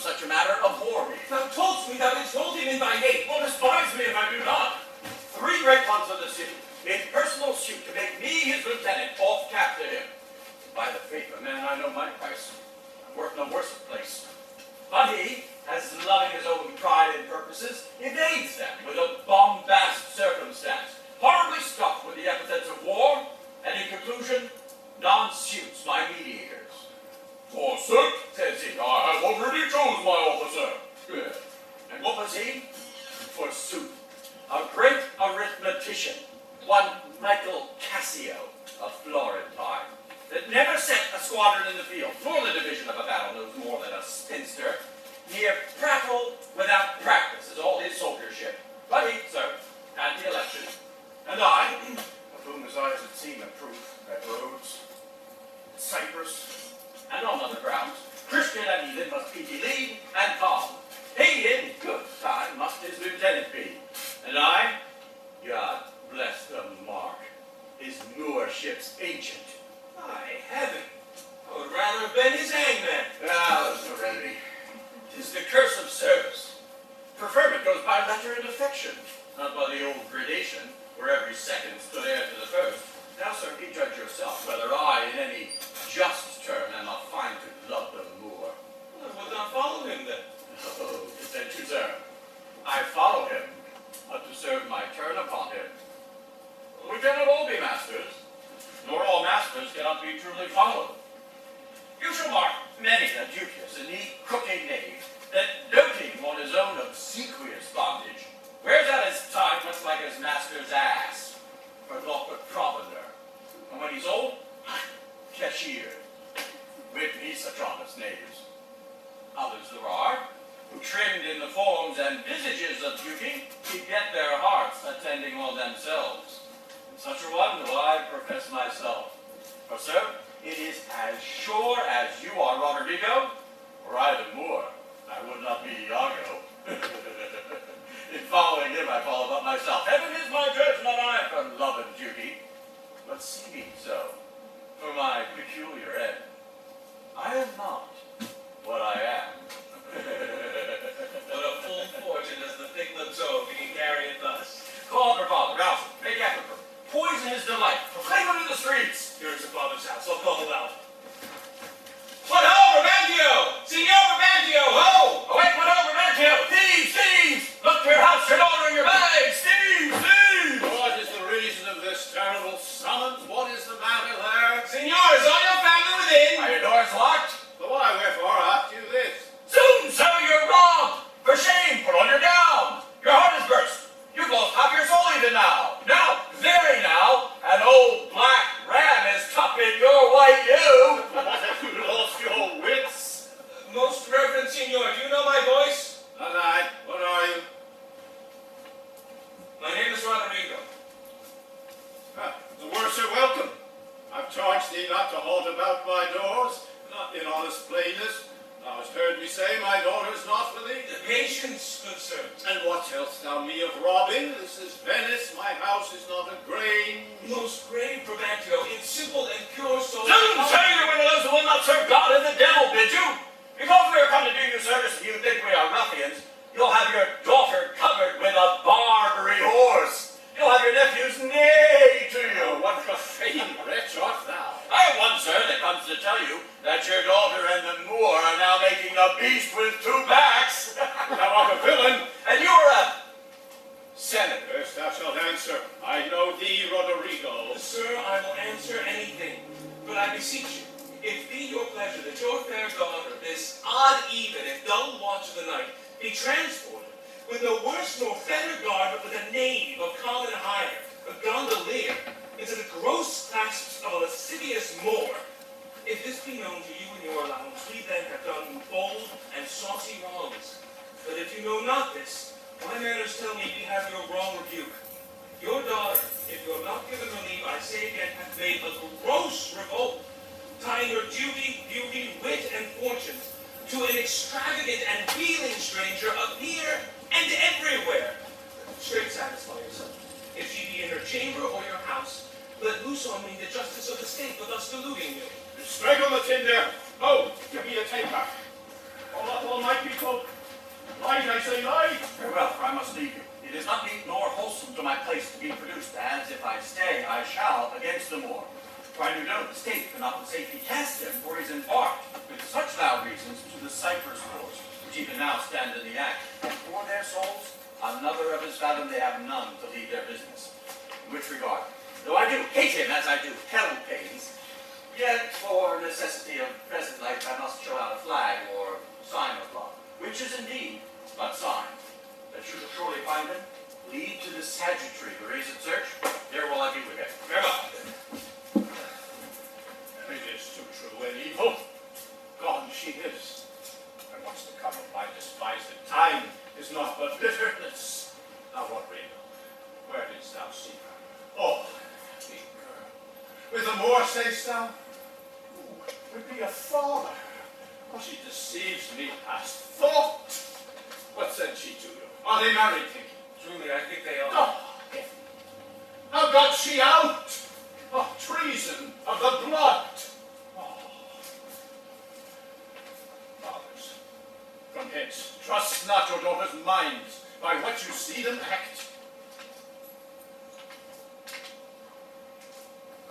such a matter, abhor me. Thou toldst me thou didst hold him in thy hate. Well, despise me if I do not. 3 great ones of the city, in personal suit to make me his lieutenant, off cap to him. By the faith of man, I know my price. I'm worth no worse of place. But he, as loving his own pride and purposes, evades them with a bombast circumstance, horribly stuffed with the epithets of war, and in conclusion, non-suits my mediators. Forsooth, says he, I have already chose my officer. Good. And what was he? Forsooth, a great arithmetician, one Michael Cassio, a Florentine, that never set a squadron in the field, nor the division of a battle knows more than a spinster. Mere prattle without practice is all his soldiership. But he, sir, had the election. And I, of whom his eyes had seen the proof at Rhodes, Cyprus, and on other grounds, Christian and heathen must be lead and calm. He in good time must his lieutenant be. And I, God bless the mark, his moorship's ancient. By heaven, I would rather have been his hangman. Ah, serenity. 'Tis the curse of service. Preferment goes by letter and affection, not by the old gradation, where every second stood heir to the first. Now, sir, ye judge yourself whether I, in any just term, am a fine to love the Moor. Well, I would not follow him then. Oh, consent you, sir. I follow him, but to serve my turn upon him. We cannot all be masters, nor all masters cannot be truly followed. You shall mark many a duteous and neat crooked knave, that doting on his own obsequious bondage, wears out his time much like his master's ass, for naught but provender. And when he's old, cashiered. With me such honest knaves. Others there are, who trimmed in the forms and visages of duty, beget their hearts attending on themselves. And such a one do I profess myself. For, sir, it is as sure as you are Roderigo, or I the Moor. I would not be Iago. In following him, I follow but myself. Heaven is my judge, not I, for love and duty. But see me so, for my peculiar end. I am not what I am. What a full fortune does the thick lips owe if he can carry it thus. Call for father, rouse him, make effort for him. Poison his delight, proclaim him in the streets. Here is the father's house, I'll call him out. What ho, Brabantio! Signor Brabantio, ho! Awake, what ho, Brabantio! Thieves, thieves! Look to your house, your daughter, and your bags! Thieves, thieves! What is the reason of this terrible summons? What is the matter there? Signor, is all your family within? Are your doors locked? But why, wherefore ask you this? Soon, sir, you're robbed! For shame, put on your gown! Your heart is burst! You've lost half your soul even now! Now, very now, an old black ram is topping your white ewe! What, have you lost your wits? Most reverend Signor, do you know my voice? Not I. What are you? My name is Roderigo. The worse are welcome. I've charged thee not to halt about my doors, not in honest plainness. Thou hast heard me say my daughter is not for thee. Patience, good sir. And what tellst thou me of robbing? This is Venice, my house is not a grange. Most grave Brabantio, in simple and pure soul. Soon, sir, you widows will not serve God and the devil, bid you? Because we are come to do you service and you think we are ruffians, you'll have your daughter covered with a Barbary horse. You'll have your nephews neigh to you. What profane wretch art thou? I have one, sir, that comes to tell you that your daughter and the Moor are now making a beast with 2 backs. Thou art a villain. And you are a senator. First thou shalt answer. I know thee, Roderigo. Sir, I will answer anything. But I beseech you, if be your pleasure that your fair daughter, this odd even and dull watch of the night, be transported with no worse nor better guard, but with a knave of common hire, a gondolier, into the gross clasps of a lascivious Moor. If this be known to you in your allowance, we then have done bold and saucy wrongs. But if you know not this, my manners tell me we have your wrong rebuke. Your daughter, if you have not given her leave, I say again, hath made a gross revolt, tying her duty, beauty, wit, and fortune to an extravagant and wheeling stranger up here and everywhere. Straight satisfy yourself. If she be in her chamber or your house, let loose on me the justice of the state for thus deluding you. Strike on the tinder. Oh, give me a taper. All my people, light, I say light. Farewell, for I must leave you. It is not meet nor wholesome to my place to be produced, as if I stay, I shall against the Moor. For I do know the state cannot with safety cast him, for he is embarked with such loud reasons to the Cyprus wars, which even now stand in the act. And for their souls, another of his fathom they have none to lead their business. In which regard, though I do hate him as I do hell pains, yet for necessity of present life I must show out a flag or sign of love, which is indeed but sign. That you will surely find him, lead to the sagittary to raise its search. There will I be with him. Farewell. It is too true and evil. Gone she is. And what's to come of my despised time is not but bitterness. Now what, Reno? Where didst thou see her? Oh, happy girl. With the Moor, say'st thou? Who would be a father? Oh, she deceives me past thought. What said she to you? Are they married, think you? Truly, I think they are. Oh, how got she out? Oh, treason of the blood. Oh. Fathers, from hence, trust not your daughters' minds by what you see them act.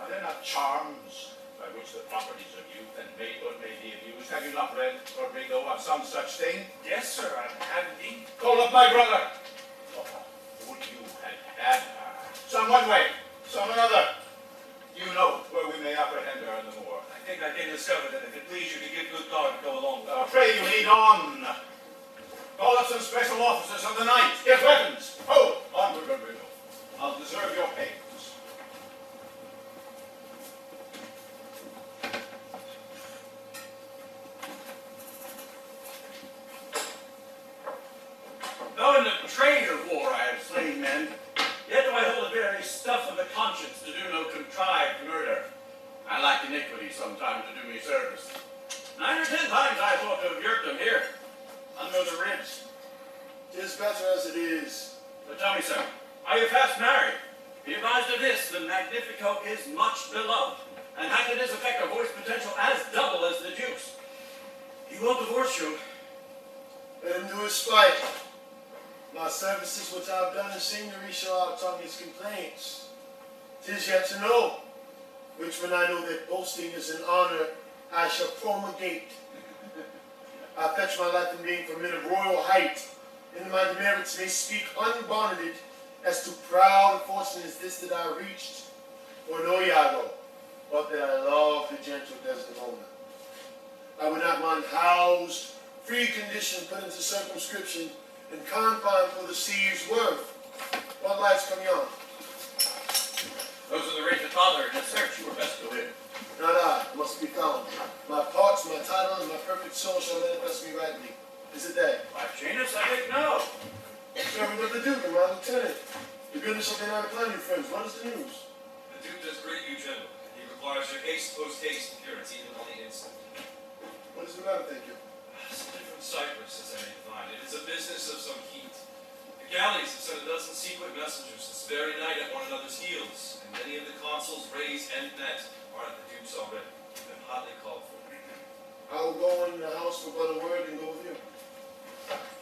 Are there not charms by which the properties of youth and maidhood may be abused? Have you not read, Roderigo, of some such thing? Yes, sir, I have indeed. Call up my brother. Oh, would you had had her? Some one way, some another. You know where we may apprehend her in the Moor. I think I can discover that if it please you to give good guard to go along with. Pray you lead on. Call up some special officers of the night. Get weapons. Oh, onward, Roderigo. I'll deserve your pains. Though in the train of war I have slain men, yet do I hold the very stuff of the conscience to do no contrived murder. I lack iniquity sometimes to do me service. 9 or 10 times I thought to have yerked them here, under the ribs. 'Tis better as it is. But tell me, sir, are you fast married? Be advised of this, the Magnifico is much beloved, and hath in his effect a voice potential as double as the Duke's. He will divorce you. Let him do his spite. My services which I have done in seigneury shall outtongue his complaints. 'Tis yet to know, which when I know that boasting is an honor, I shall promulgate. I fetch my life in being from men of royal height, and my demerits may speak unbonneted as to proud fortune as this that I reached, or no Iago, but that I love the gentle Desdemona. I would not mind housed, free condition put into circumscription, and confine for the sea's worth. What lights come yon? Those are the rated father in his search you were best to win. Not I, must be found. My parts, my title, and my perfect soul shall manifest me rightly. Is it they? Wife Janus, I think no. Servant of the Duke and my lieutenant. The goodness of the night upon you, friends. What is the news? The Duke does greet you, General. He requires your haste, post-haste appearance even on the instant. What is the matter, thank you? Something from Cyprus, as I may find. It is a business of some heat. The galleys have sent a dozen secret messengers this very night at one another's heels, and many of the consuls, raised and met, are at the Duke's already. Been hotly called for. I will go in the house for but a word and go with you.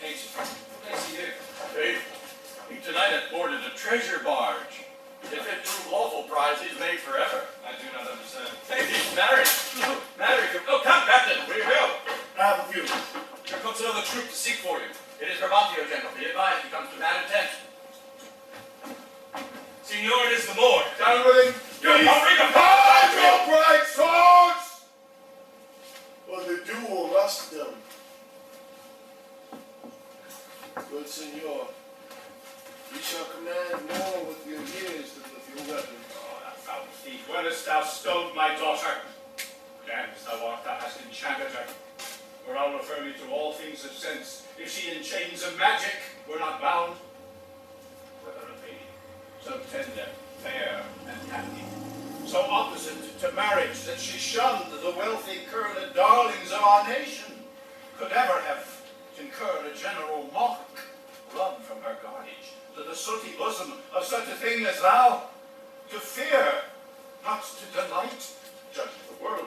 Ancient, what is he here? Faithful. He tonight hath boarded a treasure barge. If it prove lawful prize, he's made forever. I do not understand. Hey, he's married. Married. Oh, come, Captain. Where you go? I have a view. Here comes another troop to seek for you. It is Brabantio, General. Be advised, he comes to mad intent. Signor, it is the Moor. Down with him. Hold your bright swords! For the duel rust them. Good senor, you shall command more with your ears than with your weapon. Oh, thou foul thief, where hast thou stoned my daughter? Damned as thou art, thou hast enchanted her. For I'll refer me to all things of sense, if she in chains of magic were not bound. Whether a lady, so tender, fair, and happy, so opposite to marriage that she shunned the wealthy curled darlings of our nation, could ever have incurred a general mock, run from her garnage to the sooty bosom of such a thing as thou, to fear, not to delight, judge of the world.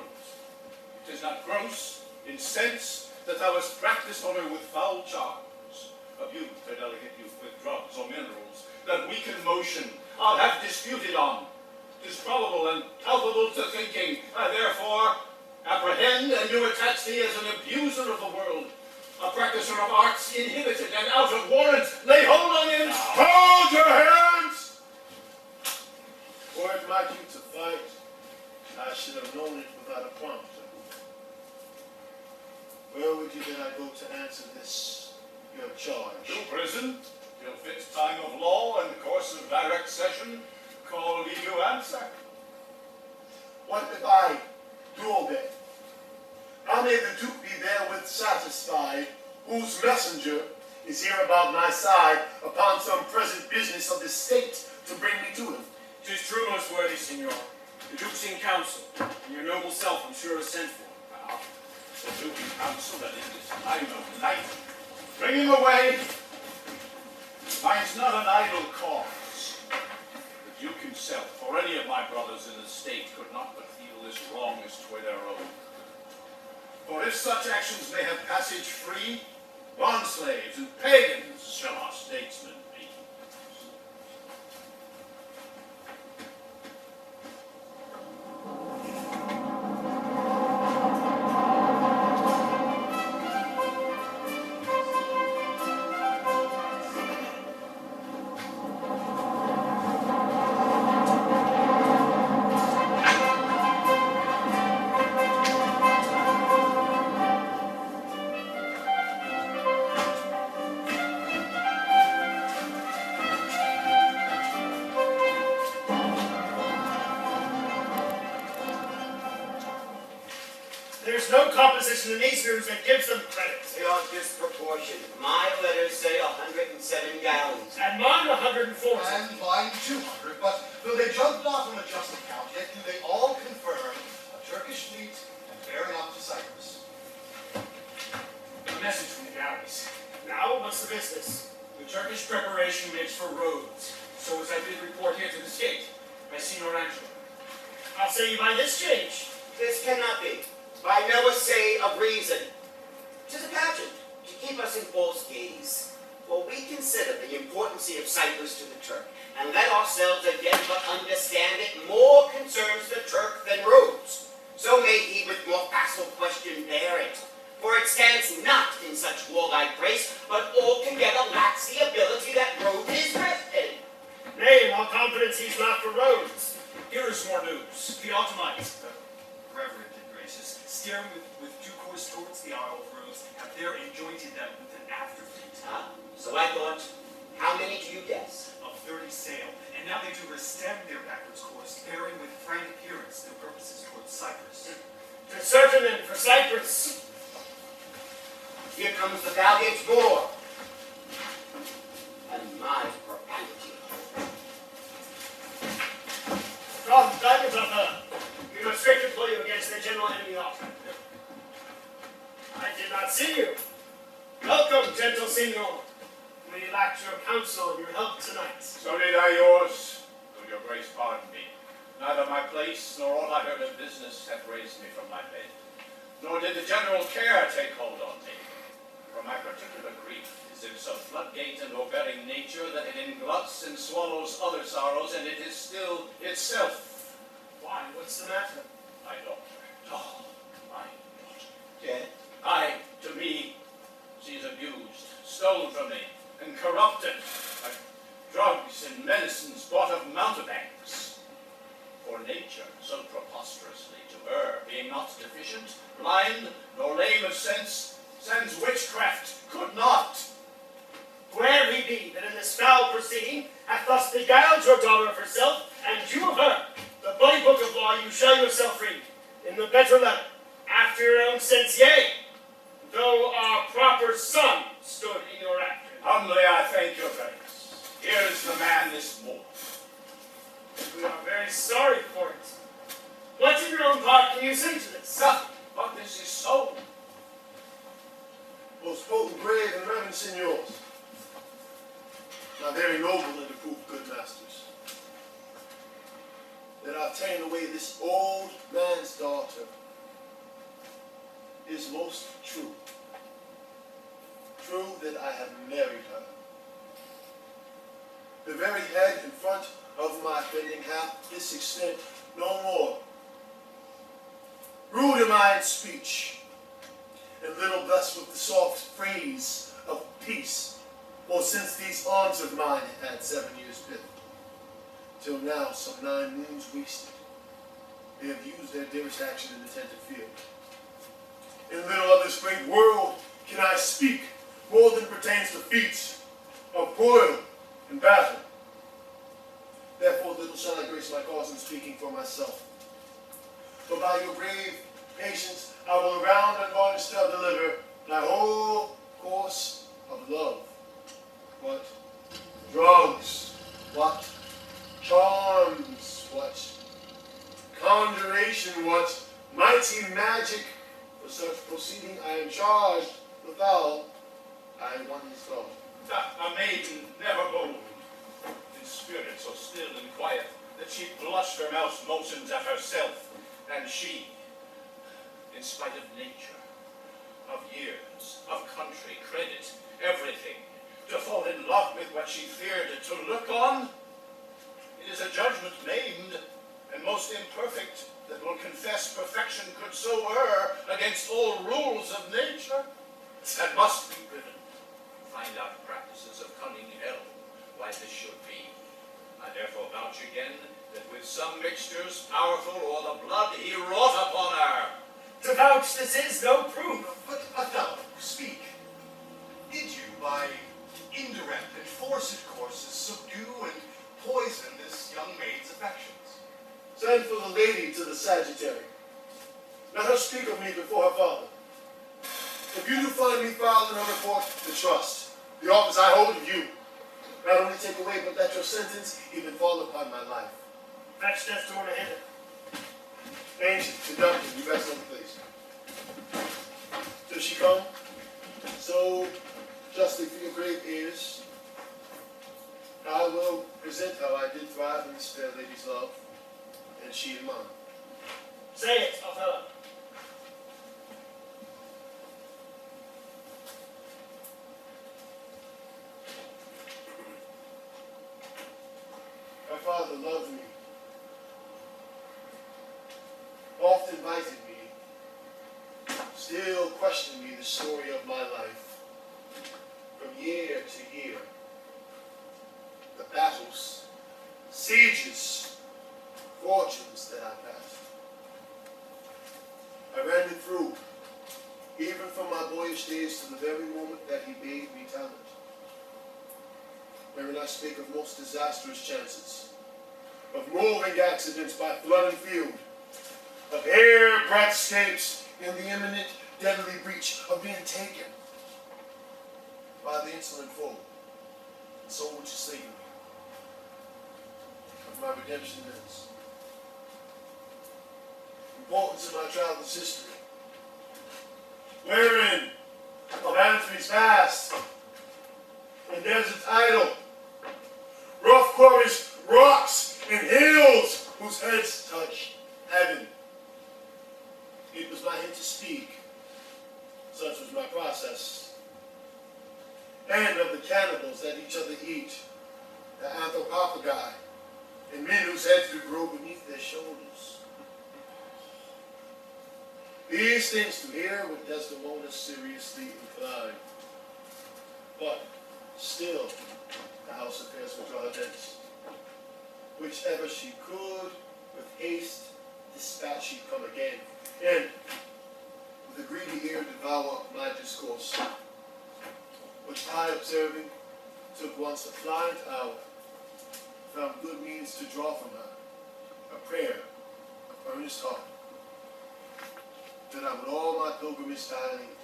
It is not gross in sense that thou hast practiced on her with foul charms, abused her delicate youth with drugs or minerals, that weaken motion, I'll have disputed on. 'Tis probable and palpable to thinking, I therefore apprehend and do attach thee as an abuser of the world, a practicer of arts inhibited and out of warrant. Lay hold on him. Hold your hands! Were it my due to fight, I should have known it without a prompter. Where would you that I go to answer this, your charge? To prison, till fit time of law and course of direct session, call ye you answer. What if I do obey? How may the Duke be therewith satisfied, whose messenger is here about my side upon some present business of the state to bring me to him? 'Tis true, most worthy signor. The Duke's in council, and your noble self, I'm sure, is sent for. The Duke in council that in this time of night. Bring him away. Mine's not an idle cause. The Duke himself, or any of my brothers in the state, could not but feel this wrong as twere their own. For if such actions may have passage free, bondslaves and pagans shall our statesmen be. There's no composition in these rooms that gives them credit. They are disproportioned. My letters say 107 gallons. And mine 140. And mine 200, but though they judge not on a just account, yet do they all confirm a Turkish fleet and bearing up to Cyprus. A message from the galleys. Now, what's the business? The Turkish preparation makes for roads. So as I did report here to the state, by Signor Angelo. I'll say you by this change. This cannot be. By no assay of reason. 'Tis a pageant to keep us in false gaze. For we consider the importance of Cyprus to the Turk, and let ourselves again but understand it more concerns the Turk than roads. So may he with more facile question bear it. For it stands not in such warlike grace, but altogether lacks the ability that road is rested. Nay, in all confidence he's not for roads. Here is more news. The Ottomans, Reverend and gracious, steering with due course towards the Isle of Rose, have there enjointed them with an afterfleet So I thought, how many do you guess? of 30 sail, and now they do restem their backwards course, bearing with frank appearance their purposes towards Cyprus. to certain then for Cyprus. Here comes the valiant Moor. And my Brabantio. From diamonds of her. We must straight employ you against the general enemy Ottoman. I did not see you. Welcome, gentle signor. We lacked your counsel and your help tonight. So did I yours, though your grace pardon me. Neither my place nor aught I heard of business hath raised me from my bed, nor did the general care take hold on me. For my particular grief is in so floodgate and o'erbearing nature that it engluts and swallows other sorrows, and it is still itself. Why, what's the matter? My daughter, oh, my daughter. Dead? Aye, to me, she is abused, stolen from me, and corrupted by drugs and medicines bought of mountebanks. For nature, so preposterously to her, being not deficient, blind, nor lame of sense, sends witchcraft, could not. Where he be that in this foul proceeding hath thus beguiled your daughter of herself, and you of her, the bloody book of law you shall yourself read, in the better letter, after your own sense, yea, though our proper son stood in your after. Humbly I thank your grace. Here is the man this morning. We are very sorry for it. What in your own part can you say to this? Nothing, but this is so. Most potent, brave, and reverend signors. Now very noble and approved good masters. That I've taken away this old man's daughter is most true. true that I have married her. The very head in front of my bending hath this extent, no more. Rude am I in speech, and little blessed with the soft phrase of peace, for since these arms of mine had 7 years been, till now some 9 moons wasted, they have used their dearest action in the tented field. In little of this great world can I speak more than pertains to feats of broil and battle. Therefore little shall I grace my cause in speaking for myself. But by your brave patience I will around unvarnished shall deliver thy whole course of love. What drugs, what charms, what conjuration, what mighty magic, for such proceeding I am charged withal, I once thought. A maiden never bold, in spirit so still and quiet, that she blushed her mouth motions at herself, and she, in spite of nature, of years, of country, credit, everything, to fall in love with what she feared to look on, it is a judgment maimed, and most imperfect, that will confess perfection could so err against all rules of nature, that must be ridden. Find out practices of cunning hell, why this should be. I therefore vouch again, that with some mixtures powerful o'er the blood he wrought upon her. To vouch this is no proof. But Othello, speak. Did you, by indirect and forced courses, subdue and poison this young maid's affections? Send for the lady to the Sagittary. Let her speak of me before her father. If you do find me foul in her report, the trust, the office I hold of you, not only take away, but let your sentence even fall upon my life. Fetch Desdemona hither. Ancient, conductor, you best know the place. Till she come, so justly for your grave ears, I will present how I did thrive in this fair lady's love, and she in mine. Say it, Othello. My father loved me, oft invited me, still questioned me the story of my life, from year to year. The battles, sieges, fortunes that I passed. I ran it through, even from my boyish days to the very moment that he bade me talent. Wherein I spake of most disastrous chances, of moving accidents by flood and field, of hair-breadth escapes in the imminent deadly breach of being taken by the insolent foe, and so which is slavery, of my redemption ends. Importance of my childhood's history, wherein of Antony's past, and deserts idle, rough quarries, rocks, and hills whose heads touch heaven. It was my hint to speak, such was my process, and of the cannibals that each other eat, the anthropophagi, and men whose heads do grow beneath their shoulders. These things to hear with Desdemona seriously inclined, but still the house affairs would draw her thence. Whichever she could, with haste, dispatch she'd come again, and with a greedy ear devour my discourse, which I, observing, took once a pliant hour, found good means to draw from her a prayer of earnest heart, that I would all my pilgrimage dilate,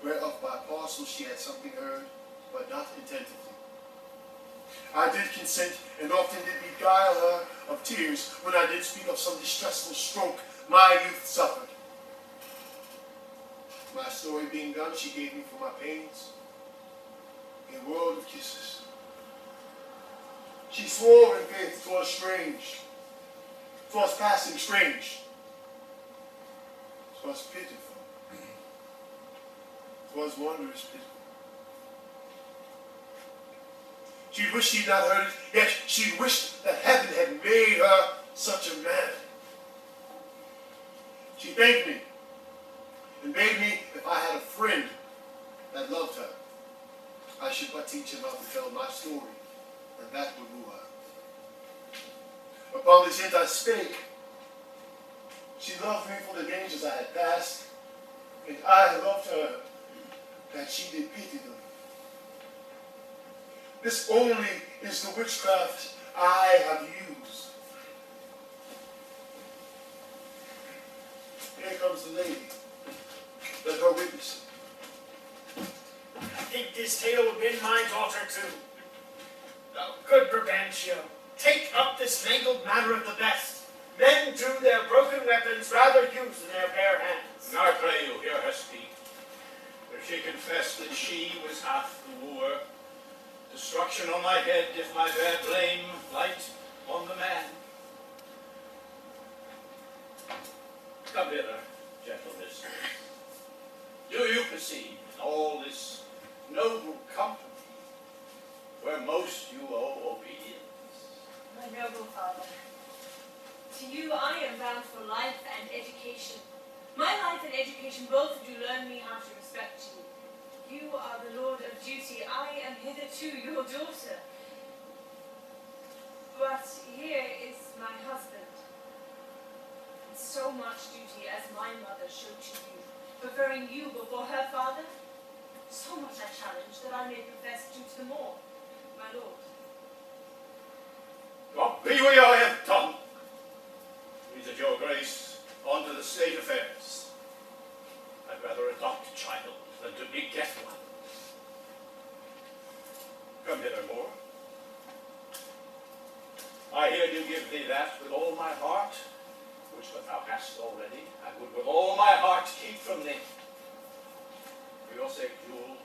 whereof by parcel she had something heard, but not attentively. I did consent, and often did beguile her of tears, when I did speak of some distressful stroke my youth suffered. My story being done, she gave me for my pains a world of kisses. She swore in faith 'twas strange, 'twas passing strange, 'twas pitiful, 'Twas wondrous pitiful. She wished she'd not heard it, yet she wished that heaven had made her such a man. She thanked me and bade me, if I had a friend that loved her, I should but teach him how to tell my story, and that would woo her. Upon this hint I spake. She loved me for the dangers I had passed, and I loved her that she did pity them. This only is the witchcraft I have used. Here comes the lady. Let her witness it. I think this tale would win my daughter too. Oh, good Brabantio, take up this mangled matter at the best. Men do their broken weapons rather use than their bare hands. I pray you hear her speak. If she confessed that she was half the wooer, destruction on my head if my bad blame light on the man. Come hither, gentle mistress. Do you perceive in all this noble company where most you owe obedience? My noble father, to you I am bound for life and education. My life and education both do learn me how to respect you. You are the lord of duty. I am hitherto your daughter. But here is my husband. And so much duty as my mother showed to you, preferring you before her father. So much I challenge that I may profess due to the more, my lord. God be with your head, Tom. Please at your grace, on to the state affairs. I'd rather adopt a child than to beget one. Come hither, Moor. I hear you give thee that with all my heart, which but thou hast already, I would with all my heart keep from thee. For your sake, Jewel,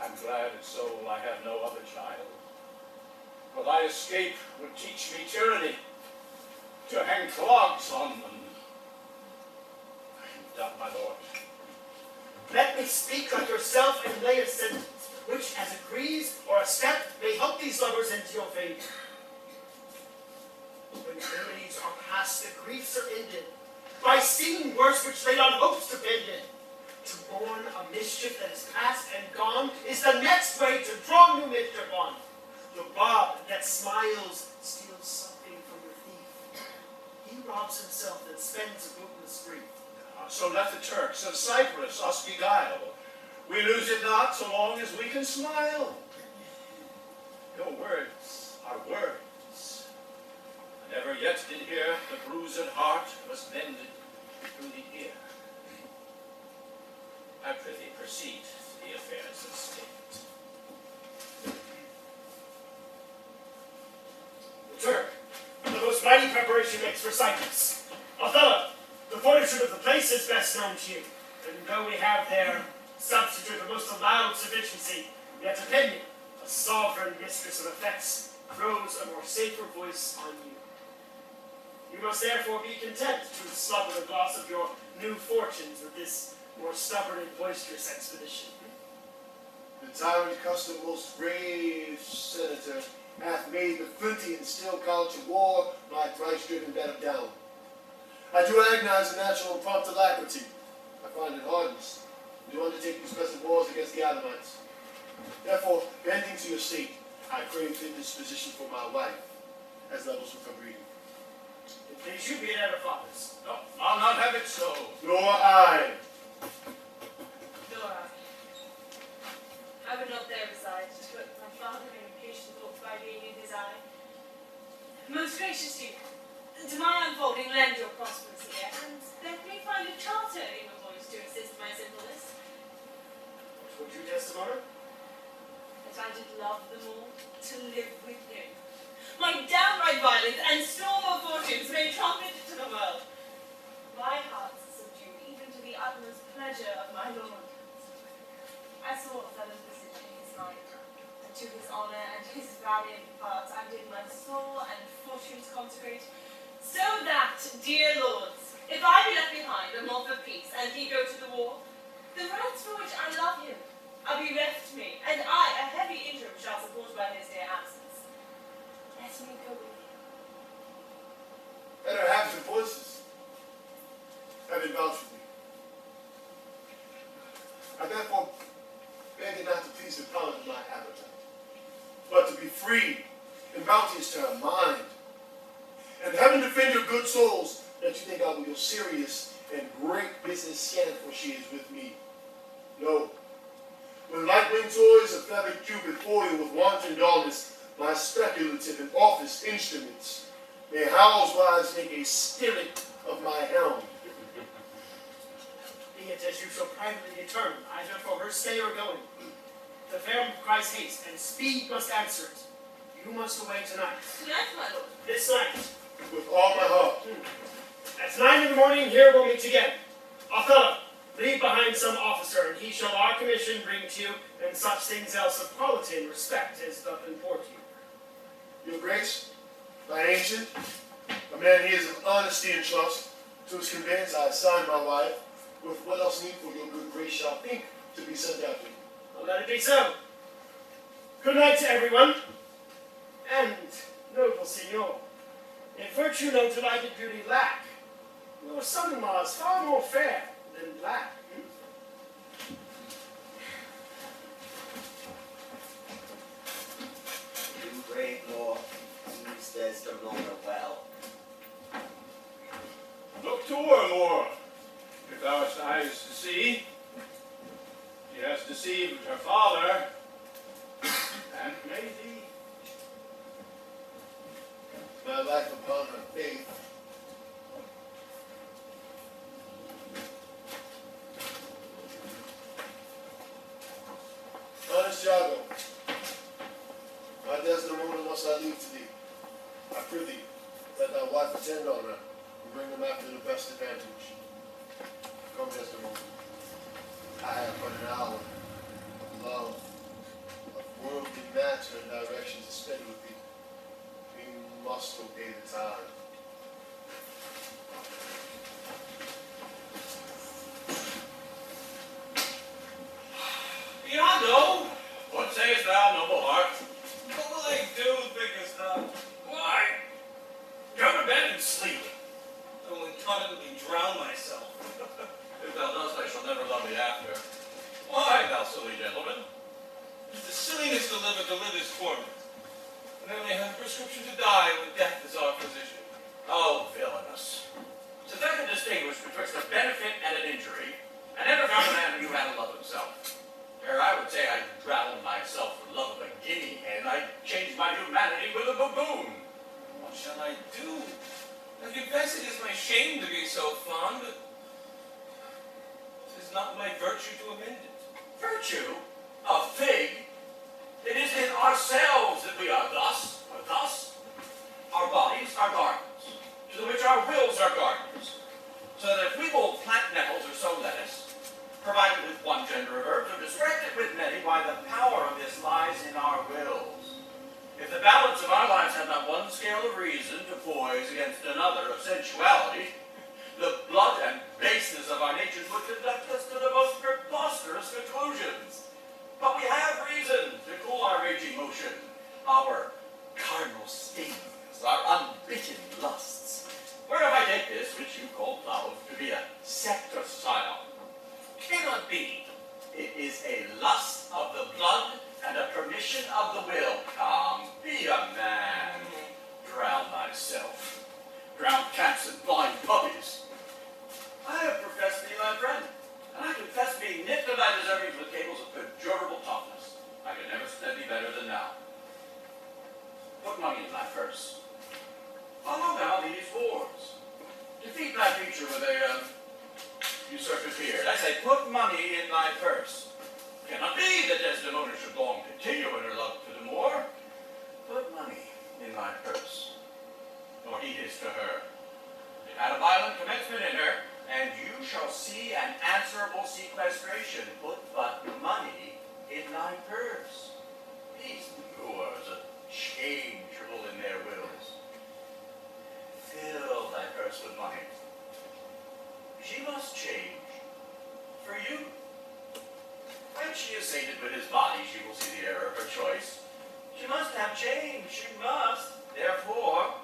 I'm glad at soul I have no other child. For thy escape would teach me tyranny, to hang clogs on them. I am done, my lord. Let me speak like yourself and lay a sentence, which, as agrees or a step, may help these lovers into your favor. When remedies are past, the griefs are ended, by seeing worse which laid on hopes depended. To mourn a mischief that is past and gone is the next way to draw new mischief on. The rob that smiles steals something from the thief. He robs himself and spends a bootless grief. So let the Turks of Cyprus us beguile. We lose it not so long as we can smile. Your words are words. I never yet did hear the bruised heart was mended through the ear. I prithee proceed to the affairs of state. The Turk, the most mighty preparation makes for Cyprus. Othello, the fortitude of the place is best known to you, and though we have there substitute of most allowed sufficiency, yet opinion, a sovereign mistress of effects, throws a more safer voice on you. You must therefore be content to slumber the gloss of your new fortunes with this more stubborn and boisterous expedition. The tyrant custom most brave senator hath made the flinty and still couch of war my thrice-driven bed of down. I do agonize the natural and prompt alacrity. I find it hardness to undertake these present wars against the Adamites. Therefore, bending to your state, I crave the disposition for my wife, as levels with her breeding. It please you be it ever, fathers. No, I'll not have it so. Nor I. Dora, I would not there reside, but my father in impatient thoughts by being in his eye. Most gracious Duke, to my unfolding lend your prosperous ear, and let me find a charter in your voice to assist my sinfulness. What would you, Desdemona? That I did love them all, to live with him. My downright violence and storm of fortunes may trumpet to the world. My heart's subdued even to the utmost pleasure of my lord. I saw Othello's visage in his mind, and to his honour and his valiant parts I did my soul and fortunes consecrate, so that, dear lords, if I be left behind a month of peace, and he go to the war, the rights for which I love him are bereft me, and I, a heavy interim, shall support by his dear absence. Let me go with him. Better have your voices. Having vouched for me. I therefore beg it not to please the palate of my appetite, but to be free and bounteous to her mind. And heaven defend your good souls that you think I will be serious and great business scant, for she is with me. No. When light-winged toys of feathered Cupid foil with wanton dullness my speculative and office instruments, may housewives make a stillet of my helm. Be it as you shall privately determine, either for her stay or going. The fair cries haste, and speed must answer it. You must away tonight. Tonight, my lord. This night. With all my heart. At 9 in the morning, here we'll meet again. Othello, leave behind some officer, and he shall our commission bring to you, and such things else of quality and respect as doth import you. Your Grace, my ancient, a man he is of honesty and trust, to his conveyance I assign my wife, with what else needful your good grace shall think to be sent after you. Well, let it be so. Good night to everyone. And, noble signor, if virtue no delighted beauty lack, your son-in-law is far more fair than black. You, great lord, use Desdemona well. Look to her, Moor, if thou hast eyes to see. She has deceived her father, and may thee. My life upon her faith. Honest Iago, my Desdemona must I leave to thee. I prithee, let thy wife attend on her, and bring them after the best advantage. Come, Desdemona. I have but an hour of love, of worldly matter and direction to spend with thee. We must obey the time. Iago! What sayest thou, noble heart? What will I do, thinkest thou? Why? Go to bed and sleep. I will incontinently drown myself. If thou dost, I shall never love thee after. Why, thou silly gentleman? The silliness to live is torment. And then we have a prescription to die when death is our physician. Oh, villainous. To try to distinguish betwixt a benefit and an injury, I never found a man who knew how to love himself. Or I would say I drowned myself for love of a guinea hen. I changed my humanity with a baboon. What shall I do? I confess it is my shame to be so fond, but it is not my virtue to amend it. Virtue? A fig? It is in ourselves that we are thus, or thus. Our bodies are gardens, to which our wills are gardeners. So that if we will plant nettles or sow lettuce, provided with one gender of herbs, or distract it with many, why the power of this lies in our wills. If the balance of our lives had not one scale of reason to poise against another of sensuality, the blood and baseness of our natures would conduct us to the most preposterous conclusions. But we have reason to cool our raging motion, our carnal stings, our unbitten lusts. Where if I take this, which you call love, to be a scepter scion? Cannot be. It is a lust of the blood and a permission of the will. Come, be a man. Drown thyself. Drown cats and blind puppies. I have professed thee thy friend, and I confess being knit to thy deservings with cables of perdurable toughness. I could never spend thee better than now. Put money in thy purse. Follow thou these wards. Defeat thy future with a usurper's beard. I say, put money in thy purse. Cannot be that Desdemona should long continue in her love to the Moor. Put money in thy purse, nor heed his to her. It had a violent commencement in her, and you shall see an answerable sequestration. Put but money in thy purse. These Moors are changeable in their wills. Fill thy purse with money. She must change for you. sated with his body, she will see the error of her choice. She must have change, she must. Therefore,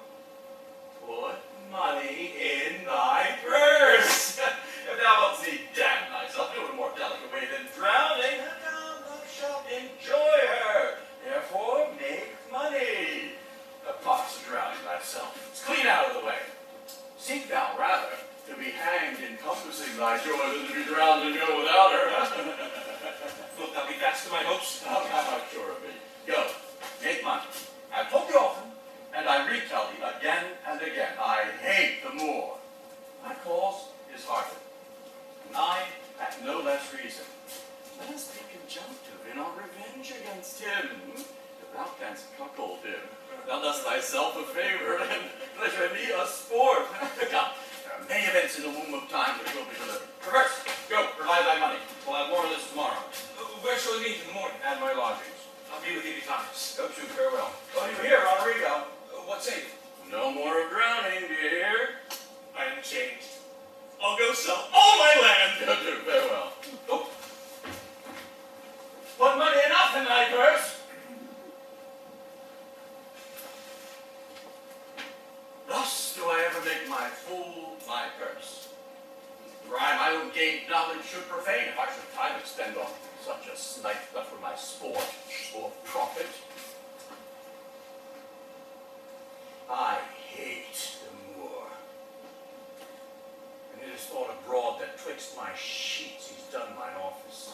put money in thy purse. If thou wilt see damn thyself, do it a more delicate way than drowning, and thou shalt enjoy her. Therefore, make money. The pox of drowning thyself. It's clean out of the way. Seek thou rather to be hanged encompassing thy joy than to be drowned and go without her. Wilt thou be fast to my hopes? How am I sure of thee? Go, make money. I've told thee often, and I retell thee again and again, I hate the Moor. My cause is Hartpence, and I have no less reason. Let us be conjunctive in our revenge against him. If thou canst cuckold him, thou dost thyself a favor, and pleasure me a sport. Come, there are many events in the womb of time which will be delivered. Reverse, go, provide thy money. We'll have more of this tomorrow. Where shall we meet in the morning? At my lodgings. I'll be with you betimes. Go to, farewell. Oh, you hear, Roderigo? What say you? No more of drowning, do you hear? I am changed. I'll go sell all my land. Go to, farewell. Oh. Put money enough in thy purse. Thus do I ever make my fool my purse. For I my own gained knowledge should profane if I should time expend on such a snipe but for my sport or profit. I hate the Moor. And it is thought abroad that twixt my sheets he's done mine office.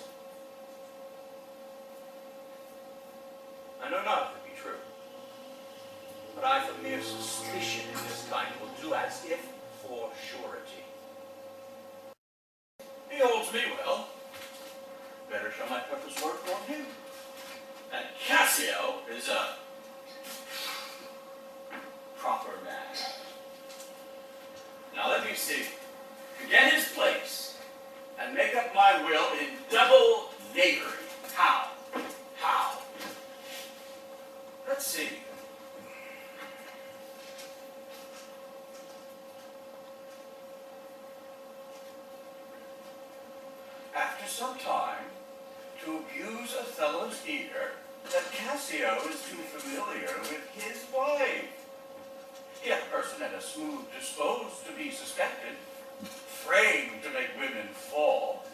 I know not if it be true, but I for mere suspicion in this kind will do as if for surety. He holds me well. Better shall my purpose work on him. And Cassio is a proper man. Now let me see. To get his place and make up my will in double knavery. How? How? Let's see. After some time, to abuse Othello's ear that Cassio is too familiar with his wife. Yet a person that is smooth disposed to be suspected, framed to make women fall.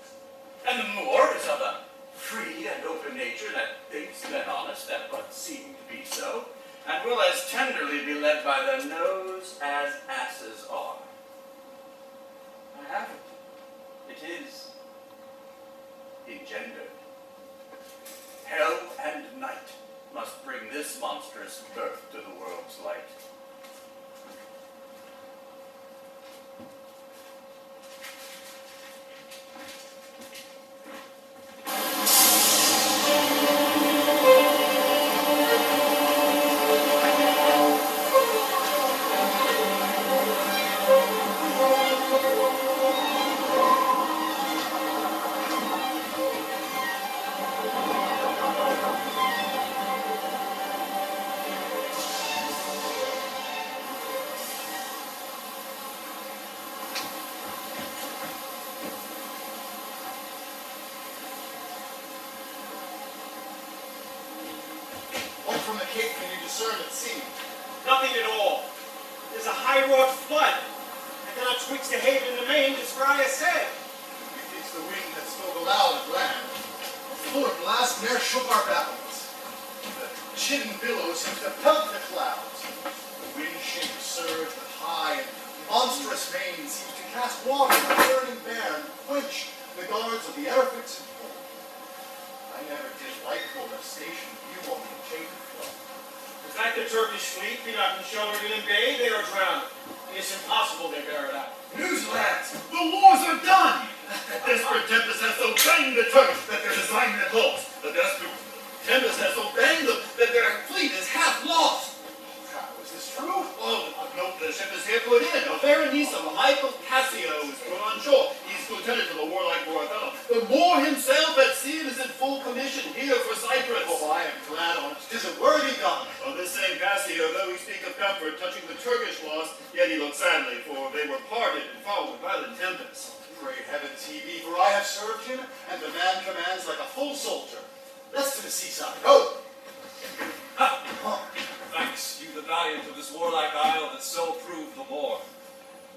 And the Moor is of a free and open nature that thinks men honest, that but seem to be so, and will as tenderly be led by the nose as asses are. I have it. It is engendered. Hell and night must bring this monstrous birth to the world's light. From the cape can you discern at sea? Nothing at all. There's a high-wrought flood. I cannot twixt the haven and the main descry a sail. Methinks the wind that spoke aloud at land. Full of blast ne'er shook our battlements. The chidden billows seemed to pelt the clouds. The wind-shaken surge with high and monstrous main seems to cast water on the burning bear and quench the guards of the Erefix and Pole. I never did like hold a station view on the enchanted flood. In fact, the Turkish fleet be not sheltered in bay, they are drowned. It is impossible they bear it out. News, lads! The wars are done! The desperate tempest has so banged the Turks that their design is lost. The desperate tempest has so banged them that their fleet is half lost. How is this true? Oh, note the ship is here put in. A Berenice of Michael Cassio is put on shore. He's lieutenant of the warlike Othello. The Moor himself at sea is in full commission here for Cyprus. Oh, I am glad on't. 'Tis a worthy gun. Well, this same guy Cassio, though he speak of comfort touching the Turkish loss, yet he looked sadly, for they were parted and followed with violent tempests. Pray heavens he be, for I have served him, and the man commands like a full soldier. Let's to the seaside. Go! Thanks, you the valiant of this warlike isle that so proved the more.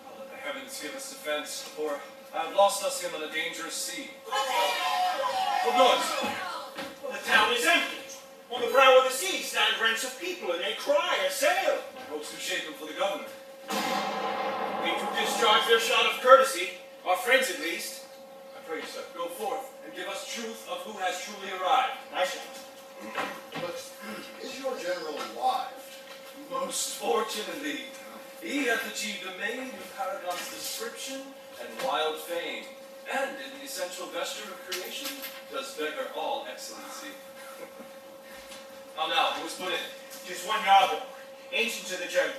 I'll let the heavens give us defense, for I have lost us him on a dangerous sea. What noise? Well, the town is empty. On the brow of the sea stand ranks of people, and they cry, a sail. Folks who shape him for the governor. We do discharge their shot of courtesy, our friends at least. I pray you, sir, go forth and give us truth of who has truly arrived. I shall. But is your general arrived? Most fortunately, he hath achieved a maid of Paragon's description and wild fame, and in the essential vesture of creation, does beggar all excellency. How now, who is put in? Just one Iago, ancient to the general.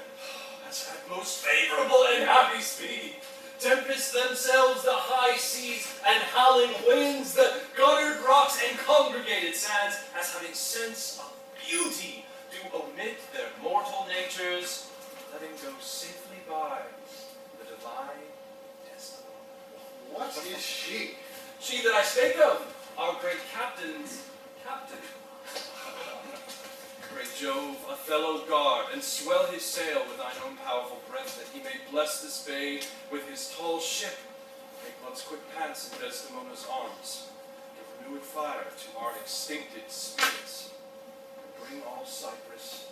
Has had most favorable and happy speed. Tempests themselves, the high seas, and howling winds, the guttered rocks and congregated sands, as having sense of beauty, do omit their mortal natures, letting go safely by the divine Desdemona. What is she? She that I spake of, our great captain's captain. Great Jove, Othello guard, and swell his sail with thine own powerful breath, that he may bless this bay with his tall ship, make one's quick pants in Desdemona's arms, give renewed fire to our extincted spirits, and bring all Cyprus.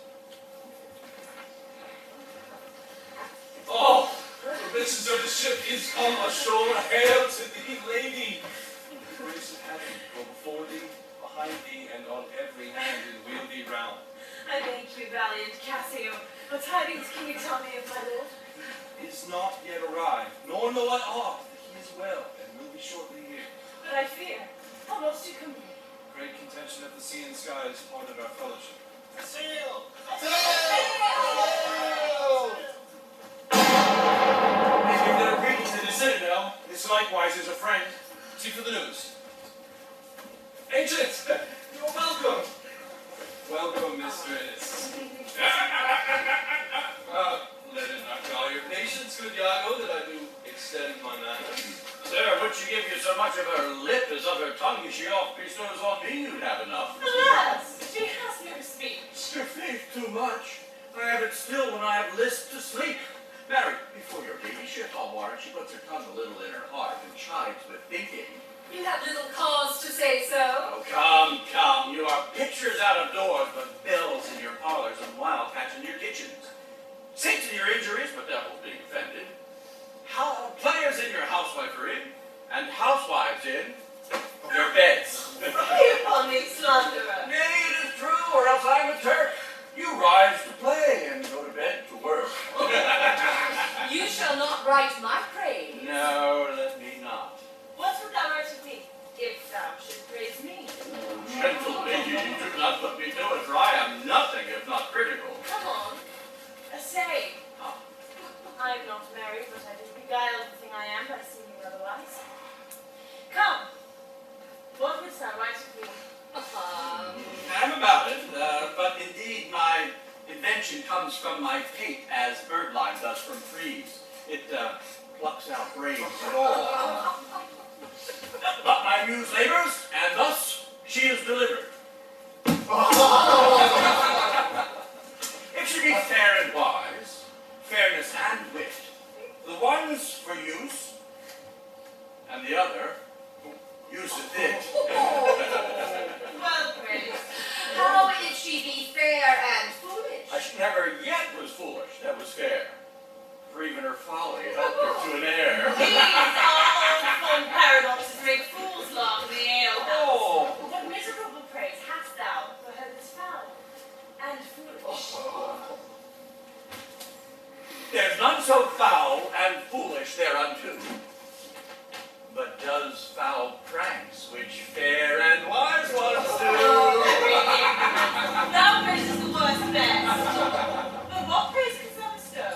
Oh, the riches of the ship is come ashore. Hail to thee, lady! The grace of heaven go before thee, behind thee, and on every hand and wheel thee round. I thank you, valiant Cassio. What tidings can you tell me of my lord? Is not yet arrived, nor know I aught that he is well, and will be shortly here. But I fear, how lost you come here? Great contention of the sea and sky is part of our fellowship. Sail! They give their greetings to the citadel. This likewise is a friend. See for the news. Ancient, you're welcome. Welcome, mistress. Let it not call your patience, good Iago, that I do extend my manner. Sir, would she give you so much of her lip as of her tongue, she oft bestows on me, you'd have enough. Alas, she has no speech. Your faith too much. I have it still when I have lisped to sleep. Mary, before your baby shit, I'll warrant she puts her tongue a little in her heart and chides with thinking. You have little cause to say so. Oh, come, come. You are pictures out of doors, but bells in your parlors and wildcats in your kitchens. Saints in your injuries, but devils being offended. How players in your housewifery, and housewives in your beds. Fie upon me, slanderer. Nay, it is true, or else I am a Turk. You rise to play and go to bed to work. You shall not write my praise. No, let me not. What would thou write of me, if thou should praise me? Gentle lady, you do not put me to it, for I am nothing if not critical. Come on. Say. Ah. I am not married, but I do beguile the thing I am by seeming otherwise. Come. What wouldst thou write of me? I am about it, but indeed my invention comes from my fate as birdlime does from trees. It plucks out brains and all. But my muse labors, and thus she is delivered. If she be fair and wise, fairness and wit, the one's for use, and the other useth it. Well praised. How if she be fair and foolish? She never yet was foolish, that was fair. For even her folly helped her to an heir. These all fun paradoxes make fools laugh in the alehouse. Oh. What miserable praise hast thou for her that's foul and foolish? There's none so foul and foolish thereunto, but does foul pranks which fair and wise ones do. Thou praises the worst best. But what praise canst thou bestow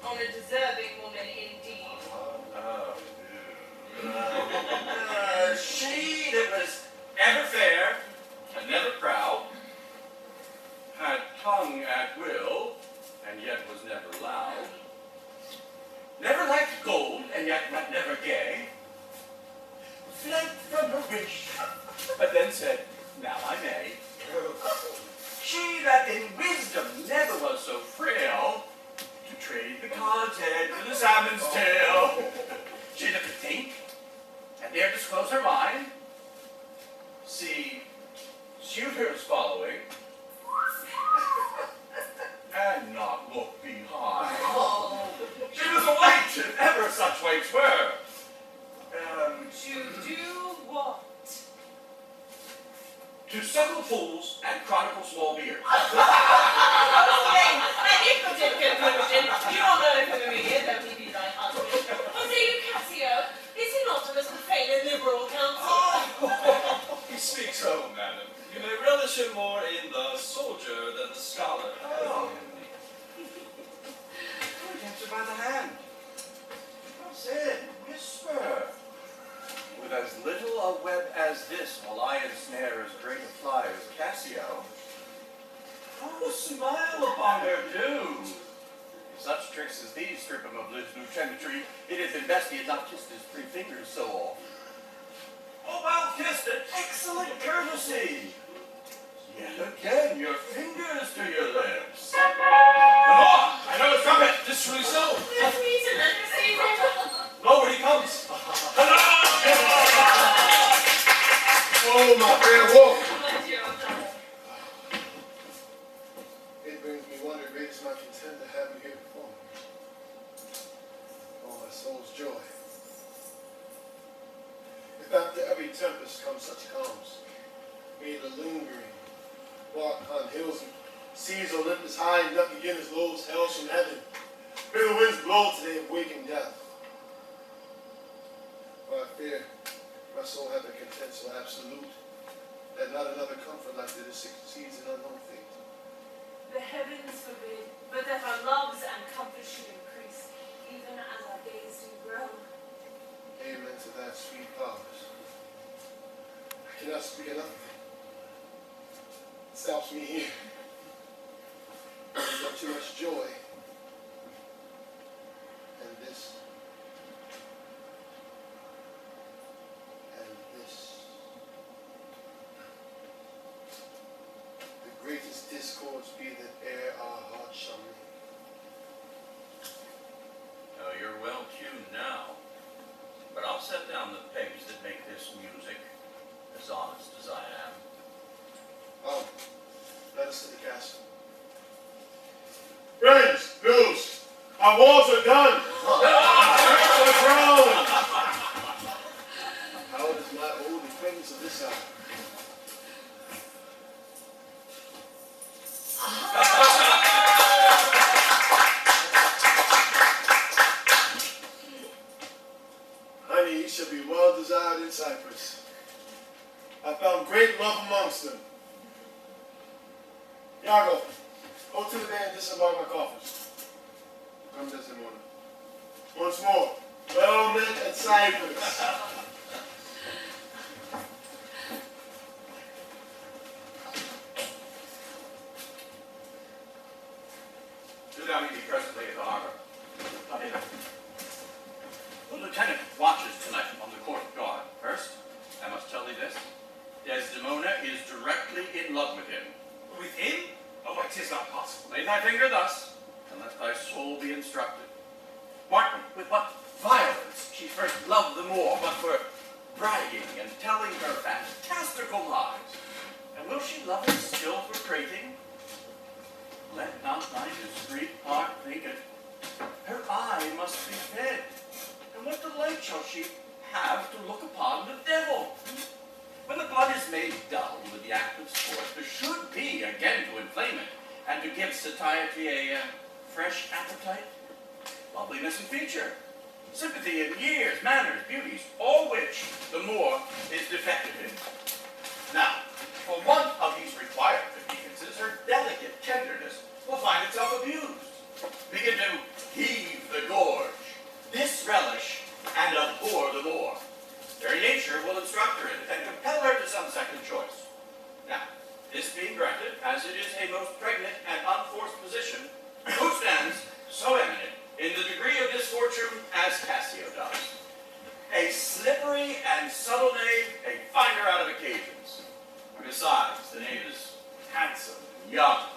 on a deserving woman indeed? to suckle fools and chronicle small beers. Again, an impotent conclusion. You don't learn from Emilia, though he be thy husband. Or say you, Cassio, is he not of as profane and liberal counsel? He speaks home, madam. You may relish him more in the soldier than the scholar. Oh. Takes her by the hand. Said, whisper. With as little a web as this will I ensnare as great a fly as Cassio. Oh, smile upon her, do. If such tricks as these strip him of his lieutenantry, it had been best he had not kissed his 3 fingers so often. Oh, well kissed, an excellent courtesy. Yet again, your fingers to your lips. More! I know it's coming! This truly so! There's reason and receiving. Lo, when he comes! Oh, my fair wolf! My dear Othello. It brings me wonder, great is my content to have you here before me. Oh, my soul's joy. If after every tempest comes such calms, may the lingering walk on hills and seas Olympus high and duck again as low as hell from heaven. May the winds blow today of waking death. For I fear my soul hath a content so absolute that not another comfort like this succeeds in unknown fate. The heavens forbid, but that our loves and comforts should increase, even as our days do grow. Amen to that sweet powers. I cannot speak enough of it. It stops me here. There's not too much joy. And this. And this. The greatest discords be that e'er our hearts shall make. Oh, you're well tuned now. But I'll set down the pegs that make this music, as honest as I am. Oh, let us to the castle. Friends, news! Our walls are done! What's wrong? How does my old acquaintance of this hour? Honey, you shall be well desired in Cyprus. I found great love amongst them. Iago, go to the bay and disembark my coffers. Come, Desdemona. Once more, well met at Cyprus. Do thou meet me presently at the harbor. The lieutenant watches tonight on the court guard. First, I must tell thee this. Desdemona is directly in love with him. With him? Oh, it is not possible. Lay thy finger thus, and let thy soul be instructed. Mark me, with what violence she first loved the Moor, but for bragging and telling her fantastical lies. And will she love him still for prating? Let not thy discreet heart think it. Her eye must be fed, and what delight shall she have to look upon the devil? When the blood is made dull with the act of sport, there should be again to inflame it, and to give satiety a fresh appetite, loveliness in feature, sympathy in years, manners, beauties, all which the Moor is defective in. Now, for one of these required conveniences, her delicate tenderness will find itself abused. Begin to heave the gorge, disrelish, and abhor the Moor. Very nature will instruct her in it and compel her to some second choice. Now, this being granted, as it is a most pregnant and unforced position, who stands so eminent in the degree of misfortune as Cassio does? A slippery and subtle knave, a finder out of occasions. Besides, the knave is handsome and young,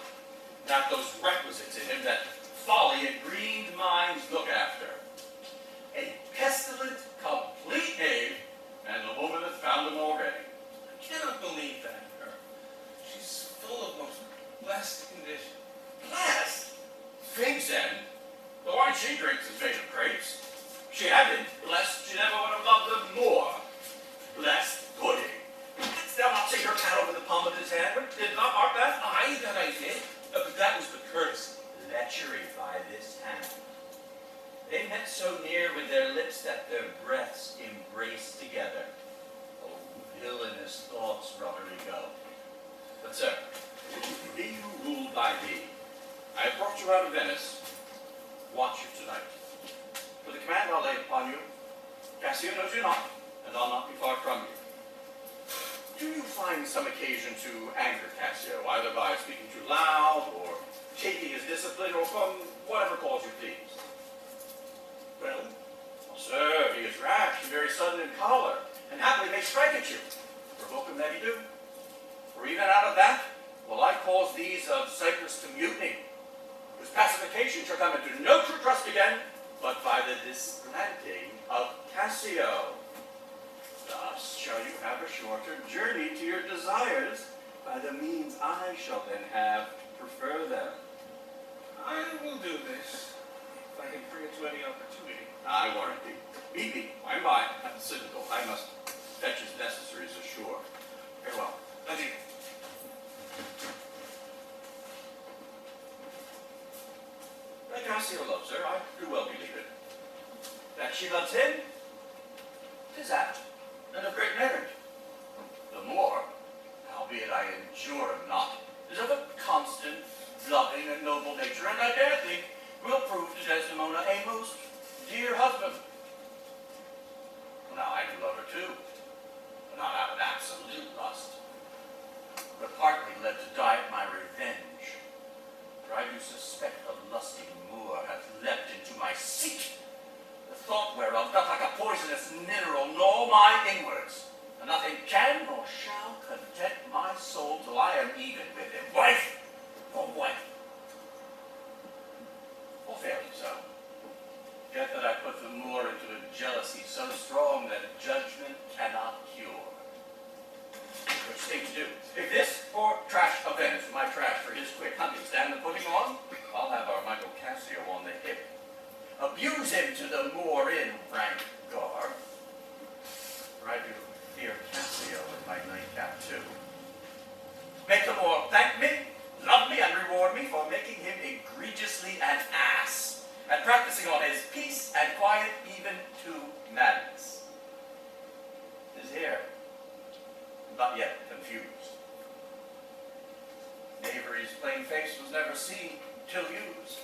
got those requisites in him that folly and greened minds look after. A pestilent, complete knave, and the woman hath found him already. I cannot believe that in her. She's full of most blessed condition. Blessed? Fig's end. The wine she drinks is made of grapes. She had been blessed, she never would have loved them more. Blessed pudding. Didst thou not see her cat over the palm of their lips that their breaths embrace together. Oh, villainous thoughts, Roderigo. But sir, be you ruled by thee. I have brought you out of Venice. Watch you tonight. For the command I'll lay upon you, Cassio knows you not, and I'll not be far from you. Do you find some occasion to anger Cassio, either by speaking too loud, or shaking his discipline, or from whatever cause you please? Well, sir, he is rash and very sudden in choler, and haply may strike at you. Provoke him that he do. For even out of that, will I cause these of Cyprus to mutiny, whose pacification shall come into no true trust again, but by the disgranting of Cassio. Thus shall you have a shorter journey to your desires, by the means I shall then have to prefer them. I will do this, if I can bring it to any opportunity. I warrant thee. Meet me, by and by, at the citadel. I must fetch his necessaries ashore. Farewell. Adieu. That Cassio loves her, I do well believe it. That she loves him, 'tis apt, and of great merit. The more, albeit I endure him not, is of a constant, loving, and noble nature, and I dare think will prove to Desdemona a most dear husband. Now, I do love her too, but not out of absolute lust, but partly led to die at my revenge. For I do suspect a lusty Moor hath leapt into my seat, the thought whereof doth like a poisonous mineral gnaw my inwards, and nothing can nor shall content my soul till I am even with him, wife for wife. Or failing so, yet that I put the Moor into a jealousy so strong that judgment cannot cure. Which thing to do? If this poor trash of Venice, my trash for his quick hunting, stand the putting on, I'll have our Michael Cassio on the hip. Abuse him to the Moor in rank garb. For I do fear Cassio with my nightcap too. Make the Moor thank me, love me, and reward me for making him egregiously an ass, and practicing on his peace and quiet even to madness. 'Tis here, but yet confused. Knavery's plain face was never seen till used.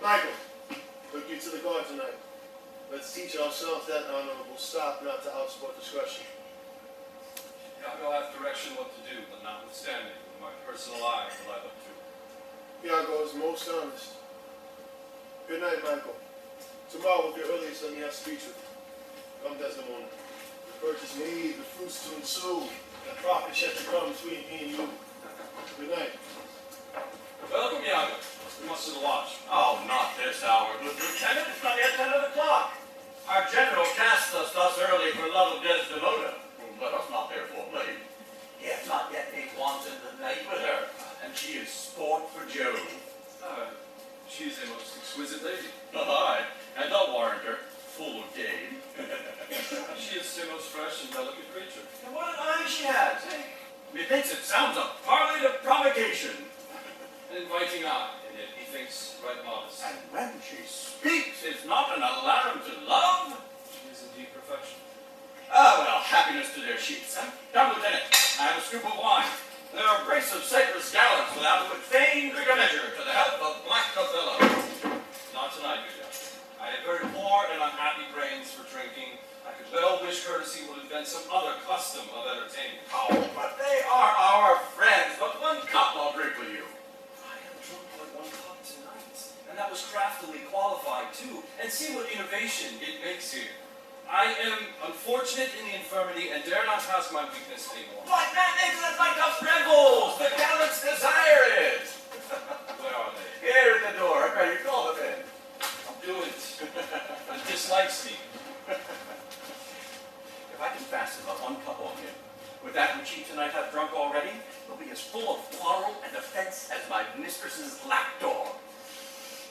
Michael, took you to the guard tonight. Let's teach ourselves that honorable stop not to outsport discretion. Iago hath direction what to do, but notwithstanding, with my personal eye will I look to. Iago is most honest. Good night, Michael. Tomorrow will be earliest let me have speech with you. Come, Desdemona. The purchase made, the fruits to ensue, the profit yet to come between me and you. Good night. Welcome, Iago. We must have watch. Oh, not this hour, good lieutenant. It's not yet 10 o'clock. Our general cast us thus early for love of Desdemona. Let us not therefore blame. He hath not yet made wanton the night with her, and she is sport for Jove. She is a most exquisite lady. Aye, and I'll warrant her, full of game. She is a most fresh and delicate creature. And what an eye she has, eh? Methinks it sounds a parley to provocation. An inviting eye, and yet he thinks right modest. And when she speaks, it's not an alarm to love. She is indeed perfection. Ah, well, happiness to their sheets, huh? Come, Lieutenant, I have a scoop of wine. There are a brace of Cyprus gallants without would fain drink a measure to the health of Black Othello. Not tonight, good Iago. I have very poor and unhappy brains for drinking. I could well wish courtesy would invent some other custom of entertainment. Oh, but they are our friends. But one cup I'll drink with you. I have drunk but one cup tonight, and that was craftily qualified too. And see what innovation it makes here. I am unfortunate in the infirmity and dare not task my weakness anymore. But that makes us like us rebels. The gallants desire it. Where are they? Here at the door. Ready, call them in. I'll do it. It dislikes me. If I can fasten but one cup on him, with that which he tonight hath drunk already, will be as full of quarrel and offence as my mistress's lapdog.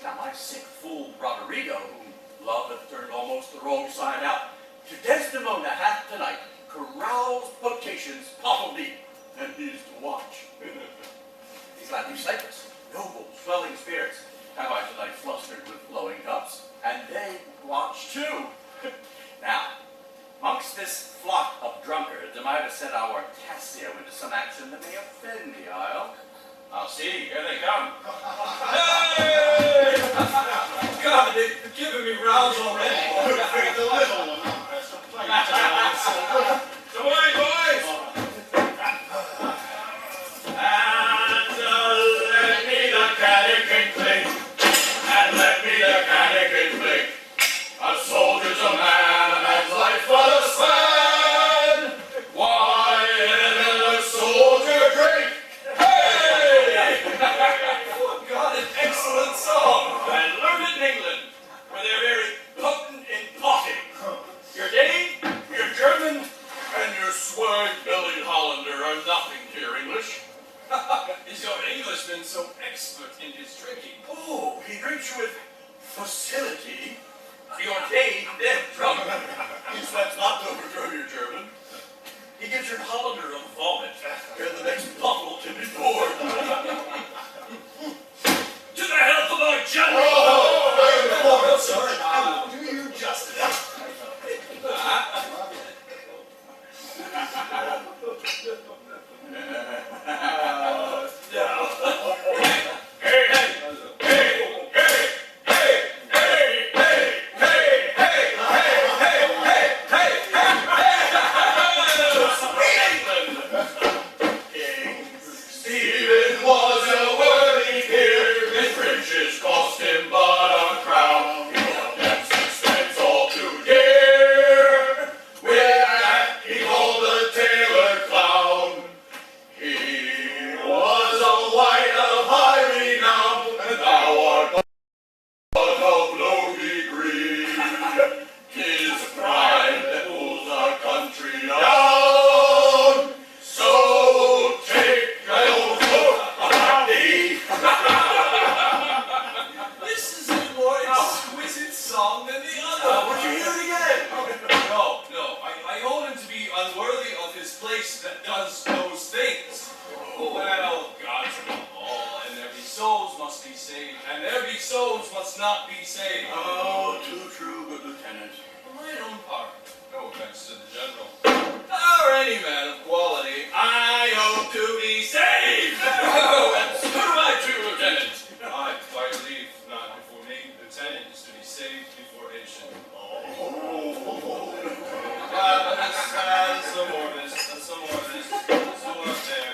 Now my sick fool Roderigo, whom love hath turned almost the wrong side out, to Desdemona hath tonight carouse potations probably, and he's to watch. These landing Cyprus, noble, swelling spirits, have I tonight flustered with flowing cups, and they watch too. Now, amongst this flock of drunkards, am I to set our Cassio into some action that may offend the isle? I'll see, here they come. Hey! God, they've given me rounds already. The little one, Come on, boys! And let me the cannikin clink, and let me the cannikin clink. A soldier's a man, a man's life but a span. Why let a soldier drink? Hey! Oh, God, an excellent song. I learned it in England, where they're very potent in potting. Your Dane, your German, and your swag-bellied Hollander are nothing to your English. Is your Englishman so expert in his drinking? Oh, he drinks you with facility. Your Dane, dead drunk. He sweats not to overthrow your German. He gives your Hollander a vomit, ere the next bottle can be poured. To the health of our general! Oh, sorry. I will do you justice. Stephen was a worthy peer, his riches cost him but a crown. That's expense all too dear. With that he called the tailor clown. He was a wight of high renown, and thou art but of low degree. 'Tis pride that pulls our country down. So take thy oath upon thee. This is a more exquisite song than the other. Would you hear it again? No. I hold him to be unworthy of his place that does those things. Well, God's above all, and there be souls must be saved, and there be souls must not be saved. Oh, too true, good lieutenant. For my own part, no offense to the general, or any man of quality, I hope to be saved. And so do I too, lieutenant. I, by your leave, not before me, lieutenant is to be saved before Asian. Some more of this, some more of this. Some more there,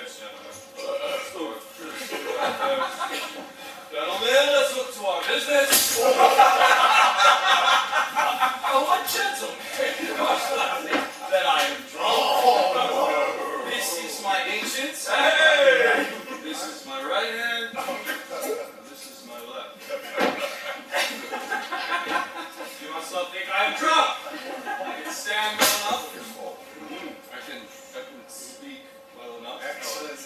gentlemen, let's look to our business. Oh, what gentlemen! You must not think that I am drunk. This is my ancient. Hey! This is my right hand. This is my left. You must not think I am drunk. I can stand well enough. I can speak well enough. Excellent.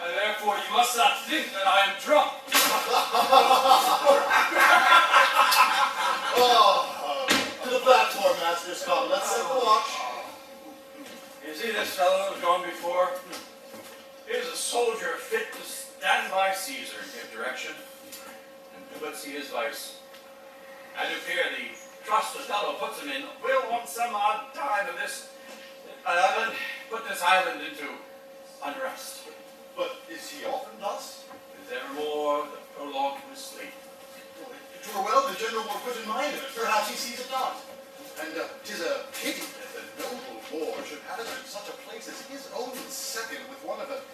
And therefore, you must not think that I am drunk. To the platform, masters, come. Let's set the watch. You see this fellow who's gone before? He is a soldier fit to stand by Caesar and give direction, and do but see his vice. And to fear the trust Othello puts him in, will want some odd time of this island, put this island into unrest. But is he often thus? Is evermore the prologue to his sleep. It were well the general were put in mind of it. Perhaps he sees it not. And 'tis a pity that the noble boar should have it in such a place as his own second with one of an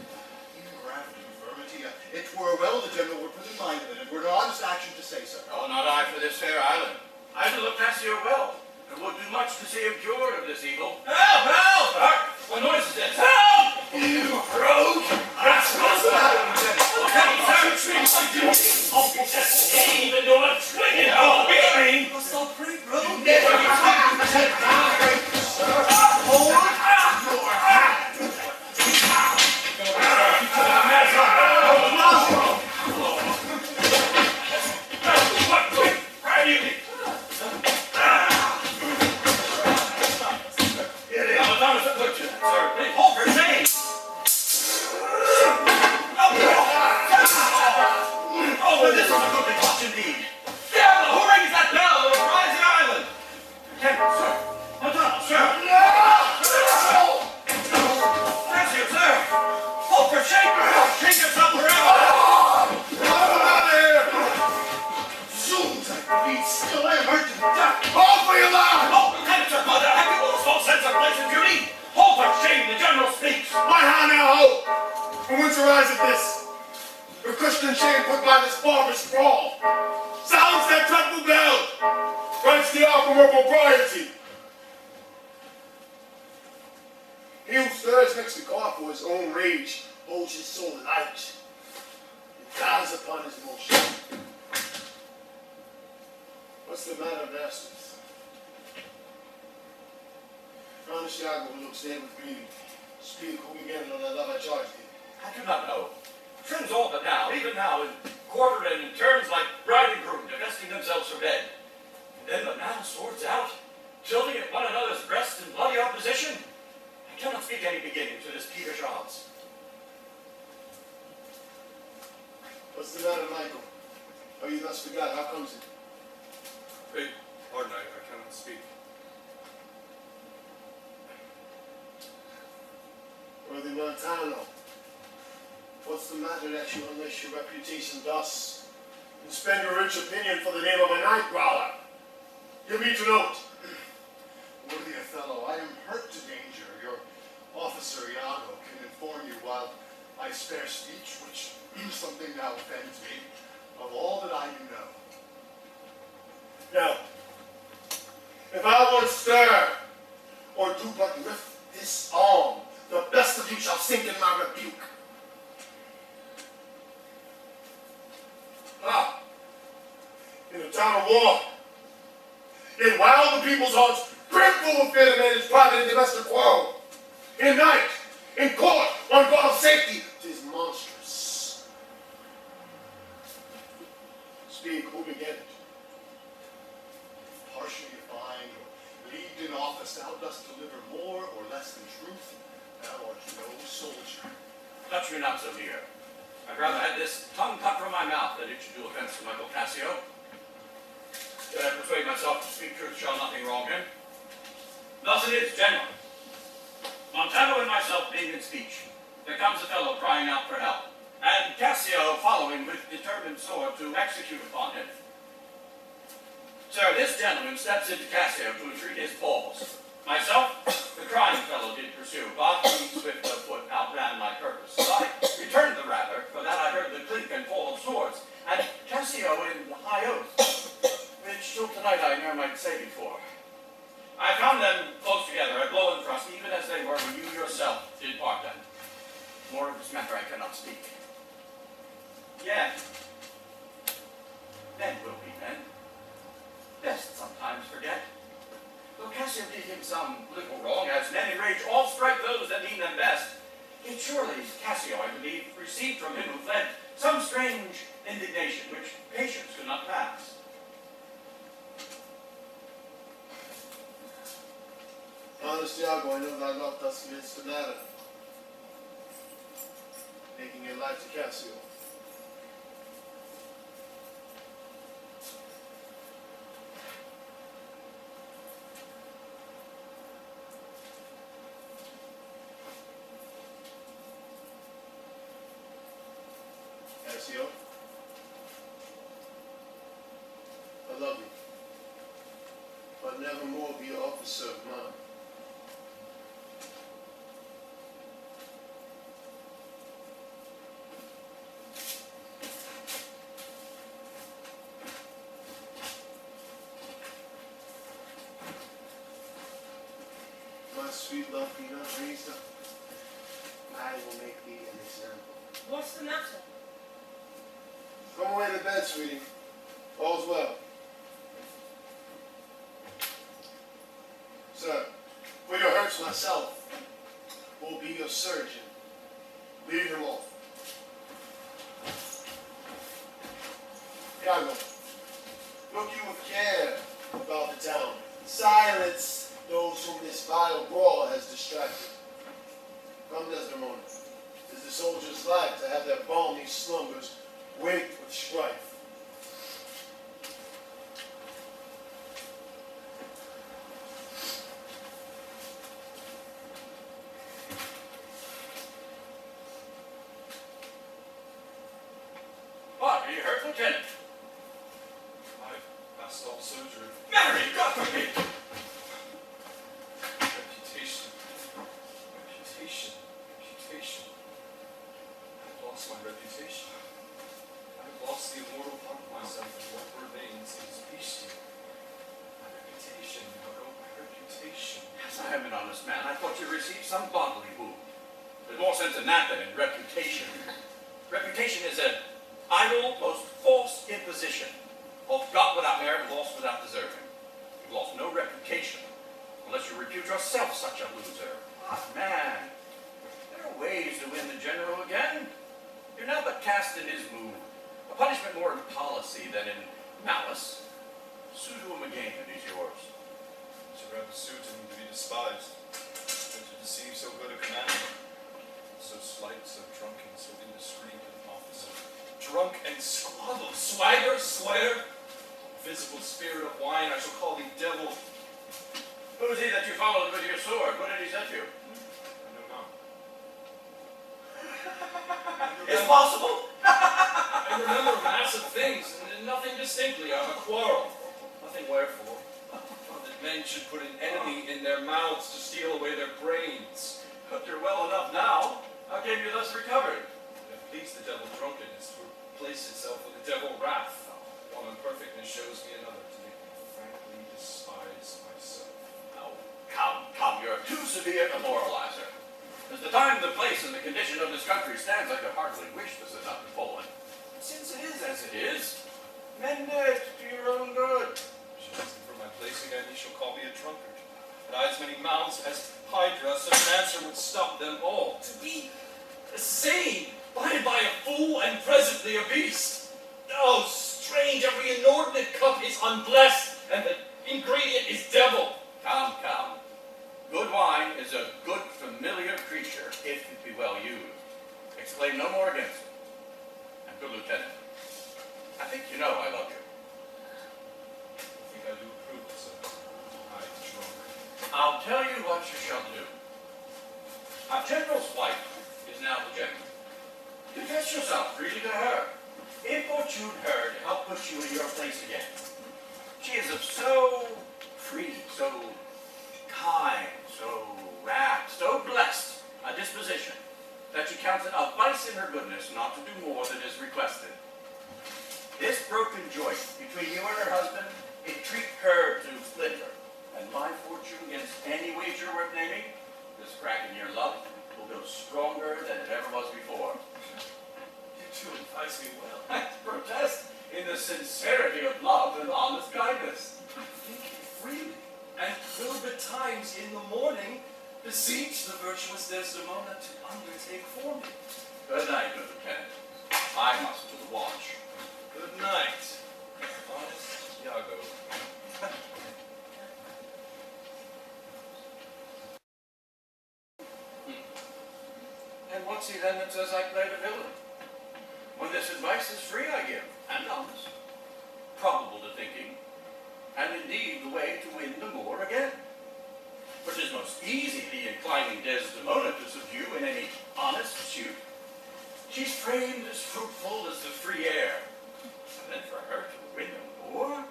ingraft infirmity. It were well the general were put in mind of it, and were an honest action to say so. Oh, not I for this fair island. I shall look Cassio well, and would do much to see him cured of this evil. Help! Help! Hark! What noise is this? Help! You rogue! Rascals! Even do a twig oh, weary! Must all pray, bro? Never be talking to that hold your hand! What? Where do you think? winterize at this. The Christian chain put by this barbarous brawl. Sounds that dreadful bell. Writes the album of propriety. He who stirs next to God for his own rage holds his soul light. It dies upon his motion. What's the matter, masters? Honest Iago looks dead with greed. Speak, who began on that love I charged thee? I do not know. Friends all but now, even now, in quarter and in turns like bride and groom, divesting themselves for bed. And then but now, swords out, tilting at one another's breasts in bloody opposition. I cannot speak any beginning to this peevish odds. What's the matter, Michael? Are you thus forgot? How comes it? Beg pardon, I cannot speak. Worthy Montano, what's the matter that you unleash your reputation thus and spend your rich opinion for the name of a night brawler? Give me to note. Worthy Othello, I am hurt to danger. Your officer Iago can inform you while I spare speech, which something now offends me, of all that I do know. Now, if I once stir or do but lift this arm, the best of you shall sink in my rebuke. Ah, in a time of war, in while the people's hearts brimful of fear to manage private and domestic quarrel, in night, in court, on guard of safety, 'tis monstrous. Speak, who began it? Partially defined or leagued in office, thou dost deliver more or less than truth. Thou art no soldier. Touch me not so near. I'd rather have this tongue cut from my mouth than it should do offense to Michael Cassio. Yet I persuade myself to speak truth shall nothing wrong him. Thus it is, generally. Montano and myself being in speech, there comes Othello crying out for help, and Cassio following with determined sword to execute upon him. Sir, this gentleman steps into Cassio to entreat his balls. Myself, the crying fellow did pursue, but he swift of foot outran my purpose. So I returned the rather, for that I heard the clink and fall of swords, and Cassio in high oath, which till tonight I ne'er might say before. I found them close together, at blow and thrust, even as they were when you yourself did part them. More of this matter I cannot speak. Yet, men will be men. Best sometimes forget. Though Cassio did him some little wrong, as men in rage all strike those that mean them best, yet surely Cassio, I believe, received from him who fled some strange indignation which patience could not pass. Honest Iago, I know thy love thus commits the matter, making it life to Cassio. Cassio, I love you, but never more be an officer of mine. My sweet love be not raised up. I will make thee an example. What's the matter? Come away to bed, sweetie. All's well. Sir, for your hurts myself will be your surgeon. Leave him off. Iago, look you with care about the town. Silence those whom this vile brawl has distracted. Come, Desdemona. 'Tis the soldiers' life to have their balmy slumbers wake with strife. What, are you hurt, Lieutenant? I've passed all surgery. Mary, God forbid! Reputation. Reputation. Reputation. reputation. I have lost the immortal part of myself, and what remains is bestial. My reputation, Iago, my reputation. Yes, I am an honest man. I thought you received some bodily wound. There's more sense in that than in reputation. Reputation is an idle, most false imposition, of got without merit, lost without deserving. You've lost no reputation, unless you repute yourself such a loser. Ah, man, there are ways to win the general again. You're now but cast in his mood, a punishment more in policy than in malice. Sue to him again, and he's yours. I should rather sue to him to be despised, than to deceive so good a commander. So slight, so drunken, so indiscreet an officer. Drunk and squabble, swagger, swear. Visible spirit of wine, I shall call thee devil. Who is he that you followed with your sword? What did he say to you? I know not. It's possible. I remember massive things, and nothing distinctly. A quarrel. Nothing wherefore. That men should put an enemy in their mouths to steal away their brains. But you're well enough now. How came you thus recovered? It pleased the devil drunkenness to replace itself with the devil wrath, while imperfectness shows me another to make me frankly despise myself. Oh, come, you're too severe a moralizer. As the time, the place, and the condition of this country stands, I could hardly wish this had not befallen. But since it is as it is, mend it to your own good. Should ask him for my place again, he shall call me a drunkard. Had I as many mouths as Hydra, such an answer would stop them all. To be sane, blinded by a fool, and presently a beast. Oh, strange, every inordinate cup is unblessed, and the ingredient is devil. Come. Good wine is a good familiar creature, if it be well used. Exclaim no more against it. And good lieutenant, I think you know I love you. I think I do approve of such. I drunk. I'll tell you what you shall do. Our general's wife is now the general. Confess yourself freely to her. Importune her to help push you in your place again. She is of so free, so kind, so rapt, so blessed a disposition, that she counts it a vice in her goodness not to do more than is requested. This broken joint between you and her husband, entreat her to splinter, and my fortune against any wager worth naming, this crack in your love will go stronger than it ever was before. You two advise me well. I protest in the sincerity of love and honest kindness. Think freely, and will betimes in the morning beseech the virtuous Desdemona to undertake for me. Good night, good lieutenant. I must to the watch. Good night, honest Iago. And what's he then that says I played a villain? When this advice is free I give, and honest, probable to thinking, and indeed the way to win the Moor again. For 'tis most easy the inclining Desdemona to subdue in any honest suit. She's framed as fruitful as the free air, and then for her to win the Moor?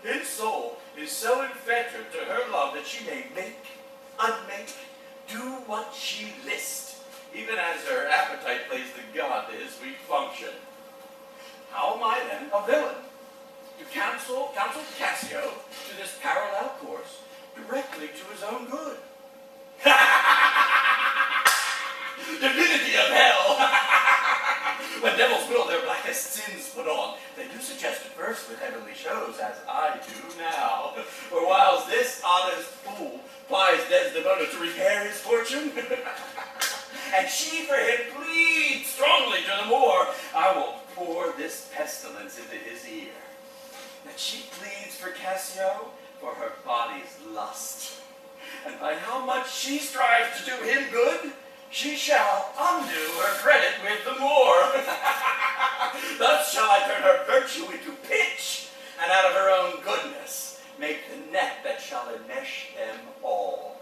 His soul is so infetered to her love that she may make, unmake, do what she list, even as her appetite plays the god to his sweet function. How am I then a villain? To counsel Cassio to this parallel course, directly to his own good. Divinity of hell! When devils will their blackest sins put on, they do suggest at first with heavenly shows, as I do now. For whiles this honest fool plies Desdemona to repair his fortune, and she for him pleads strongly to the Moor, I will pour this pestilence into his ear, that she pleads for Cassio for her body's lust, and by how much she strives to do him good, she shall undo her credit with the Moor. Thus shall I turn her virtue into pitch, and out of her own goodness make the net that shall enmesh them all.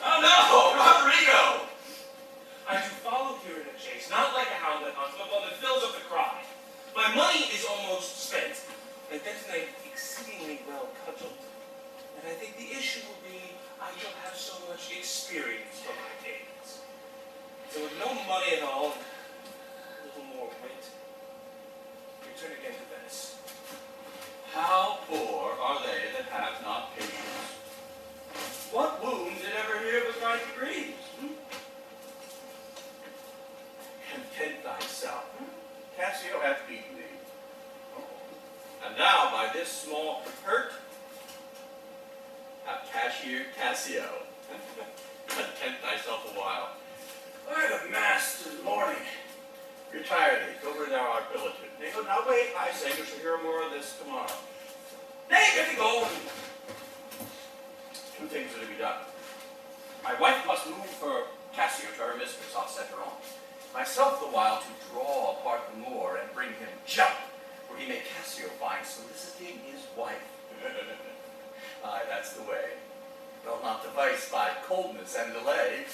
Oh no, Roderigo! I do follow here in a chase, not like a hound that hunts, but one that fills up the cry. My money is almost spent, and Desdemona exceedingly well cudgeled. And I think the issue will be I shall have so much experience from my pains. So with no money at all, a little more wit, return again to Venice. How poor are they that have not patience? What wound did ever hear but my degrees? Content thyself. Cassio hath beaten thee. And now by this small hurt, have cashiered Cassio. Content thyself a while. I had a mass this morning. Retire thee, go where thou art billeted. Nay, go, now wait, I say, you shall hear more of this tomorrow. Nay, get thee go. Two things are to be done. My wife must move for Cassio to her mistress, I'll set her on. Myself the while to draw apart the Moor and bring him jump, where he may Cassio find soliciting his wife. Aye, that's the way. Though not device by coldness and delay.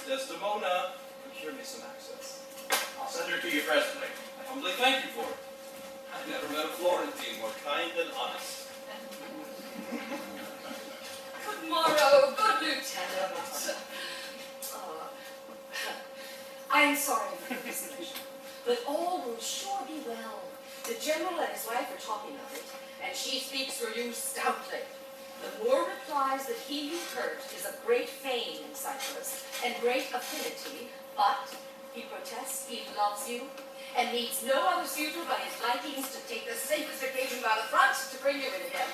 Desdemona, procure me some access. I'll send her to you presently. I humbly thank you for it. I've never met a Florentine more kind and honest. Good morrow, good lieutenant. I am sorry for this mission, but all will sure be well. The general and his wife are talking of it, and she speaks for you stoutly. The Moor replies that he you hurt is of great fame in Cyprus and great affinity, but he protests he loves you and needs no other suitor but his likings to take the safest occasion by the front to bring you in again.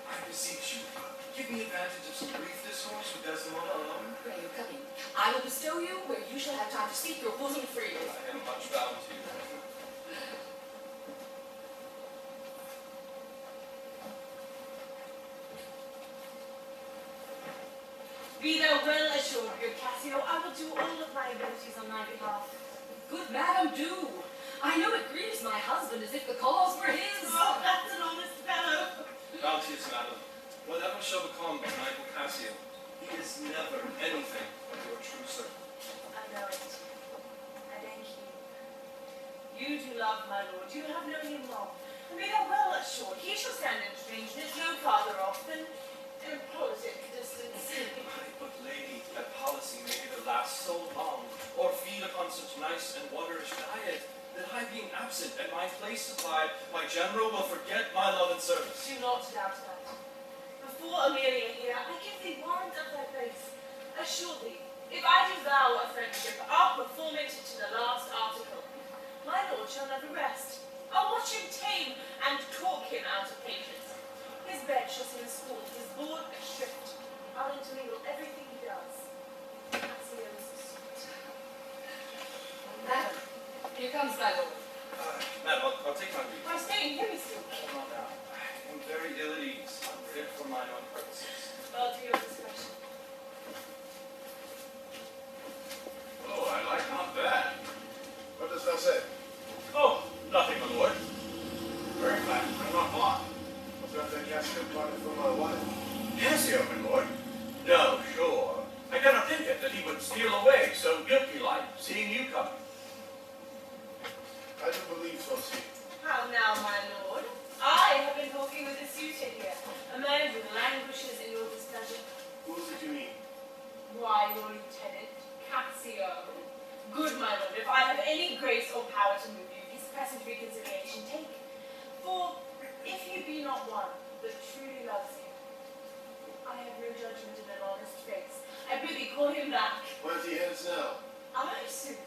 I beseech you, give me advantage of some brief discourse with Desdemona alone. Pray you come in. I will bestow you where you shall have time to speak your bosom freely. I am much bound to you. Be thou well assured, good Cassio, I will do all of my abilities on thy behalf. Good madam, do. I know it grieves my husband as if the cause were his. Oh, that's an honest fellow. Bounteous madam, whatever shall become of my uncle Cassio, he is never anything but your true servant. I know it. I thank you. You do love my lord. You have known him long. And be thou well assured, he shall stand in strangeness no farther off than in politic distance. Aye, but lady, that policy may either last so long, or feed upon such nice and waterish diet, that I being absent and my place supplied, my general will forget my love and service. Do not doubt that. Before Emilia here, I give thee warrant of thy place. Assure thee, if I do vow a friendship, I'll perform it to the last article. My lord shall never rest. I'll watch him tame and talk him out of patience. His bed shall seem a school, his board a shrift. I'll intermingle everything he does. Cassio's sweet. Madam, here comes my lord. Madam, I'll take my leave. I'm staying here still. Not now. I am very ill at ease, unfit for mine own purposes. Well, to your discretion. Oh, I like not bad. What dost thou say? Oh, nothing, my lord. Very flat. I'm not bought. Not that Cassio parted from my wife. Cassio, my lord? No, sure. I cannot think it that he would steal away so guilty-like, seeing you coming. I do believe so, see. How now, my lord? I have been talking with a suitor here, a man who languishes in your displeasure. Who is it you mean? Why, your lieutenant, Cassio. Good, my lord, if I have any grace or power to move you, his present reconciliation take. For if you be not one that truly loves you, I have no judgment in an honest face. I prithee call him back. Where's he heads now? I, sooth,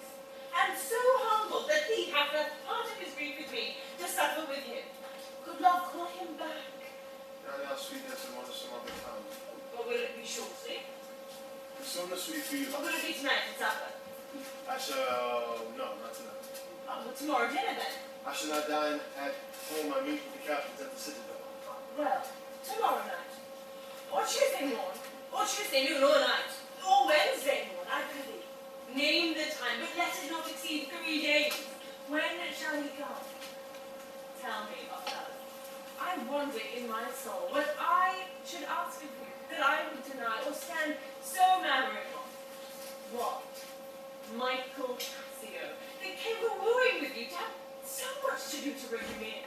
am so humble that he hath left part of his grief with me to suffer with him. Good love, call him back. Now, sweetness, and want some other time. Or will it be shortly? The sooner sweet for you. Or will it be tonight at supper? I shall, no, not tonight. Oh, well, tomorrow dinner then. I shall not dine at home. I meet with the captains at the Citadel. Well, tomorrow night. Or Tuesday morn. Or Tuesday noon or night. Or Wednesday morn, I prithee. Name the time, but let it not exceed 3 days. When shall he come? Tell me, Othello. I wonder in my soul what I should ask of you, that I would deny or stand so mattering of. What? Michael Cassio, they came a-wooing with you to have so much to do to bring him in.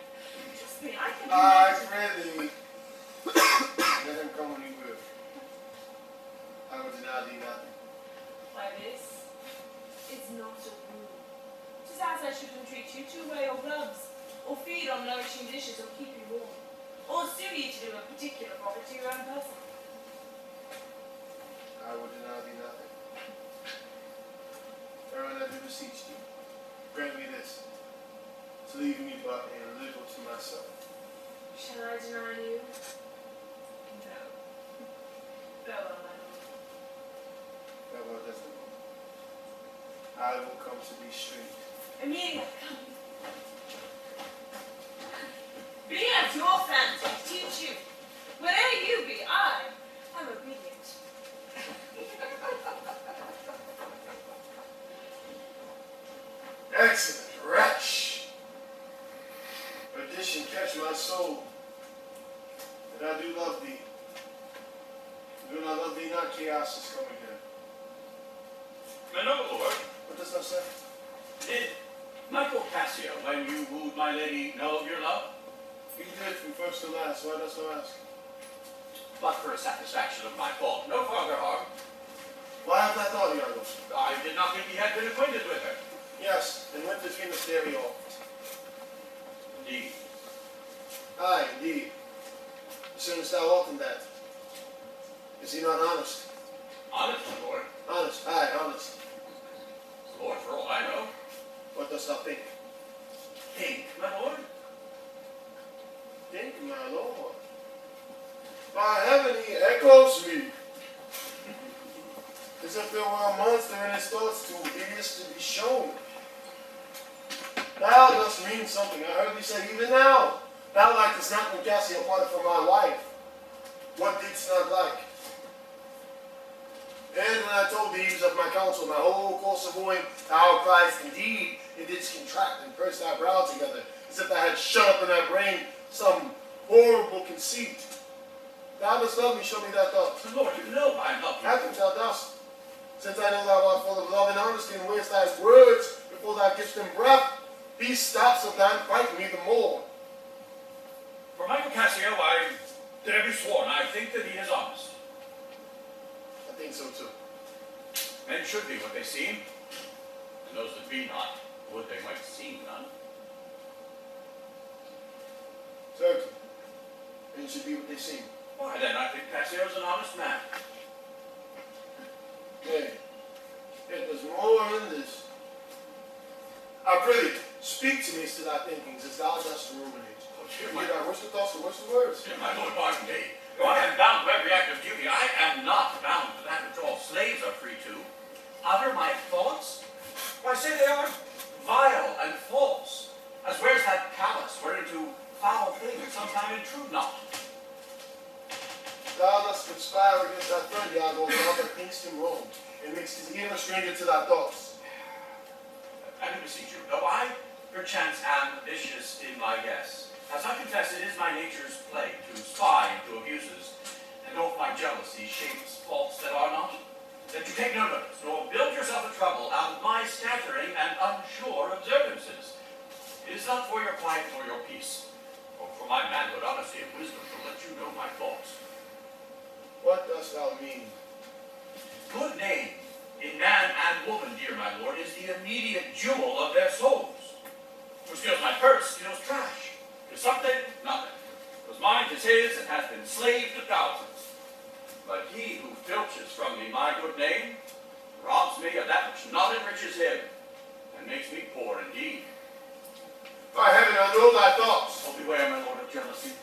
Trust me, I can do I that. really let him come when he will. I will deny thee nothing. Why, this is not a rule. 'Tis as I should entreat you to wear your gloves, or feed on nourishing dishes, or keep you warm, or sue you to do a particular profit to your own person. I will deny thee nothing. Aaron, I do beseech thee, grant me this, to leave me but a little to myself. Shall I deny you? No. Farewell, my lord. Farewell, Desdemona. I will come to thee straight. Emilia, come. Be at your fancy, teach you. Wherever you be, I am obedient. Excellent wretch! Perdition catch my soul, that I do love thee. Do not love thee not, chaos is coming here. My noble lord, What does that say? did Michael Cassio, when you wooed my lady, know of your love? He did from first to last, why dost thou ask? But for a satisfaction of my fault, no farther harm. Why have thou thought, Iago? I did not think he had been acquainted with her. Yes, and went between the stereo oft. Indeed. Aye, indeed. Assumest thou often that? Is he not honest? Honest, my lord. Honest, aye, honest. Lord, for all I know. What dost thou think? Think, my lord. Think, my lord. By heaven, he echoes me. As if there were a monster in his thoughts too hideous to be shown. Thou dost mean something. I heard thee say even now. Thou likest not when Cassio parted from my wife. What didst not like? And when I told thee of my counsel, my whole course of wooing, thou criest, indeed, it didst contract and purse thy brow together, as if thou had shut up in thy brain some horrible conceit. Thou dost love me, show me thy thoughts. My lord, you know I love you. Happen thou dost. Since I know thou art full of love and honesty, and wearest thy words before thou givest them breath, these stops of thine frighten me the more. For Michael Cassio, I dare be sworn, I think that he is honest. I think so too. Men should be what they seem, and those that be not, would they might seem none. Certainly. Men should be what they seem. Why then, I think Cassio's an honest man. Nay, it was more in this. I pray thee, speak to me as to thy thinkings, as thou dost ruminate. Oh, dear Hear my, thy worst of thoughts, the worst of words. dear my lord, pardon me. Though I am bound to every act of duty, I am not bound to that which all slaves are free to. Utter my thoughts? Why, say they are vile and false, as where's that palace whereunto foul things sometime intrude not. Thou dost conspire against thy friend Iago, thou that thinkst him wrong, and makest his ear a stranger to thy thoughts. I do beseech you, though I perchance am vicious in my guess, as I confess it is my nature's plague to spy into abuses, and oft my jealousy shapes faults that are not, that you take no notice, nor build yourself a trouble out of my scattering and unsure observances. It is not for your quiet nor your peace, or for my manhood, honesty, and wisdom to let you know my thoughts. What dost thou mean? Good name in man and woman, dear my lord, is the immediate jewel of their souls. Who steals my purse, steals trash. Is something, nothing. Was mine, is his, and has been slave to thousands. But he who filches from me my good name robs me of that which not enriches him, and makes me poor indeed. By heaven, I know thy thoughts. Oh, beware, my lord, of jealousy.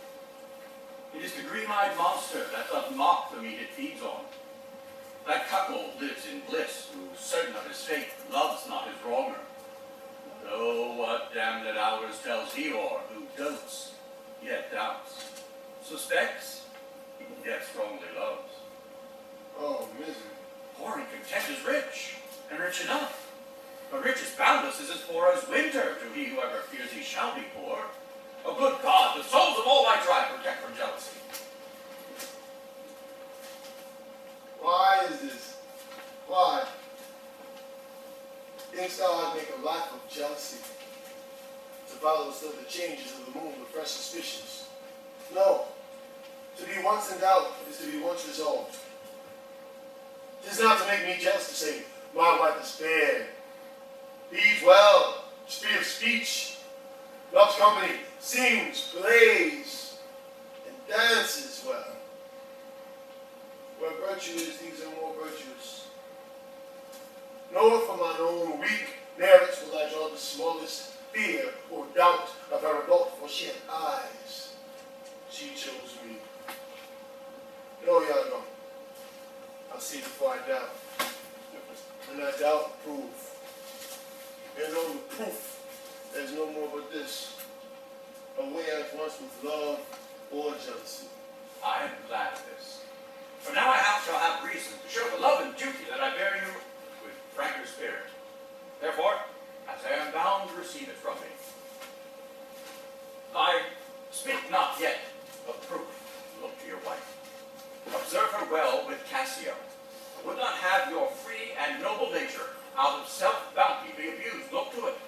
It is the green-eyed monster that doth mock the meat it feeds on. That cuckold lives in bliss, who, certain of his fate, loves not his wronger. Though what damned hours tells he o'er, who dotes, yet doubts, suspects, yet strongly loves. Oh, misery. Poor and content is rich, and rich enough. But riches boundless is as poor as winter to he who ever fears he shall be poor. O good God, the souls of all my tribe protect from jealousy. Why is this? Why? Thinkst thou I'd make a life of jealousy? To follow still the changes of the moon with fresh suspicions? No. To be once in doubt is to be once resolved. 'Tis not to make me jealous to say, my wife is fair, leads well, free of speech, loves company, sings, plays, and dances well. Where virtue is, these are more virtuous. Nor from mine own weak merits will I draw the smallest fear or doubt of her adult, for she had eyes. She chose me. No, Iago. I'll see before I doubt. When I doubt, prove. And on the proof, there's no more but this. Away at once with love or jealousy. I am glad of this. For now I shall have reason to show the love and duty that I bear you with franker spirit. Therefore, as I am bound to receive it from me, I speak not yet of proof. Look to your wife. Observe her well with Cassio. I would not have your free and noble nature out of self-bounty be abused. Look to it.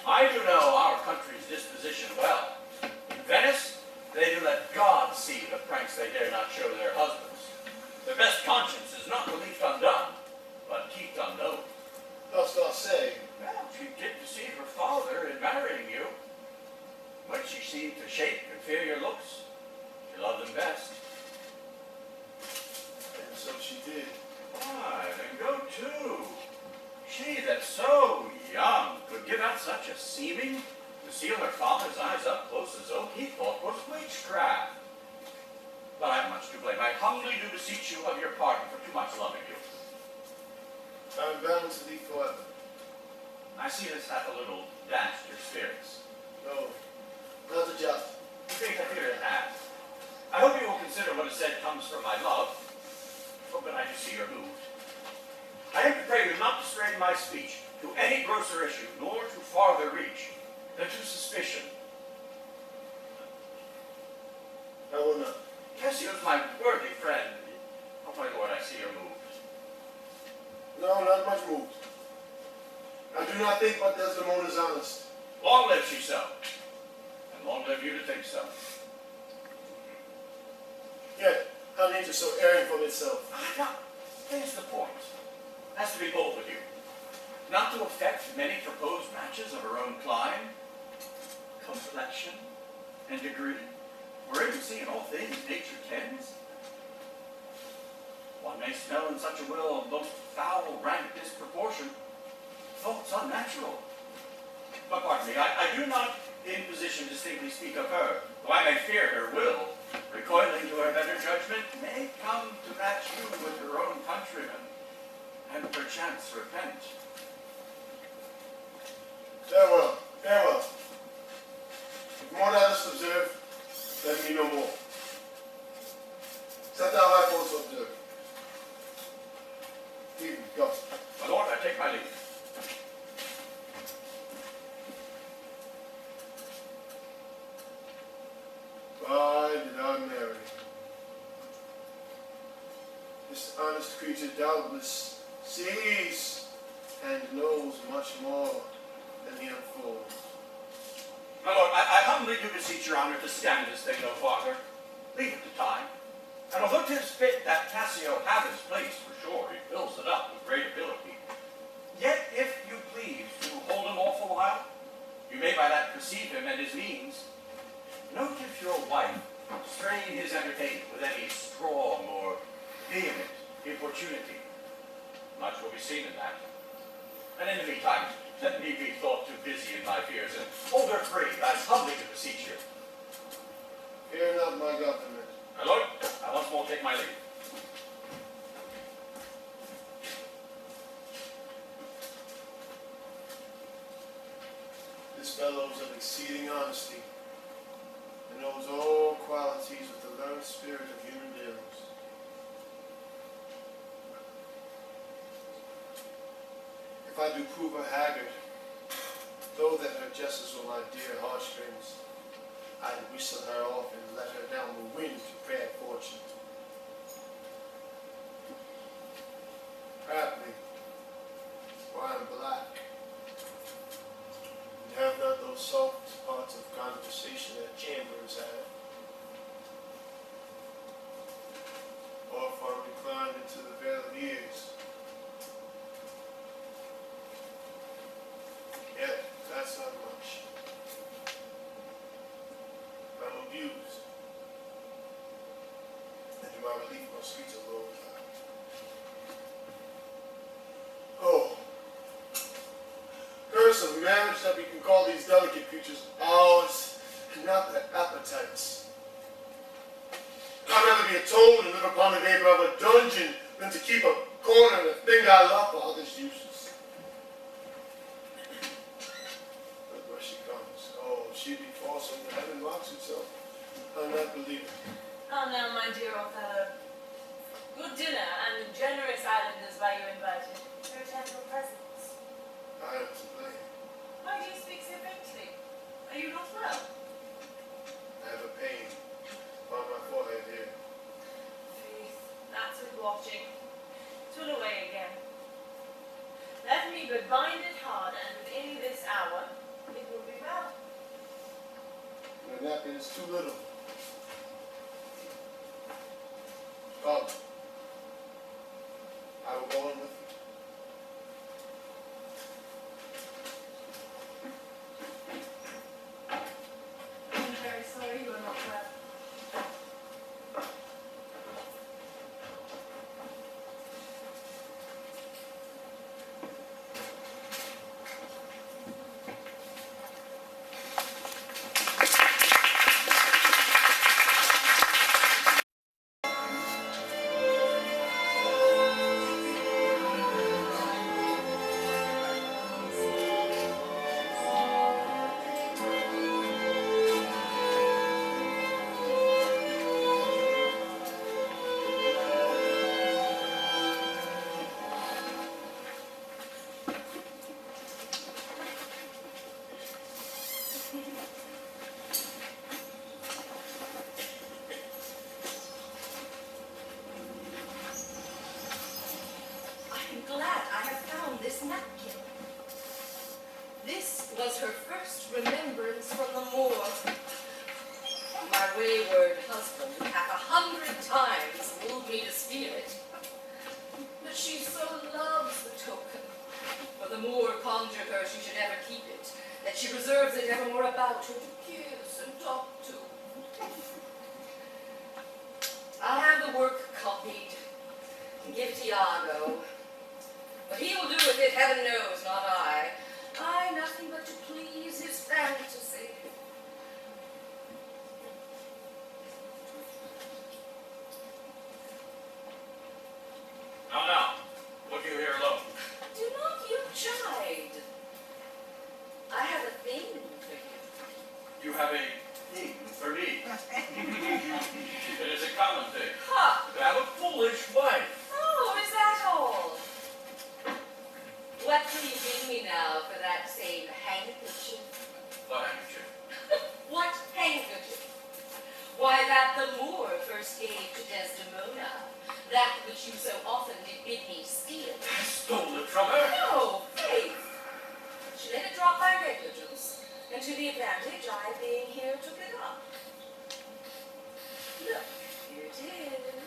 I do know our country's disposition well. In Venice, they do let God see the pranks they dare not show their husbands. Their best conscience is not believed undone, but kept unknown. Dost thou say? Well, she did deceive her father in marrying you. When she seemed to shake and fear your looks, she loved them best. And so she did. Why, then go to. She that's so young could give out such a seeming to seal her father's eyes up close as though he thought was witchcraft. But I am much to blame. I humbly do beseech you of your pardon for too much loving you. I am bound to thee forever. I see this hath a little dashed your spirits. No, not a jot. You think I fear it has. I hope you will consider what is said comes from my love. Oh, but I do see you're moved. I am to pray you not to strain my speech to any grosser issue, nor to farther reach than to suspicion. I will not. Cassio's my worthy friend. Oh, my lord, I see you're moved. No, not much moved. I do not think but Desdemona is honest. Long live she so, and long live you to think so. Yet, how nature so erring from itself? Now, there's the point. Has to be bold with you. Not to affect many proposed matches of her own clime, complexion, and degree, wherein you see in all things nature tends. One may smell in such a will of most foul rank disproportion, thoughts unnatural. But pardon me, I do not in position distinctly speak of her, though I may fear her will, recoiling to her better judgment, may come to match you with her own countrymen, and perchance repent. Farewell, farewell. If more thou dost observe, let me know more. Set thou thy force to observe. Leave me, go. My lord, I take my leave. Why did I marry? This honest creature doubtless sees and knows much more than he unfolds. My lord, I humbly do beseech your honor to stand this thing no farther. Leave it to time. And although 'tis fit that Cassio have his place, for sure, he fills it up with great ability. Yet if you please to hold him off a while, you may by that perceive him and his means. Note if your wife strain his entertainment with any strong or vehement importunity. Much will be seen in that. And in the meantime, let me be thought too busy in my fears, and hold her free, I humbly to beseech you. Fear not my government. My lord, I once more take my leave. This fellow is of exceeding honesty, and knows all qualities with the learned spirit of human dealings. If I do prove her haggard, though that her jesses were my dear heartstrings, I'd whistle her off and let her down the wind to pray at fortune. Haply, for I am black, and have not those soft parts of conversation that chambers have, or if I'm inclined into the vale of years. Yet, that's not much. I'm abused, and to my relief, my streets are low. Oh, curse of marriage that we can call these delicate creatures ours, and not their appetites. I'd rather be a toad and live upon the vapor of a dungeon than to keep a corner and a thing I love for others' uses. Look where she comes. Oh, she be false under heaven rocks herself. I'll not believe it. Oh, now, my dear Othello. Good dinner and generous islanders by you invited. Your gentle presence. I am to blame. Why do you speak so faintly? Are you not well? I have a pain on my forehead here. Faith, that's with watching. 'Twill away again. Let me but bind it hard, and within this hour it will be well. The napkin is too little. Come. I will go in with you. I'm very sorry you are not well. Was her first remembrance from the Moor. My wayward husband hath 100 times wooed me to steal it. But she so loves the token, for the Moor conjured her she should ever keep it, that she reserves it evermore about her to kiss and talk to. I'll have the work copied and give to Iago. What he will do with it, heaven knows, not I. I nothing but to please his fantasy. Now, look you here alone. Do not you chide. I have a thing for you. You have a thing for me. It is a common thing. Ha! To have a foolish wife. Oh, is that all? What will you give me now for that same handkerchief? What handkerchief? What handkerchief? Why, that the Moor first gave to Desdemona, that which you so often did bid me steal. I stole it from her. No, faith. She let it drop by negligence, and to the advantage I, being here, took it up. Look, here it is.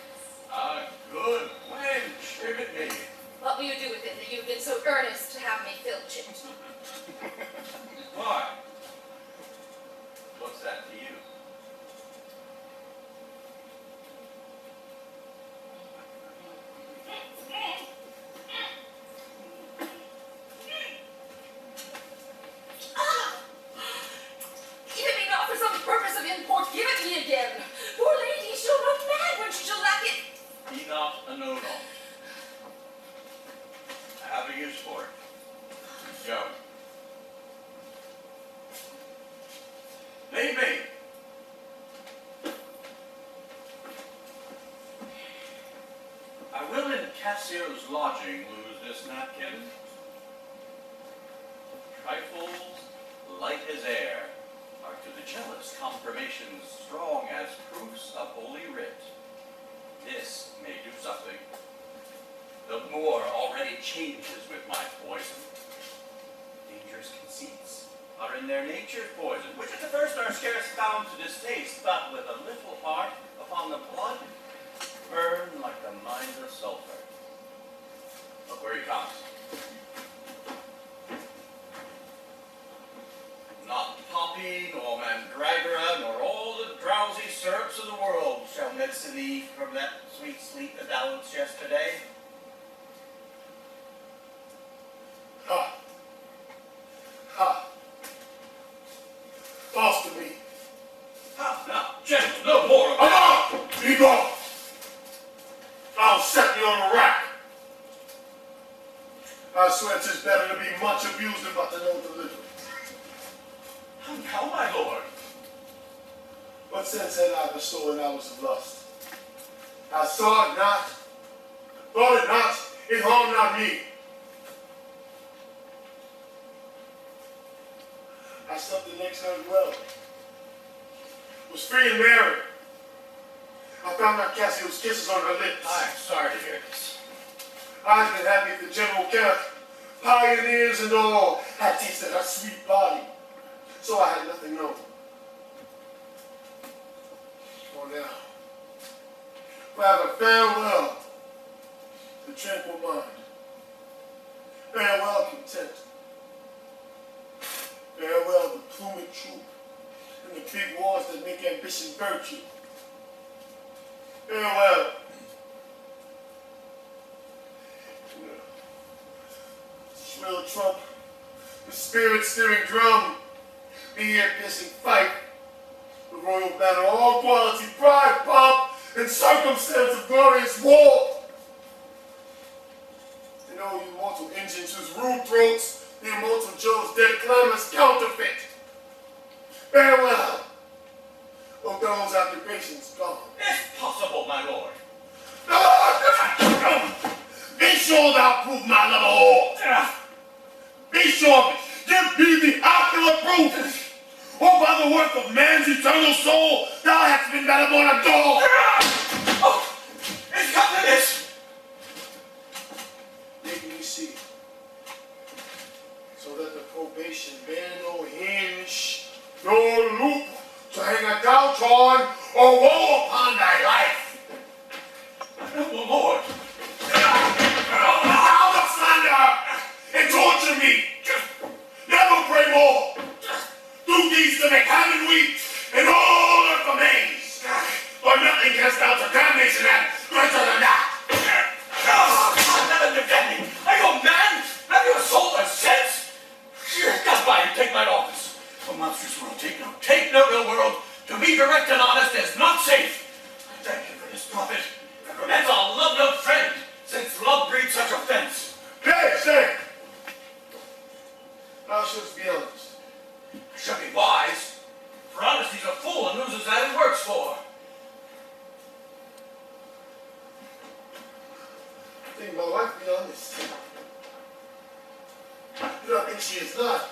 A good wench. Give it me. What will you do with it that you've been so earnest to have me filch it? Why? What's that to you? will in Cassio's lodging lose this napkin? Trifles, light as air, are to the jealous confirmations strong as proofs of holy writ. This may do something. The Moor already changes with my poison. Dangerous conceits are in their nature poison, which at the first are scarce found to distaste, but with a little heart upon the blood, burn like the mines of sulfur. Look where he comes. Not poppy, nor mandragora, nor all the drowsy syrups of the world shall medicine thee from that sweet sleep that thou wouldst yesterday. Ha! Ha! Foster me. Ha! Now, gentle, no more of Enough! Be gone! I'll set me on a rack. I swear 'tis better to be much abused than but to know the little. How, my lord? What sense had I bestowing hours of lust? I saw it not, thought it not, it harmed not me. I slept the next night well, was free and merry. I found out Cassio's kisses on her lips. I'm sorry to hear this. I'd been happy if the general camp, pioneers and all, had tasted her sweet body. So I had nothing known. For now, rather farewell, the tranquil mind. Farewell, content. Farewell, the plumage troop, and the big wars that make ambition virtue. Farewell. Shrill trump, the spirit-stirring drum, the ear-piercing fight, the royal banner, all quality, pride, pomp, and circumstance of glorious war. And oh, you mortal engines whose rude throats the immortal Jove's dead clamors counterfeit. Farewell. Othello's occupation's gone. If possible, my lord. Be sure thou prove my love whore. Be sure of it. Give me the ocular proof. Or by the work of man's eternal soul, thou hast been better born a dog. Oh, it's come to this. Make me see. So that the probation bear no hinge, no loop to hang a doubt on or woe upon thy life. Noble lord. Thou dost slander and torture me. Never pray more. Do these to make heaven weep and all earth amaze. For nothing canst thou to damnation add greater than that. Never defend me. Are you a man? Have you a soul or sense? God by you, take mine office. O monstrous world, take note, O world. To be direct and honest is not safe. I thank you for this prophet. It prevents a love-loved friend, since love breeds such offense. Say! Thou shouldst be honest. I should be wise, for honesty's a fool and loses that it works for. I think my wife be honest. Do not think she is not.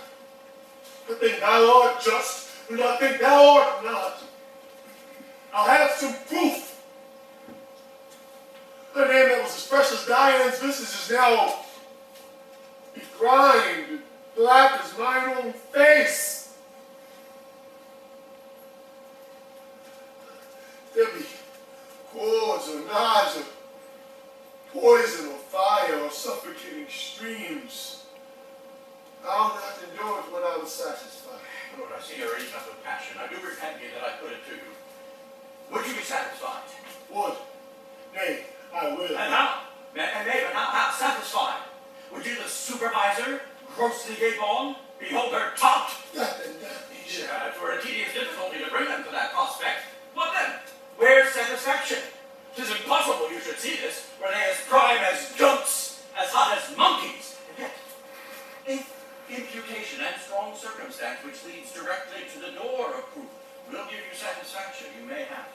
I think thou art just. Do not think thou art not. I'll have some proof. Her name that was as fresh as Diane's visage is now begrimed, black as mine own face. There be cords or knives or poison or fire or suffocating streams. I'll not endure it when I was satisfied. Lord, I see you're eaten up with passion. I do repent me that I put it to you. Would you be satisfied? Would. Nay, I will. And how? But how satisfied? Would you, the supervisor, grossly gape on, behold her topped? That and that nation. Yeah, it were a tedious difficulty to bring them to that prospect. What then? Where's satisfaction? 'Tis impossible you should see this, were they as prime as goats, as hot as monkeys. And yet, if imputation and strong circumstance which leads directly to the door of proof will give you satisfaction, you may have it.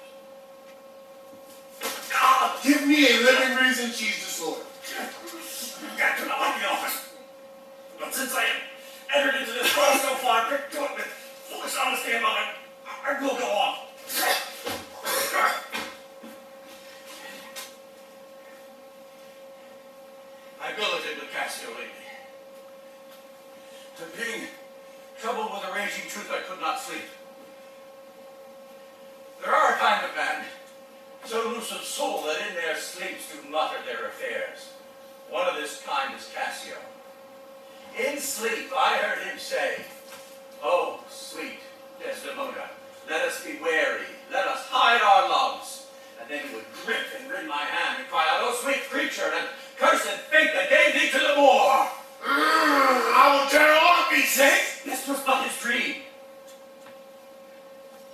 Give me a living reason she's disloyal. I do not like the office. But since I have entered into this world so far, pricked to it with foolish honesty in mind, I will go on. I billeted with Cassio lately. Being troubled with a raging truth, I could not sleep. There are a kind of men, so loose of soul that in their sleeps do mutter their affairs. One of this kind is Cassio. In sleep I heard him say, "Oh, sweet Desdemona, let us be wary, let us hide our loves." And then he would grip and wring my hand and cry out, "Oh, sweet creature, and cursed fate that gave thee to the Moor!" I will tear all to pieces. This was but his dream.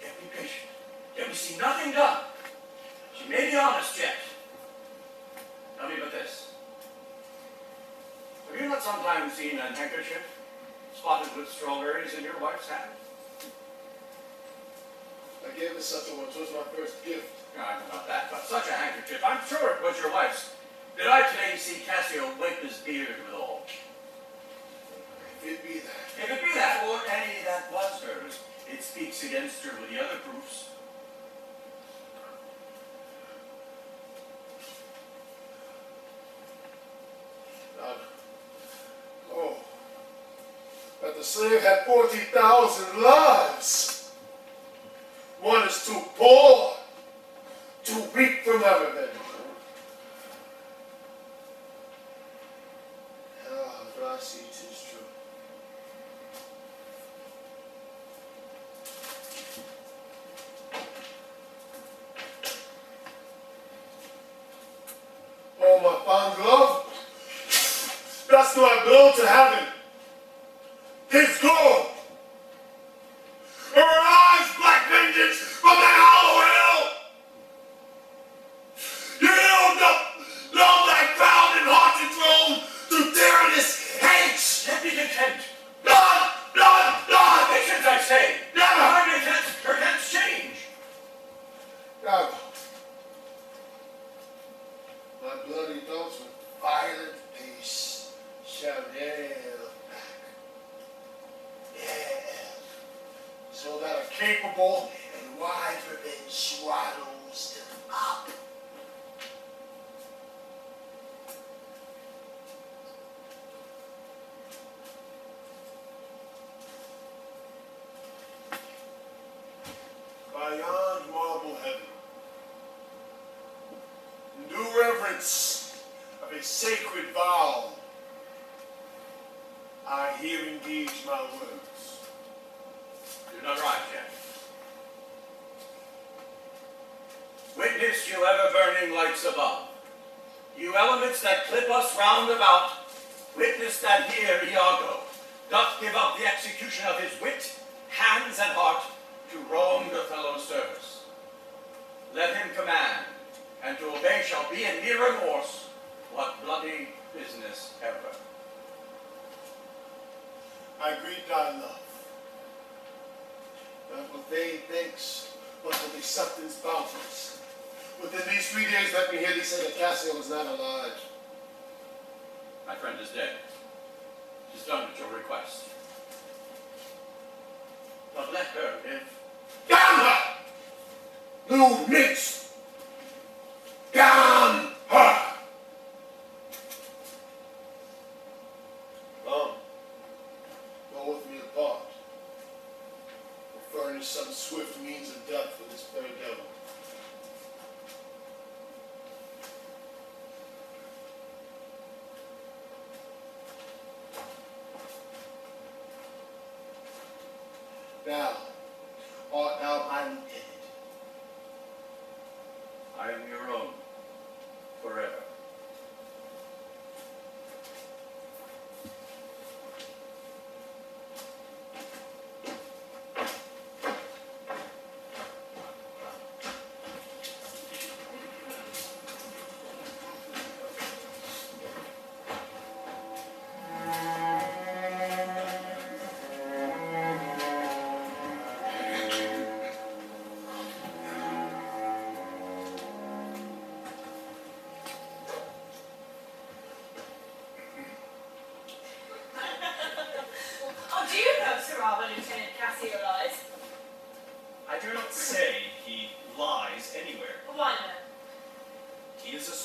Yet be patient. Yet we see nothing done. She may be honest yet. Tell me but this. Have you not sometimes seen a handkerchief spotted with strawberries in your wife's hand? I gave her such a one. It was my first gift. No, I know about that, but such a handkerchief. I'm sure it was your wife's. Did I today see Cassio wipe his beard withal? If it be that. If it be that, or any that was hers, it speaks against her with the other proofs. Oh, that the slave had 40,000 lives. One is too poor, too weak from everything. Ah, but I see 'tis true. Oh, my fond love. Thus do I blow to heaven. 'Tis good. Arise, black vengeance, from that hollow hill. You know thy crowned and haunted throne through tyrannous hate. Let me content. Blood, blood, blood. Patience, I say. Never. Time perchance change. Iago, my bloody thoughts with violent peace shall nail back. Yeah. So that a capable and wide revenge swallows them up. Beyond marble heaven, in due reverence of a sacred vow, I here engage my words. Do not rise yet. Witness, you ever-burning lights above, you elements that clip us round about, witness that here Iago doth give up the execution of his wit, hands, and heart to wronged Othello's service. Let him command, and to obey shall be in mere remorse what bloody business ever. I greet thy love. Not with vain thanks, but with acceptance bounties. Within these 3 days, let me hear thee say that Cassio is not alive. My friend is dead. 'Tis done at your request. But let her live. Damn her! Lewd minx! Damn her! Go with me apart. We'll furnish some swift means of death for this fair devil. Now, art thou my lieutenant? I am your own, forever.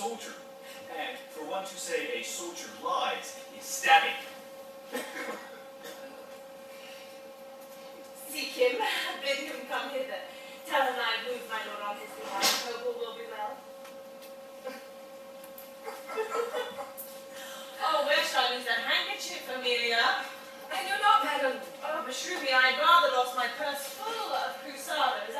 soldier. And for one to say a soldier lies is stabbing. Seek him, bid him come hither. Tell him I have moved my lord on his behalf. Hope all will be well. Oh, where shall I lose that handkerchief, Emilia? I do not, madam. Oh, beshrew me, I had rather lost my purse full of crusados,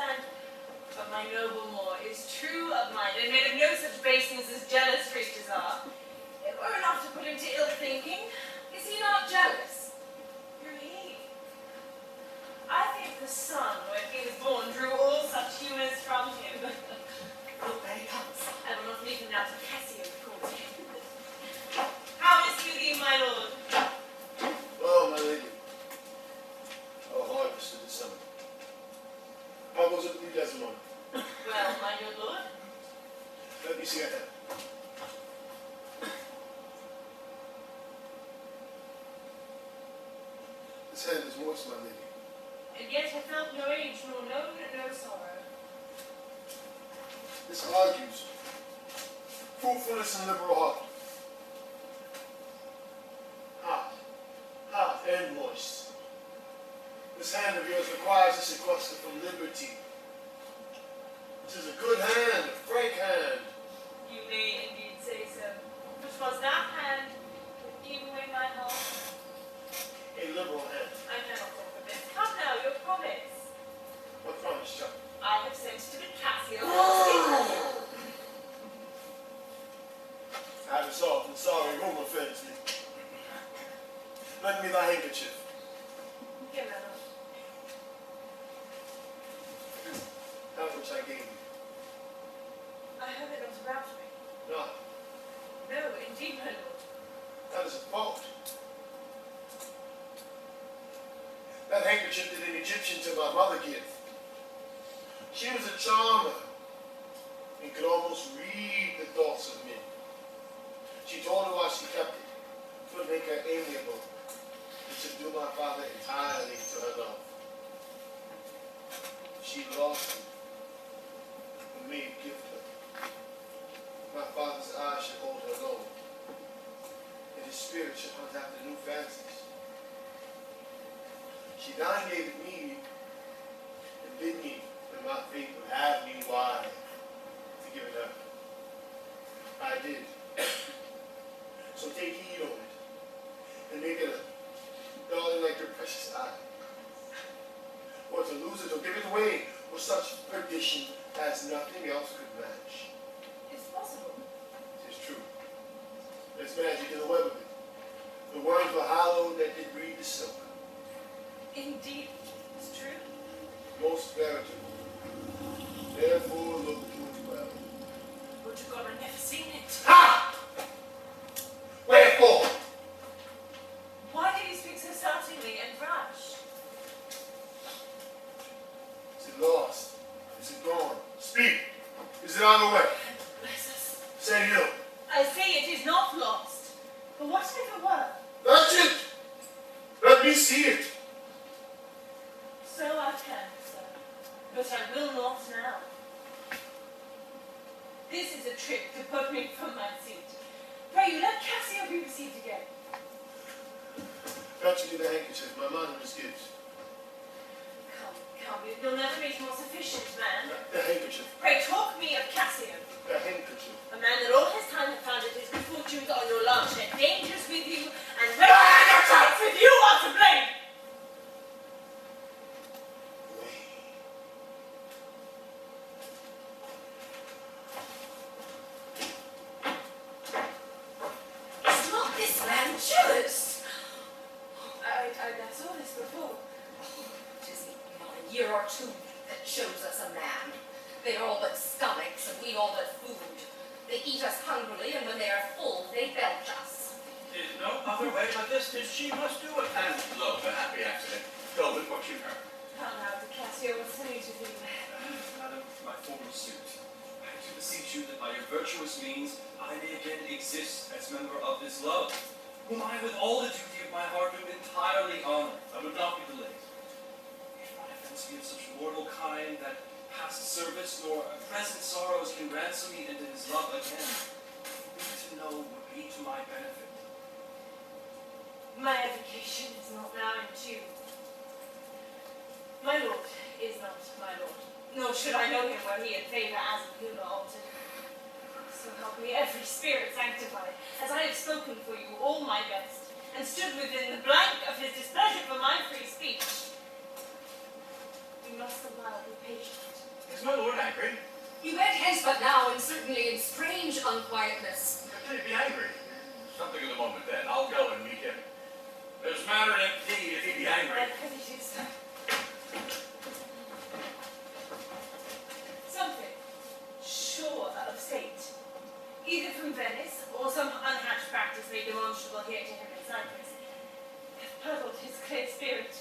but my noble Moor is true of mind, and made of no such baseness as jealous creatures are. It were enough to put him to ill thinking. Is he not jealous? You're he. I think the sun, when he was born, drew all such humours from him. Look, there he comes. I will not leave him now to Cassio, DeKorte. How is with you, my lord? Oh, my lady. How harvested this summer. How goes it with you, Desdemona? Well, my good lord. Let me see your hand. This hand is moist, my lady. And yet I felt no age, nor known no sorrow. This argues fruitfulness and liberal heart. Hot and moist. This hand of yours requires a sequester from liberty. This is a good hand, a frank hand. You may indeed say so. Which was that hand that gave away my heart? A liberal hand. I cannot talk of this. Come now, your promise. What promise, Chuck? I have sent to the Cassio. I have a soft and sorry rumor offends me. Lend me thy handkerchief. Here, my lord. That which I gave you. I hope it not about me. No, No, indeed, my lord. that is a fault. That handkerchief did an Egyptian to my mother give. She was a charmer and could almost read the thoughts of men. She told her why she kept it. It would make her amiable and subdue my father entirely to her love. She lost it and made gift her. My father's eyes should hold her low, and his spirit should hunt after new fancies. She then gave it me and bid me that my fate would have me why to give it up. I did. So take heed on it and make it a darling like your precious eye. Or to lose it or give it away with such perdition as nothing else could match. It's possible. It is true. There's magic in the web of it. The worms were hallowed that did breed the silk. Indeed, it's true. Most veritable. Therefore look to it well. Would to God I'd never seen it. Ha! Wherefore? Why did he speak so startlingly and rash? Is it lost? Is it gone? Speak. Is it on the way? Bless us. Say you. I say it is not lost. But what if it were? That's it. Let me see it. So I can, sir. But I will not now. This is a trick to put me from my seat. Pray you, let Cassio be received again. Fetch me the handkerchief. My monitor's gives. Come, you'll never meet a more sufficient man. The handkerchief. Pray talk me of Cassio. The handkerchief. A man that all his time had founded his good fortunes on your largesse, dangers with you, and when with you are to blame. Is not this man jealous? I saw this before. Tis not a year or two that shows us a man. They are all but stomachs, and we all but food. They eat us hungrily, and when they are full, they belch us. There's no other way but this. She must do it. And look, a happy accident. Go with what you heard. Come now, Cassio, what's the news with you? Madam, my former suit. I do beseech you that by your virtuous means I may again exist as member of this love, whom I with all the duty of my heart would entirely honor. I would not be delayed. If my offense be of such mortal kind that past service nor present sorrows can ransom me into his love again, need to know would be to my benefit. My education is not now in tune. My lord is not my lord, nor should I know him were he in favour as of humour altered. So help me every spirit sanctified, as I have spoken for you all my best, and stood within the blank of his displeasure for my free speech. You must allow be patient. Is my lord angry? He went hence but now, and certainly in strange unquietness. Should he be angry? Something of the moment then. I'll go and meet him. There's matter indeed if he be angry. I prithee do so. Something sure of state, either from Venice or some unhatched practice made demonstrable here to him in Cyprus, hath puzzled his clear spirit.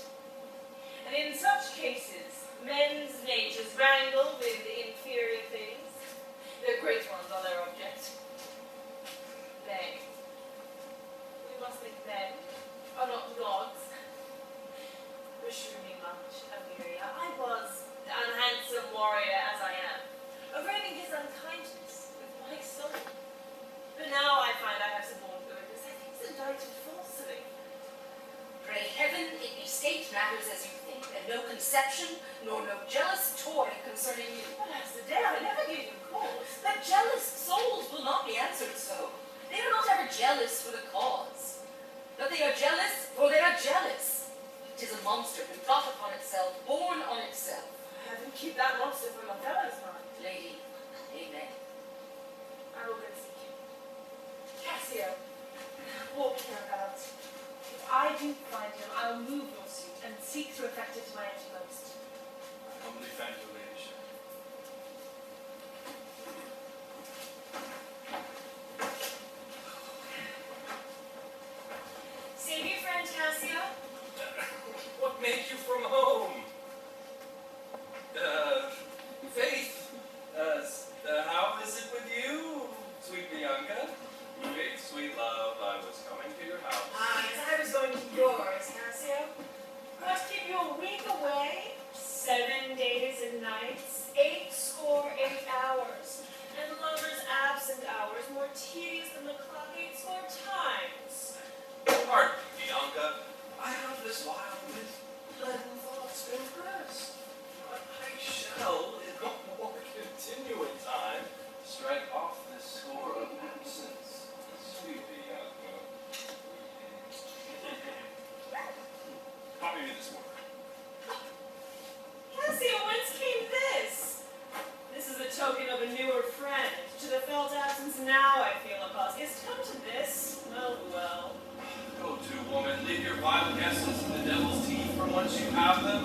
And in such cases, men's natures wrangle with inferior things. The great ones are their object. They. We must think men are not gods. Assure me much, Emilia. I was unhandsome warrior as I am, avoiding his unkindness with my soul. But now I find I have suborned goodness. I think it's indicted falsely. Pray heaven it be state matters as you think, and no conception nor no jealous toy concerning you. But as the day I never gave him cause. But jealous souls will not be answered so. They are not ever jealous for the cause, but they are jealous for they are jealous. 'Tis a monster begot upon itself, born on itself. Heaven keep that monster from Othello's mind. Lady, amen. I will go seek him. Cassio, walk hereabouts. If I do find him, I will move your suit and seek to effect it to my utmost. I humbly thank your ladyship. Save your friend, Cassio. What made you from home? Faith, how is it with you, sweet Bianca? Faith, sweet love, I was coming to your house. Yes, I was going to yours, Cassio. Must keep you a week away. 7 days and nights, 8 hours. And lovers' absent hours, more tedious than the clock 8 times. Pardon me, Bianca. I have this while with leaden thoughts impressed. But I shall, in no more continuing time, strike off this score of absence. Sweet Bianca. Copy me this work. Cassio, whence came this? This is a token of a newer friend. To the felt absence now I feel a cause. Is come to this? Oh well. Go to, woman. Leave your vile guesses in the devil's teeth from whence you have them.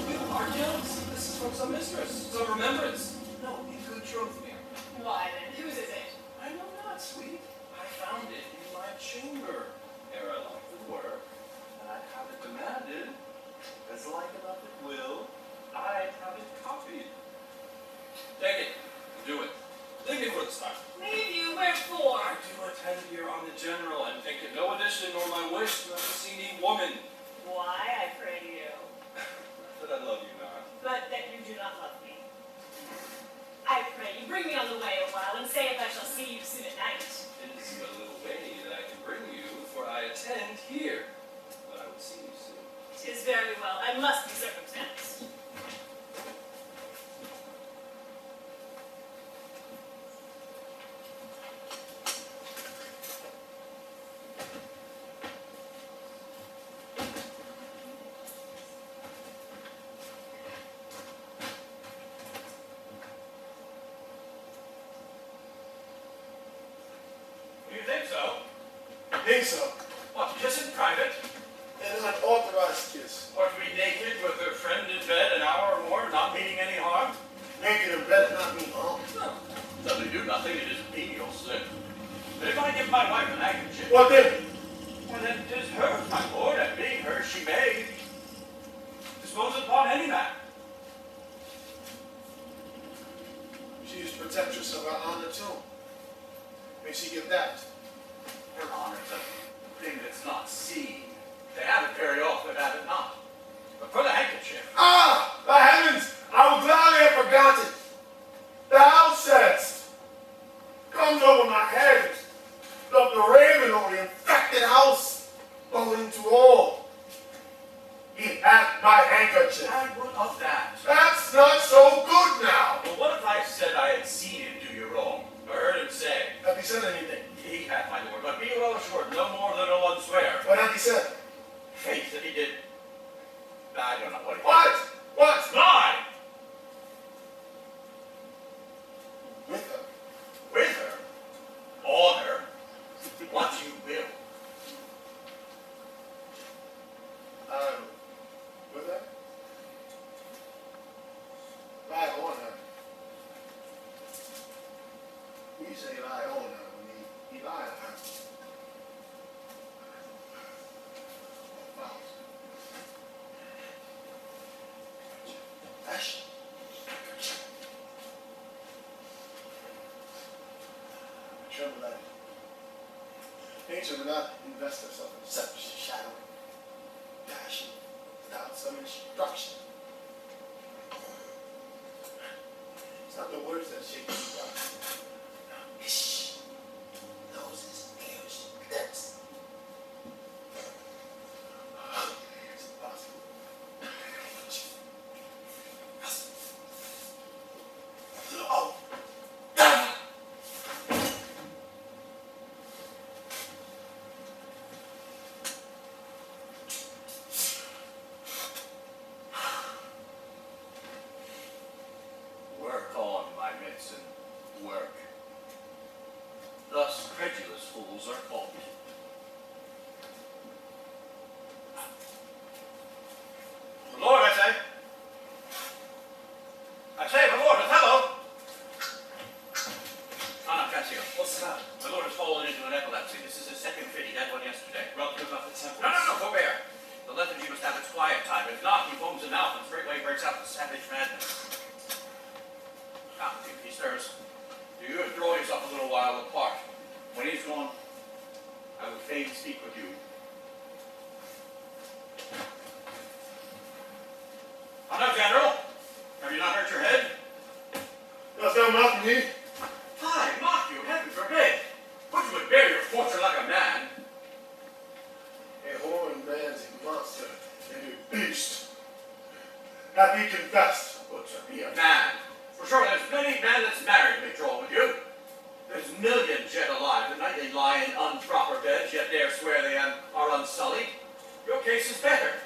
You are jealous. This is from some mistress, some remembrance. No, in good troth, Bianca. Why then, whose is it? I know not, sweet. I found it in my chamber, ere I left the work, and I'd have it demanded, as like enough it will, I'd have it copied. Take it, and do it. Leave me for this time. Leave you, wherefore? I do attend here on the general, and think it no addition nor my wish to ever see me woman. Why, I pray you? That I love you not. But that you do not love me. I pray you, bring me on the way a while, and say if I shall see you soon at night. It is but a little way that I can bring you, for I attend here. But I will see you soon. 'Tis very well, I must be circumstanced. You think so? Think so. What, kiss in private? An unauthorized kiss. Or to be naked with her friend in bed an hour or more, not meaning any harm? Naked and better not mean harm. No. Though they do nothing, it is a venial sin. But if I give my wife an handkerchief, What then? well then 'tis hers, my lord, and being hers she may dispose upon any man. She is protectress of our honor too. May she give that. Her honor's a thing that's not seen. They have it very often, have it not. But for the handkerchief, Ah! The heavens! I would gladly have forgotten. Thou saidst, comes over my head, said anything? He had, my lord, but be well assured, no more than will unswear. What had he said? Faith that he did. I don't know what he What? What? Lie! With her. With her. On her. What you will. With her? Lie on her. We say lie on her when he lied on her. Wow. Ash. I tremble at it. Nature will not invest herself in such shadow, passion, without some instruction. It's not the words that shake me down. Ish. Noses, ears, lips. It's impossible. Oh. Work on, my medicine. Work. Thus credulous fools are called. The Lord, I say. The Lord, Othello. Cassio. What's that? The Lord has fallen into an epilepsy. This is his second fit. He had one yesterday. Rubbed about the temples. No, forbear. The lethargy must have its quiet time. If not, he foams a mouth and straightway breaks out into savage madness. Now, if he stirs, do you withdraw yourself a little while apart. When he's gone, I would fain speak with you. Now, General, have you not hurt your head? Dost thou mock me? I mock you, heaven forbid. But you would bear your fortune like a man. A horned man's a monster and a beast. Hath he confessed? But to be a man. For sure, there's many men that's married may draw with you. There's millions yet alive, the night they lie in unproper beds, yet dare swear they are unsullied. Your case is better.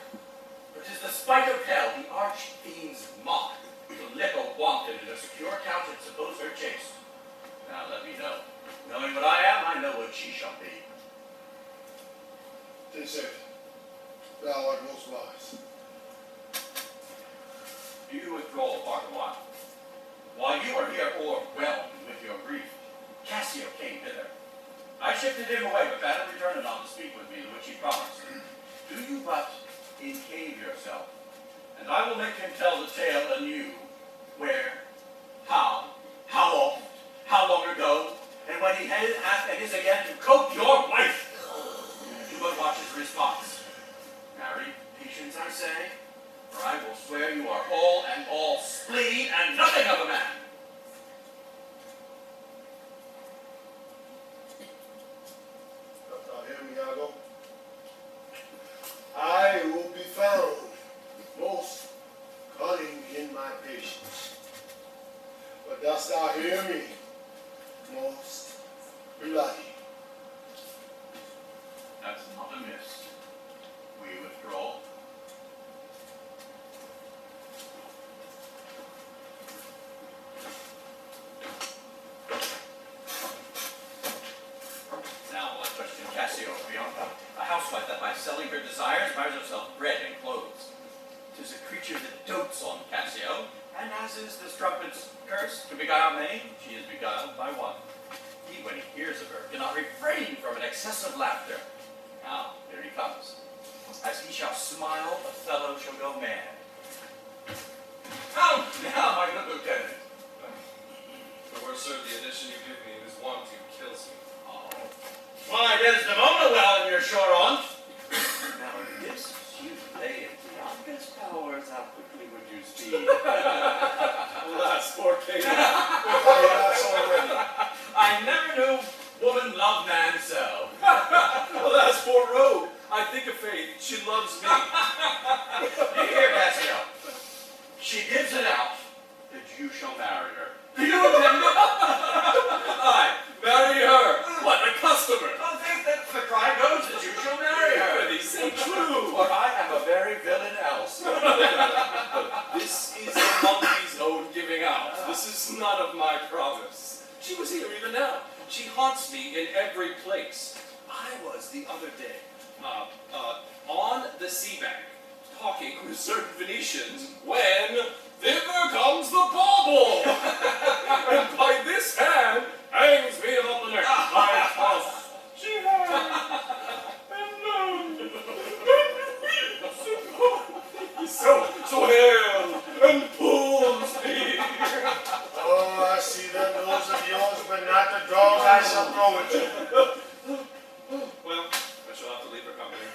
But 'tis the spite of hell, the arch-fiend's mock, the liquor wanted in a secure couch and suppose her chaste. Now let me know. Knowing what I am, I know what she shall be. Tis it. Thou art most wise. Do you withdraw apart a while? While you are here o'erwhelmed with your grief, Cassio came hither. I shifted him away, but bade him return anon to speak with me, which he promised. Do you but encave yourself, and I will make him tell the tale anew. Where, how oft, how long ago, and when he hath and is again to cope your wife. Do but watch his response. Marry, patience, I say, for I will swear you are all and all spleen and nothing of a man. Dost thou hear me, Iago? I will be found most cunning in my patience. But dost thou hear me? Most bloody. That's not amiss. We withdraw. Now I question Cassio, Bianca, a housewife that by selling her desires buys herself bread and clothes. 'Tis a creature that dotes on Cassio, and as is the strumpet's curse to beguile many, she is beguiled by one. He, when he hears of her, cannot refrain from an excessive laughter. Now, here he comes. As he shall smile, Othello shall go mad. How now, my good lieutenant? The worse, sir, the addition you give me is one who kills me. Oh. Why, Desdemona well in your shore on't. Now, if this you lay in Bianca's powers, how quickly would you speed? Alas, poor Katie. I never knew woman love man so. Alas, poor rogue. I think of faith. She loves me. You hear, Cassio? She gives it out that you shall marry her. Do you intend it? I marry her. even now. She haunts me in every place. I was the other day, on the sea bank, talking with certain Venetians, when thither comes the bauble, and by this hand hangs me upon the neck. My spouse, she hangs, and so held and pulls me. Oh, I see them nose of yours, but not the dog I shall throw at you. Well, I shall have to leave her company.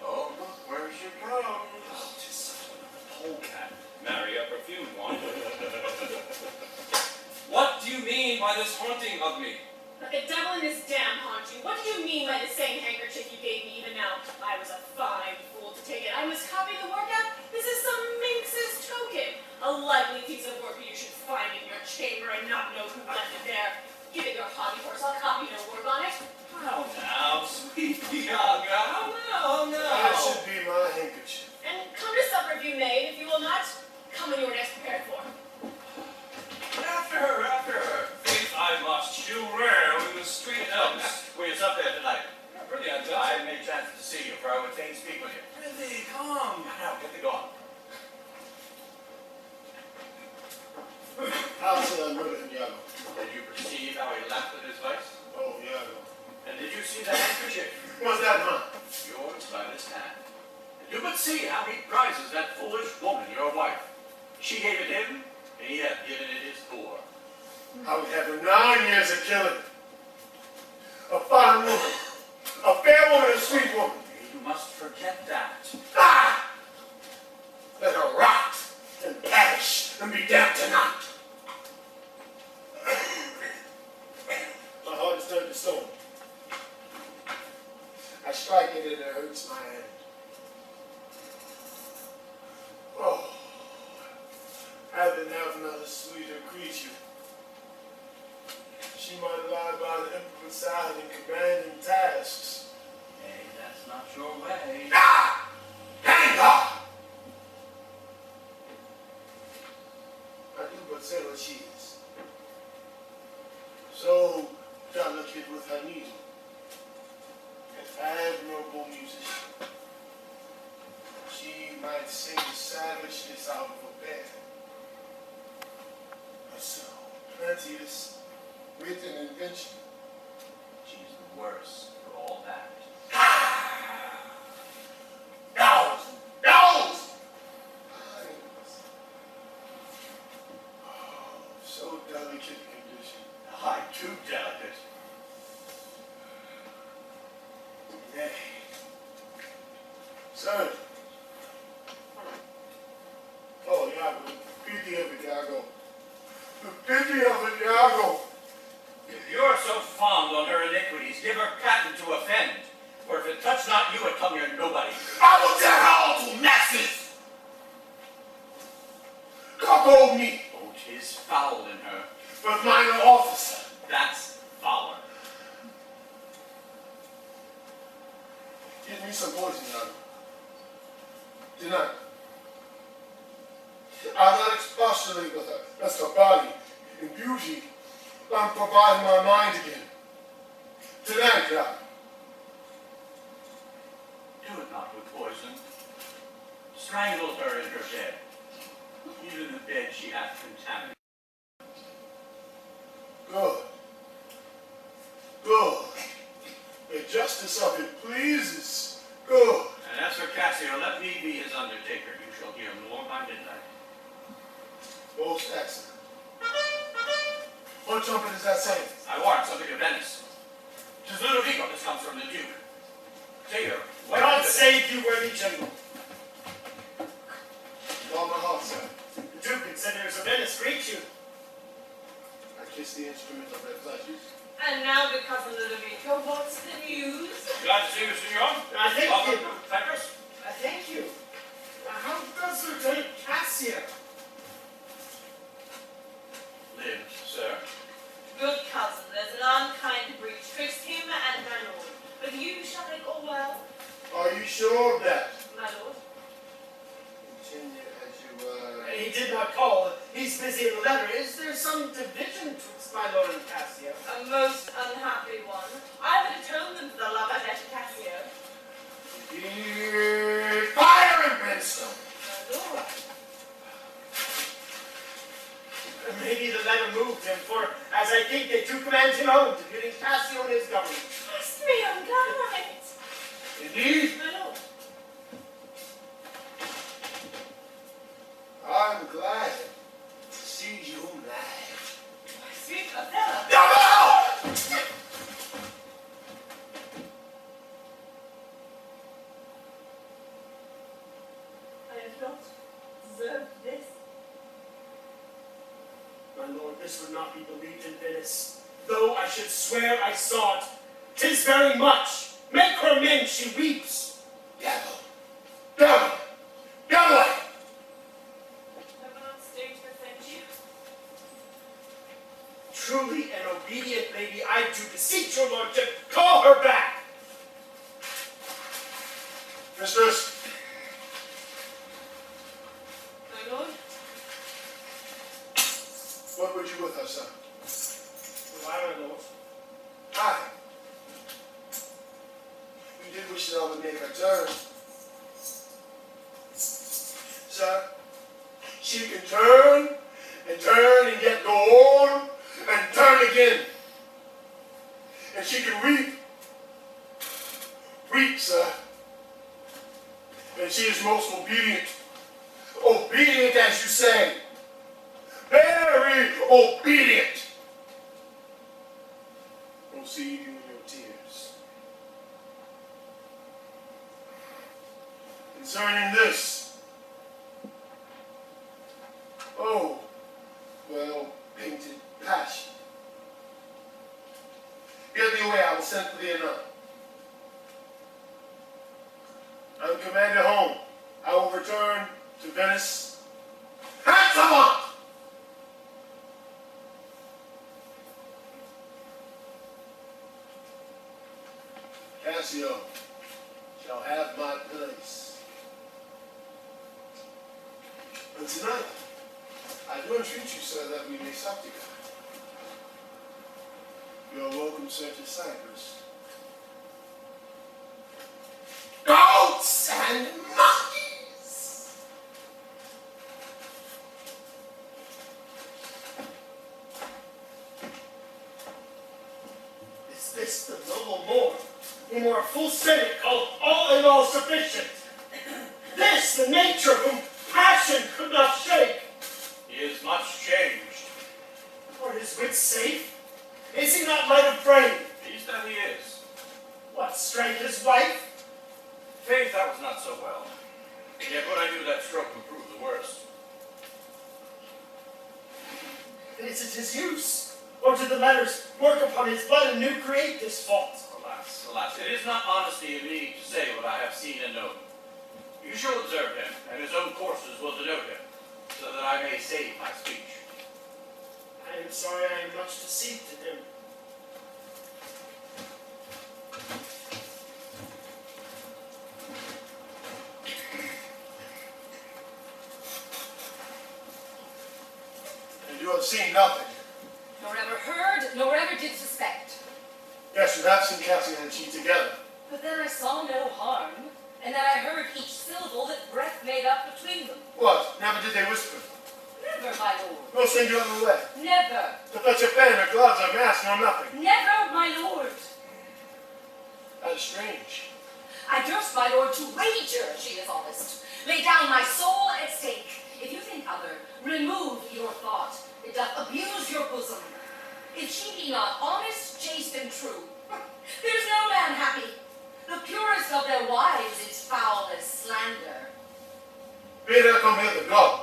Oh, where she comes. Oh, 'tis something of a polecat. Marry a perfumed one. What do you mean by this haunting of me? Let the devil in this dam haunt you. What do you mean by the same handkerchief you gave me even now? I was a fine fool to take it. I must copy the work out. This is some minx's token. A likely piece of work you should find in your chamber and not know who left it there. Give it your hobby horse. I'll copy no work on it. How now, sweet Bianca? How now? That should be my handkerchief. And come to supper if you may, and if you will not, come when you are next prepared for. After her. Faith, I must. She'll rail in the street else. Were you up there tonight? Really, I I had made chance to see you, for I would fain speak with you. Really, come. Now, get thee going. Allison, I murdered him, Iago. Did you perceive how he laughed at his vice? Oh, Iago. And did you see the handkerchief? Was that mine? Yours by this hand. And you but see how he prizes that foolish woman, your wife. She gave it him, and he hath given it his poor. I would have 9 years of killing. A fine woman. A fair woman, a sweet woman. You must forget that. Ah! Let her rot and perish and be damned tonight. My heart is turned to stone. I strike it and it hurts my hand. Oh, heaven have not a sweeter creature. She might lie by the emperor's side and commanding tasks. Nay, that's not your way. Ah! Hang on! I do but say what she is. So delicate with her needle. An admirable musician. She might sing the savageness out of a bear. But so plenteous wit and invention. She's the worse for all that. Nose! Nose! Oh, so delicate condition. Aye, too delicate. Nay. Sir. Oh, Iago, the pity of it, Iago. The pity of it, Iago. If you are so fond on her iniquities, give her patent to offend. For if it touch not you, it come near nobody. I will tear her all to masses. Cuckold me Oh, 'tis foul in her. with minor officer. That's fouler. Give me some poison, Iago. Tonight. I'll not expostulate with her. That's her body and beauty. I'm providing my mind again. Tonight, Iago. Do it not with poison. Strangle her in her bed. Even the bed she hath contaminated. Good. Good. The justice of it pleases. Good. And as for Cassio, let me be his undertaker. You shall hear more by midnight. Most excellent. What trumpet is that saying? I warrant something of Venice. 'Tis Roderigo. This comes from the Duke. Say her. God save you, worthy general. All my heart, sir. The Duke and senators of Venice greet you. I kiss the instrument of their pleasures. And now, good cousin Ludovico, what's the news? Glad to see you, senor. I thank Welcome you. to Cyprus. I thank you. How does Lieutenant Cassio? Lives, sir. Good cousin, there's an unkind breach twixt him and my lord. But you shall make all well, Are you sure of that? my lord. Continue as you were. He did not call. He's busy says in the letter, is there some division twixt my lord and Cassio? A most unhappy one. I would atone them for the love I bear to Cassio. Fire and brimstone! My lord. Maybe the letter moved him, for as I think they do command him home to giving Cassio and his government. History, I'm glad of it. Indeed, My lord. I'm glad to see you mad. My sweet Othello. No! I have not deserved this. My lord, this would not be believed in Venice, though I should swear I saw it. 'Tis very much. Make her mend, she weeps. Iago! Go! Go away! I will not stay to defend you. Truly an obedient lady, I do beseech your lordship, call her back. Mistress, My lord. what would you with her, son? Why, my lord? Aye. You did wish that I would make her turn. Sir, she can turn and yet go on and turn again. And she can weep. Weep, sir. And she is most obedient. Obedient, as you say. Very obedient. Proceed you in your tears. Concerning this, oh, well, painted passion. Get thee away, I will send for thee anon. I am commanded home. I will return to Venice. Handsome! Cassio shall have my place. And tonight, I do entreat you, sir, that we may sup together. You are welcome, sir, to Cyprus. Goats and monkeys! Is this the noble Moor, whom our full senate called all in all sufficient? This, the nature whom passion could not shake? He is much changed. Are his wits safe? Is he not light of brain? These that he is. What, strike his wife? Faith, that was not so well. Yet would I do that stroke would prove the worst. Is it his use? Or do the letters work upon his blood and new create this fault? Alas, alas, it is not honesty in me to say what I have seen and known. You shall observe him, and his own courses will denote him, so that I may save my speech. I am sorry I am much deceived in him. And you have seen nothing. Nor ever heard, nor ever did suspect. Yes, you have seen Cassio and she together. But then I saw no harm, and that I heard each syllable that breath made up between them. What? Never did they whisper? Never, my lord. No send you on the way. Never. To fetch a fan or gloves or mask nor nothing. Never, my lord. That is strange. I durst, my lord, to wager she is honest. Lay down my soul at stake. If you think other, remove your thought. It doth abuse your bosom. If she be not honest, chaste, and true, there's no man happy. The purest of their wives is foul as slander. Bid her come hither, go.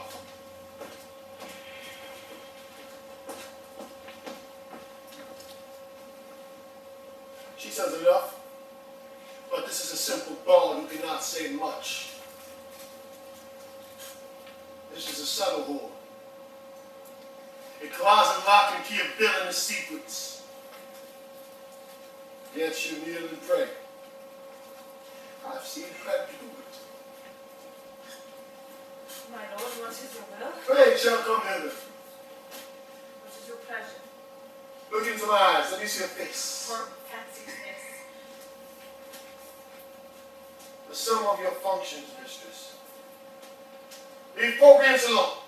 She says enough, but this is a simple bone who cannot say much. This is a subtle whore. A closet lock and key of villainous secrets. Yet she'll kneel and pray. I've seen her do it. My lord, what is your will? Pray shall come hither. Look into my eyes. Let me see your face. Or fancy this. The sum of your functions, mistress. Leave programs alone.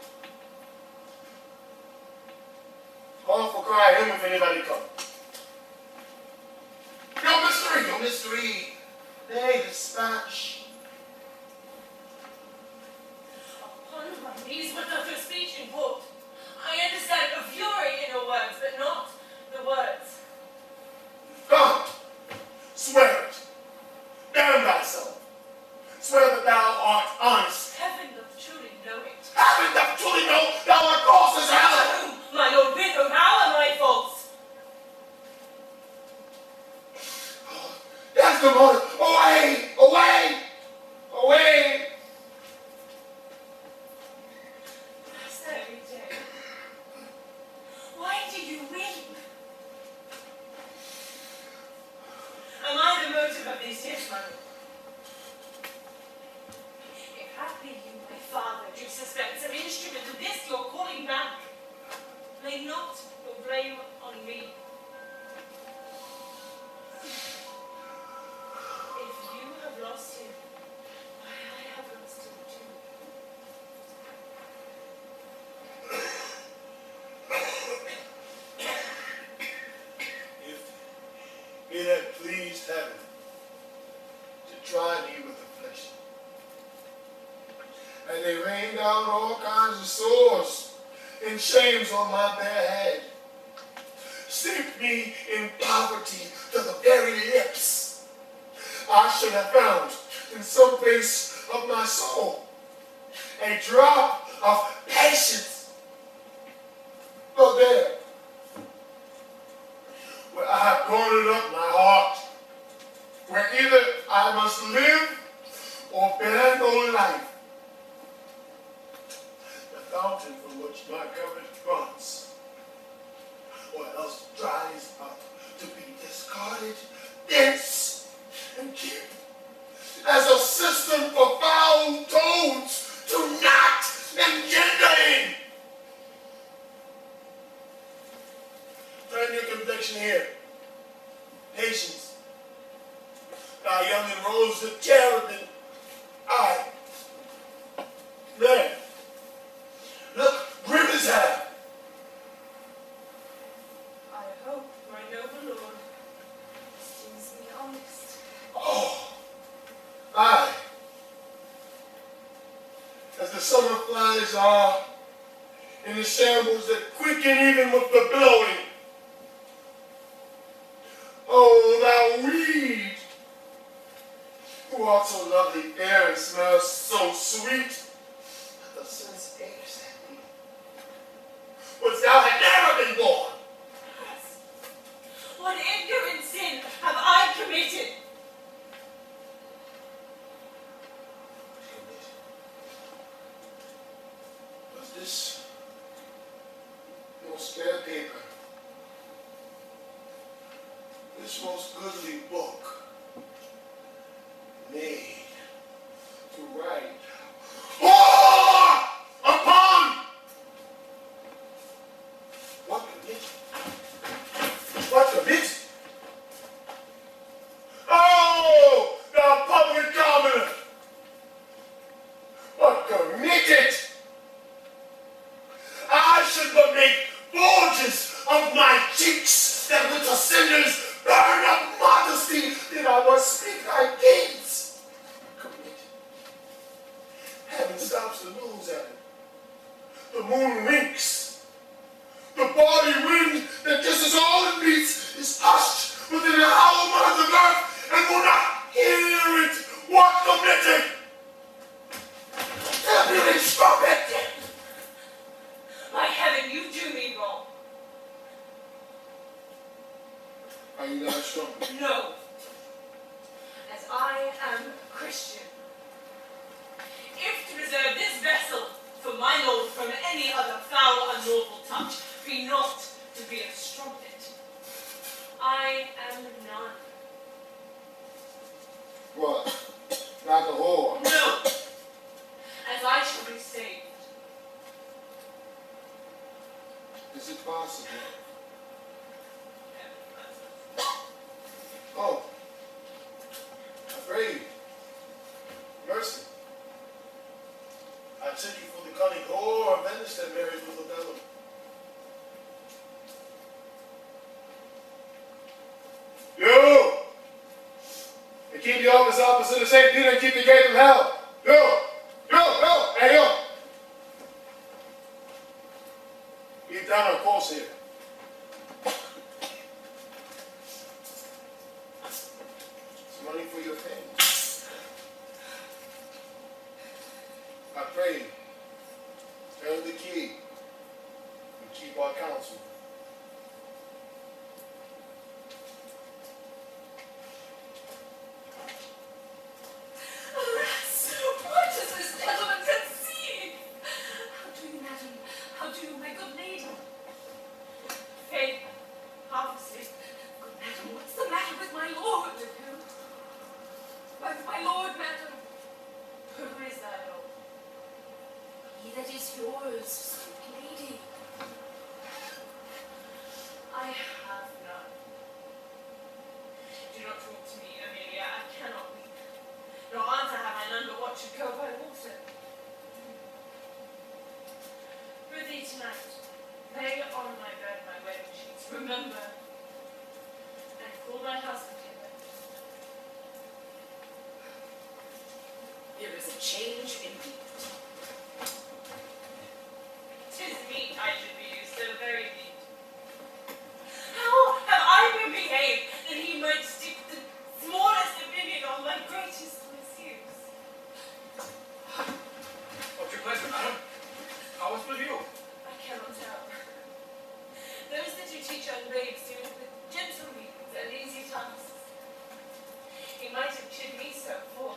Call for cry him if anybody comes. No mystery, no mystery. Nay, dispatch. Upon my knees, what doth your speech import? I understand a fury in your words, but not the words. Come, swear it. Damn thyself. Swear that thou art honest. Heaven doth truly know it. Heaven doth truly know thou art false as hell. My lord Bishop, how am I false? Desdemona, away, away, away. That's every day. Why do you weep? Am I the motive of these tears, my lord? If happy you, my father, do suspect some instrument of this your calling back, lay not your blame on me. If you have lost him, why I have lost him too. If it had pleased heaven to try me with affliction, and they rained down all kinds of sores and shames on my bare head, steeped me in poverty to the very lips, I should have found in some place of my soul a drop of patience. But there, where I have garnered up my heart, where either I must live or bear no life, the fountain from which my courage runs, or else dries up to be discarded, dense, and cheap, as a system for foul toads to not engender in. Turn your conviction here. Patience. Thy young and rose the cherubim. I. There. Look, grim as hell. I hope my noble lord esteems me honest. Oh, aye. As the summer flies are in the shambles that quicken even with the blowing. Oh, thou weed, who art so lovely, fair, and smells so sweet, that the sense aches at thee. Wouldst thou had never been born? Yes. What ignorant sin have I committed? Was this your spare paper? This most goodly book made to write war upon what committee? What committee? Oh, the public commoner! What committed? I should but make bulges of my cheeks that with the cinders burn up modesty, that I must speak thy gates. Commit. Heaven stops to lose at it. The moon winks. The body wind that kisses all it meets is hushed within the hollow mouth of earth and will not hear it. What committed? Deputy, stop it! By heaven, you do me wrong. Are you not strong? No. As I am a Christian. If to preserve this vessel for my lord from any other foul unlawful touch be not to be a strumpet, I am none. What? Not the whore? No. As I shall be saved. Is it possible? keep the office opposite of St. Peter and keep the gate from hell. Yo, hey yo. We've done our course here. It's money for your pains. I pray, turn the key, and keep our counsel. Alas, what does this gentleman conceive? How do you, madam? How do you, my good lady? Faith, half asleep. Good madam, what's the matter with my lord? With my lord, madam? Who is that old? He that is yours, sweet lady. I have none. Do not talk to me, Emilia. I cannot weep. Nor answer have I none but what should go by water. Prithee tonight, lay on my bed my wedding sheets. Remember, and call my husband hither. There is a change indeed. 'Tis meet I should be used, so very meet. How have I been behaved that he might stick the smallest opinion on my greatest misuse? What's your pleasure, madam? How is with you? I cannot tell. Those that you teach young babes do it with gentle means and easy tasks. He might have chid me so, for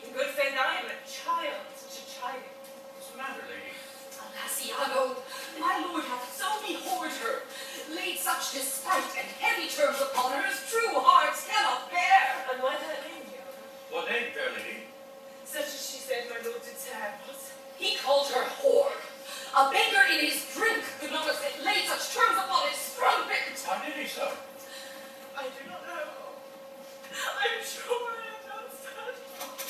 in good faith I am a child to chide him. What's the matter, lady? Alas, Iago, my lord hath so behored her, laid such despite and heavy terms upon her as true hearts cannot bear. And why that name, Iago? What name, fair lady? Such as she said my lord did say I was. He called her whore. A beggar in his drink could not have laid such terms upon his strumpet. How did he so? I do not know. I am sure I have not said.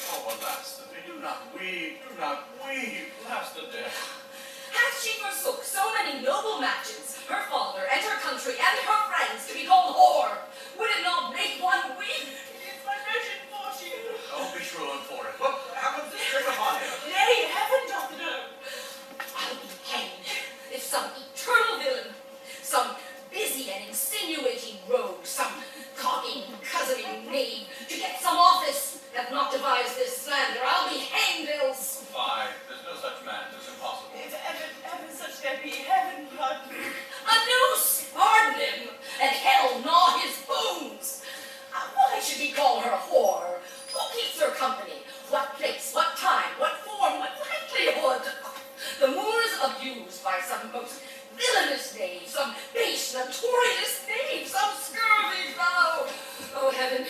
Oh, alas, that we do not weep, alas the death. Hath she forsook so many noble matches, her father and her country and her friends to be called whore? Would it not make one weep? It is my wretched fortune. Don't be shrilling for it. What happens to trick upon him? Nay, heaven doth know. I'll be hanged if some eternal villain, some busy and insinuating rogue, some cocking, cousining knave, to get some office, have not devised this slander. I'll be hanged else. Fie, there's no such man. It's impossible. If ever such there be, heaven pardon me. A noose pardon him, and hell gnaw his bones. Why should he call her whore? Who keeps her company? What place, what time, what form, what likelihood? The Moors abused by some most villainous knave, some base, notorious knave, some scurvy fellow. Oh, heaven,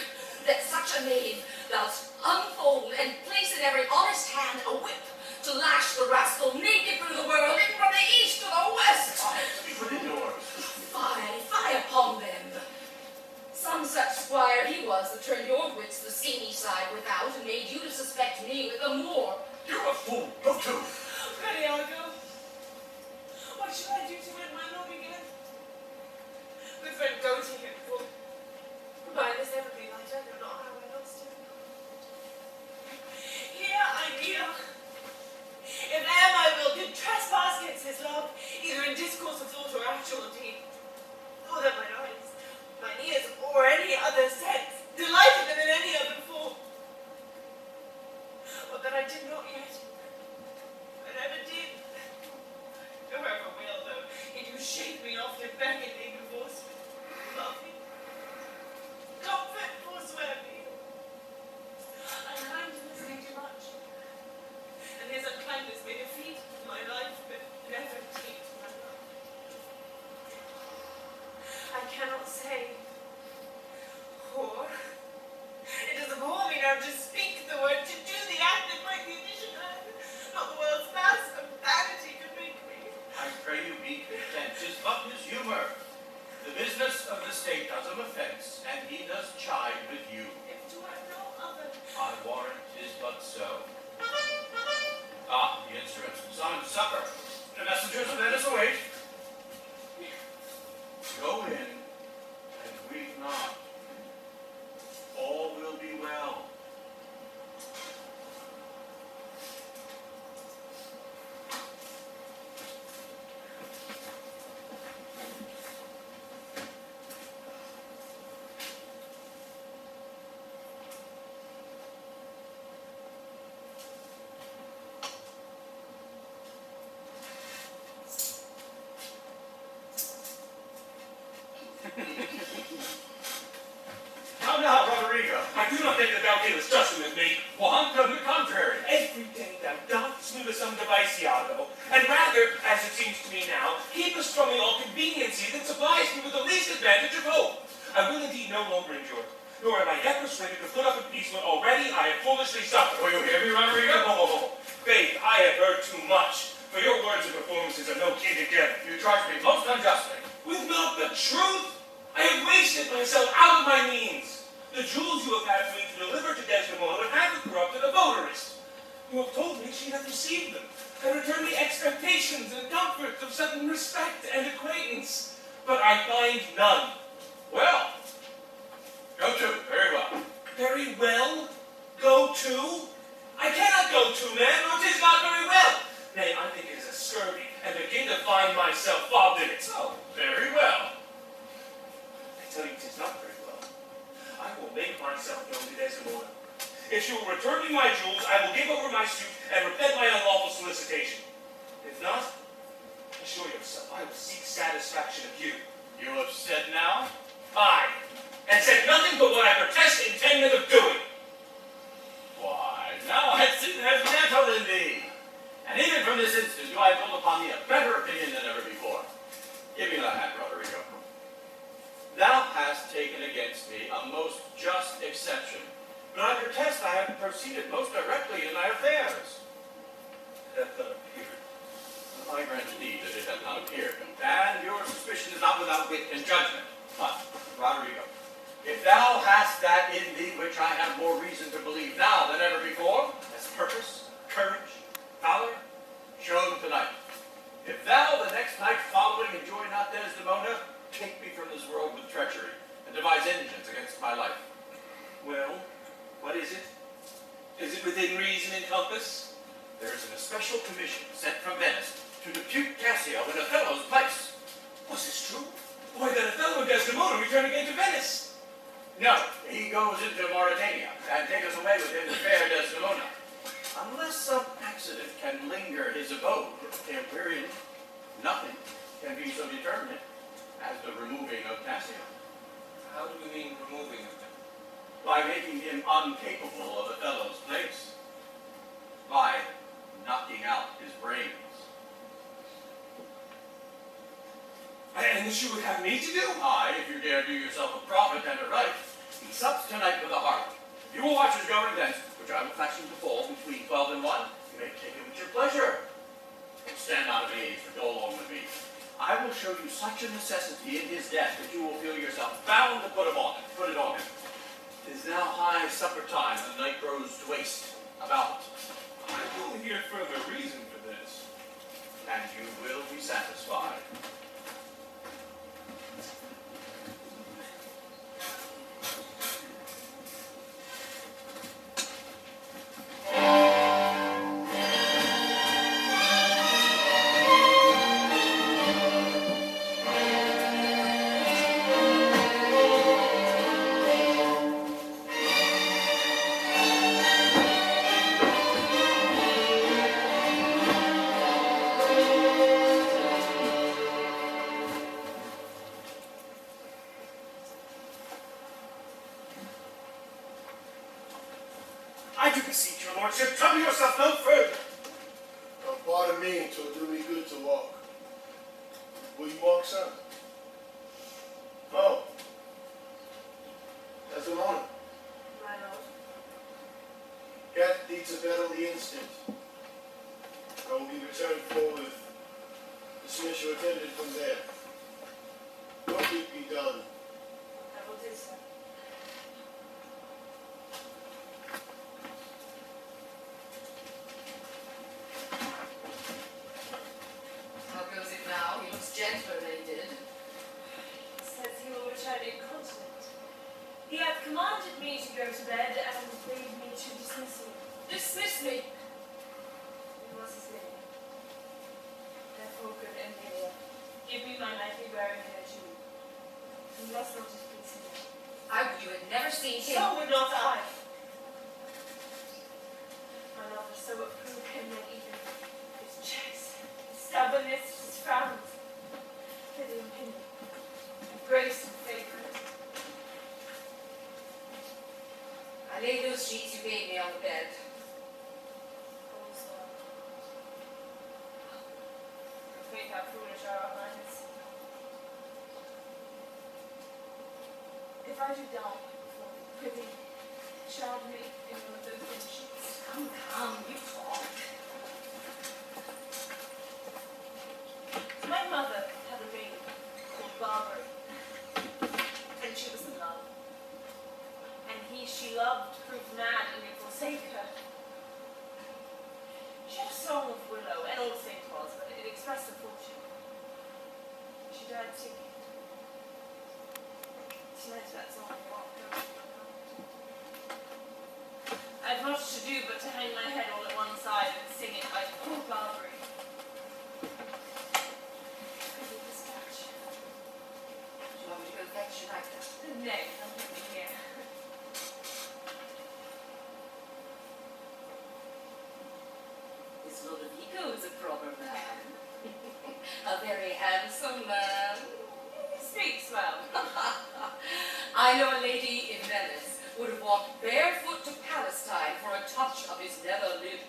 that such a knave thou'st unfold and place in every honest hand a whip to lash the rascal naked through the world, in from the east to the west. Be within doors. Fie upon them. Some such squire he was that turned your wits the seamy side without and made you to suspect me with a Moor. You're a fool. Go to. Ready, I'll go. What shall I do to win my lord again? Good friend, go to him, for by this ever be light, I know not how I lost him. Here I kneel. If e'er my will did trespass against his love, either in discourse of thought or actual deed, or that mine eyes, mine ears, or any other sense, delighted them in any other form, or that I did not yet, but ever did, whoever will, though, he do shake me off and beckon me before sweet, love me, comfort forswear me. Unkindness may do much, and his unkindness may defeat my life, but never taint my love. I cannot say, whore. It does abhor me now to speak the word, to do the act that might be addition, not the world's mass of vanity could make me. I pray you be content. 'Tis but his humor. The business of the state does him offense, and he does chide with you. If to have no other. I warrant 'tis but so. Ah, the instruments summoned to supper. The messengers of Venice await. Go in and weep not. All will be well. now, Roderigo. I do not think that thou dealest justly with me. Want on the contrary. Every day thou doubts me with some device, Iago, and rather, as it seems to me now, keepest from me all conveniency that supplies me with the least advantage of hope. I will indeed no longer endure it, nor am I yet persuaded to put up with peace when already I have foolishly suffered. Will you hear me, Roderigo? Oh, faith, I have heard too much, for your words and performances are no kin together. You charge me most unjustly. With not the truth, I have wasted myself out of my means. The jewels you have had for me to deliver to Desdemona would have corrupted a votarist. You have told me she hath received them, and returned me expectations and comforts of sudden respect and acquaintance. But I find none. Well, go to. Very well. Very well? Go to? I cannot go to, man, or 'tis not very well. Nay, I think it is a scurvy, and begin to find myself fobbed in it. Oh, very well. I tell you 'tis not very well. I will make myself known to Desdemona. If she will return me my jewels, I will give over my suit and repent my unlawful solicitation. If not, assure yourself I will seek satisfaction of you. You have said now? Aye, and said nothing but what I protest intended of doing. Why, now I see there's metal in thee. And even from this instant do I build upon thee a better opinion than ever before. Give me thy hand, Roderigo. Thou hast taken against me a most just exception, but I protest I have proceeded most directly in thy affairs. Hath not appeared. I grant indeed that it hath not appeared, and your suspicion is not without wit and judgment. But, Roderigo, if thou hast that in thee which I have more reason to believe now than ever before, as purpose, courage, valor, show them tonight. If thou the next night following enjoy not Desdemona, take me from this world with treachery, and devise engines against my life. Well, what is it? Is it within reason and compass? There is an especial commission sent from Venice to depute Cassio in Othello's place. Was this true? Why, then Othello and Desdemona return again to Venice. No, he goes into Mauritania, and take us away with him to fair Desdemona. Unless some accident can linger his abode, wherein nothing can be so determinate as the removing of Cassio. How do we mean removing him? By making him incapable of Othello's place. By knocking out his brains. And this you would have me to do? Aye, if you dare do yourself a profit and a right. He sups tonight with a harp. If you will watch his going thence, which I will fashion to fall between 12 and 1, you may take it with your pleasure. Don't stand out of age, but go along with me. I will show you such a necessity in his death that you will feel yourself bound to put it on him. It is now high supper time, and the night grows to waste about. I will hear further reason for this. And you will be satisfied. I do beseech your lordship, trouble yourself no further. Pardon me, it will do me good to walk. Will you walk, son? Oh. Desdemona, My lord. get thee to bed on the instant. I will be returned forward. Dismiss your attendant from there. Your deed be done. I will do so. How goes it now? He looks gentler than he did. Says he will return incontinent. He hath commanded me to go to bed and bade me to dismiss you. Dismiss me. It was his name. Therefore, good Emilia, give me my nightly wearing in a Jew. You must not displease him. I would you had never seen him. So would not I. My love has so approved him that even his checks, his stubbornness, his frowns, for the opinion of grace and favor. I laid those sheets you gave me on the bed. Also, faith how foolish our minds. If I do die before the privy, shroud me in one of those thin sheets. Come, you talk. My mother had a maid called Barbara, and she was in love. And he she loved proved mad and would forsake her. She had a song of willow, and all Saint was, but it expressed her fortune. She died singing it. Tonight that song walked over my heart. I've much to do but to hang my head all at one side and sing it like poor Barbary. Dispatch. Do you want me to go fetch your nightgown? Nay, I'll leave it here. This Roderigo is a proper man. A very handsome man. He speaks well. I know a lady in Venice would have walked barefoot to Palestine for a touch of his nether lip.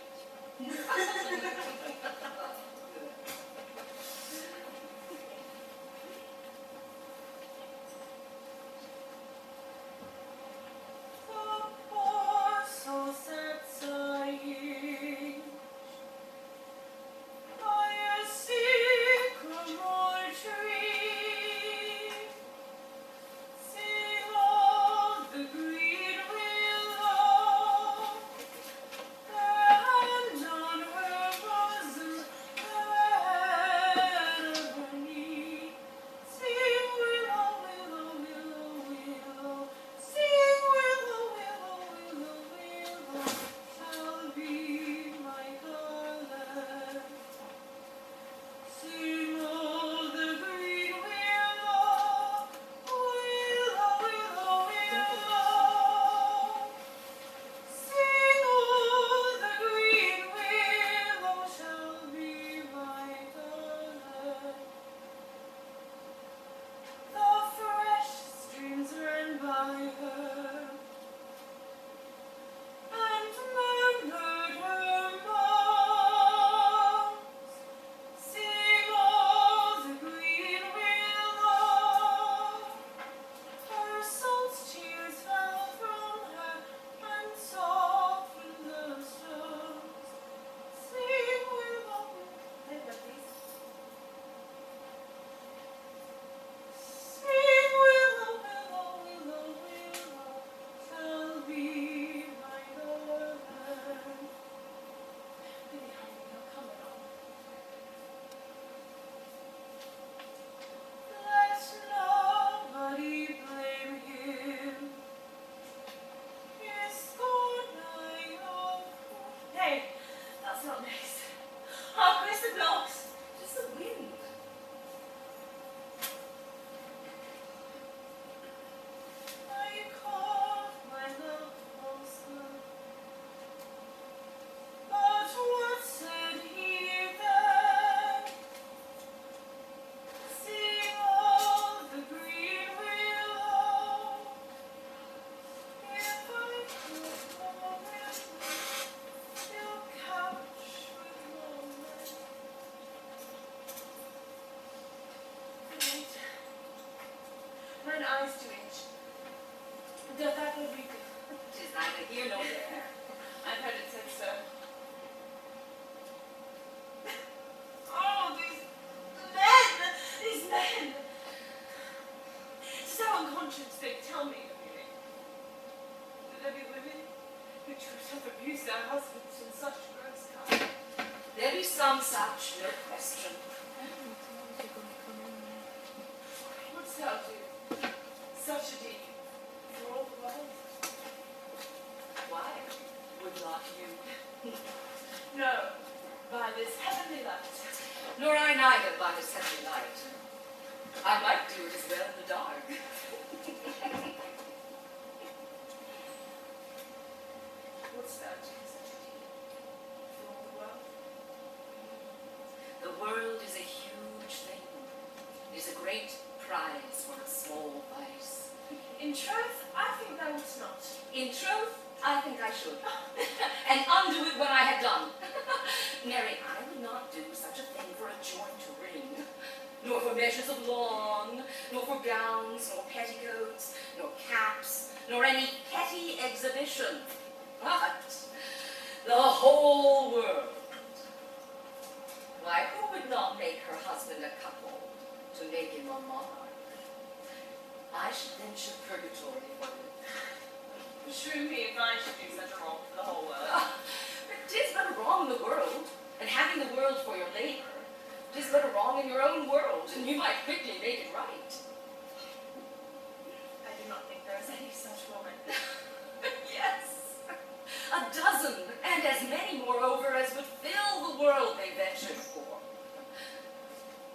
Mine eyes to itch. Doth that Roderigo? 'Tis neither here nor there. I've heard it said so. Oh, these men! These men! So unconscious they tell me, Emilia. That there be women who choose to abuse their husbands in such gross kind. There be some such, no question. Wouldst thou do such a deed for all the world? Why would not you? No, by this heavenly light. Nor I neither by this heavenly light. I might do it as well in the dark. Wouldst thou do such a deed for all the world? The world is a huge thing. It is a great prize for a small vice. In truth, I think thou wouldst not. In truth, I I think I should. And undo it when I had done. Mary, I would not do such a thing for a joint ring, nor for measures of lawn, nor for gowns, nor petticoats, nor caps, nor any petty exhibition. But the whole world. Why, who would not make her husband a cuckold to make him a monarch? I should venture purgatory for you. Shrew me if I should do such a wrong to the whole world. But 'tis but a wrong in the world, and having the world for your labor, 'tis but a wrong in your own world, and you might quickly make it right. I do not think there is any such woman. Yes, a dozen, and as many moreover as would fill the world they ventured for.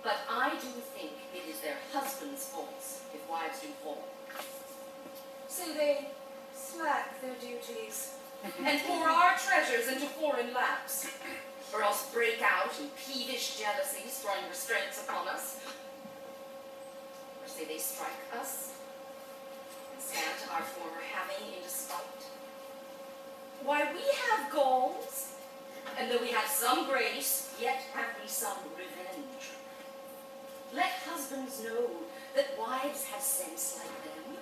But I do think it is their husbands' faults if wives do fall. So they slack their duties, and pour our treasures into foreign laps, or else break out in peevish jealousies, throwing restraints upon us. Or say they strike us, and stand to our former having in despite. Why, we have galls, and though we have some grace, yet have we some revenge. Let husbands know that wives have sense like them.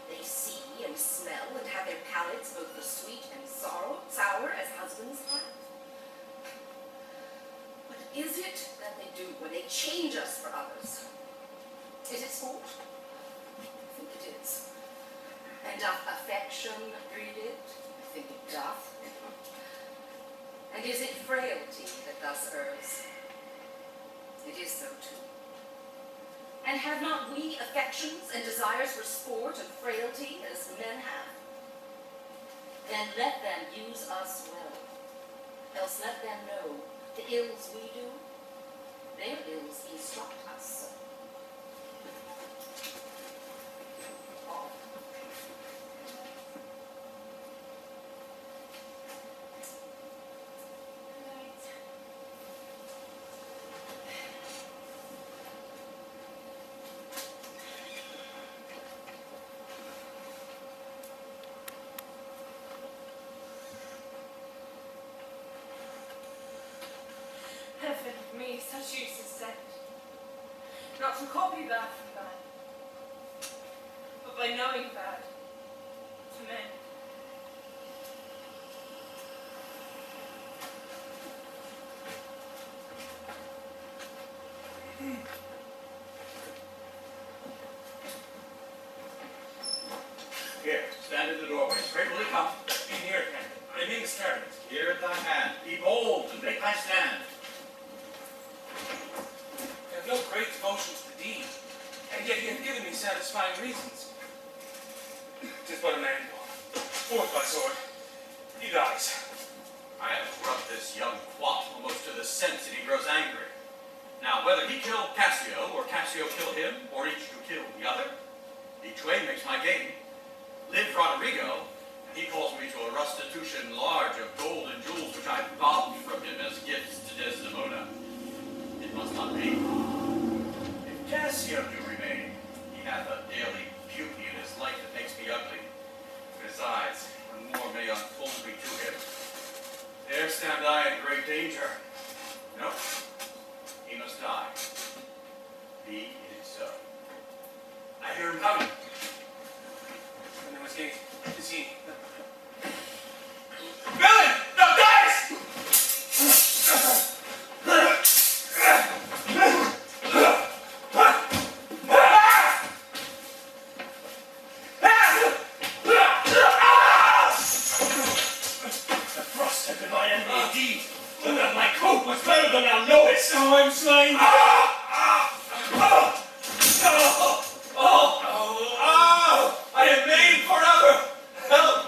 They see and smell and have their palates both for sweet and sour as husbands have. What is it that they do when they change us for others? Is it sport? I think it is. And doth affection breed it? I think it doth. And is it frailty that thus errs? It is so too. And have not we affections and desires for sport and frailty as men have? Then let them use us well, else let them know the ills we do, their ills instruct us so. All. Heaven of me, such use is sent, not to copy bad from bad, but by knowing bad to men. Here, stand in the doorway. Straight will he come. In here, Campbell. My name is Carlo. Here at thy hand. Be bold and make thy stand. I have no great devotion to the deed, and yet he hath given me satisfying reasons. 'Tis but a man gone, forth by sword. He dies. I have rubbed this young quat almost to the sense that he grows angry. Now, whether he kill Cassio, or Cassio kill him, or each to kill the other, each way makes my gain. Live Roderigo, and he calls me to a restitution large of gold and jewels which I bobbed from him as gifts to Desdemona. It must not be. If Cassio do remain, he hath a daily beauty in his life that makes me ugly. Besides, one more may unfold me to him. There stand I in great danger. No, he must die. Be it so. I hear him coming. And there was gate. Is he? Villain! Thou diest! The frost had been my enemy indeed, and that my coat was better than thou knowest. Now I'm slain. I am made forever! Help!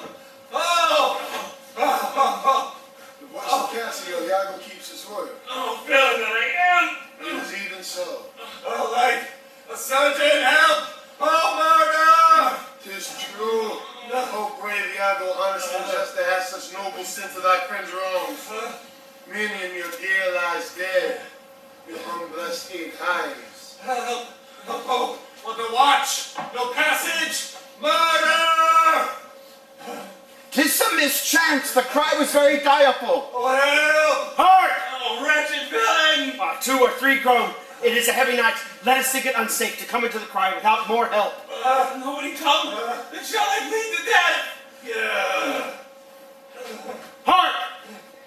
The voice of Cassio, Iago keeps his word. Oh, villain that I am! It is even so. Oh, light! A surgeon, help! Oh, murder! 'Tis true. Oh, brave Iago, honest and just to have such noble sin to thy friend's wrongs. Many in your dear lies dead, your unblessed head hides. Help! Oh, on the watch! No passage! Murder! 'Tis some mischance. The cry was very direful. Oh, help! Hark! Oh, wretched villain! 2 or 3 groan. It is a heavy night. Let us think it unsafe to come into the cry without more help. Nobody come. Then shall I bleed to death? Hark!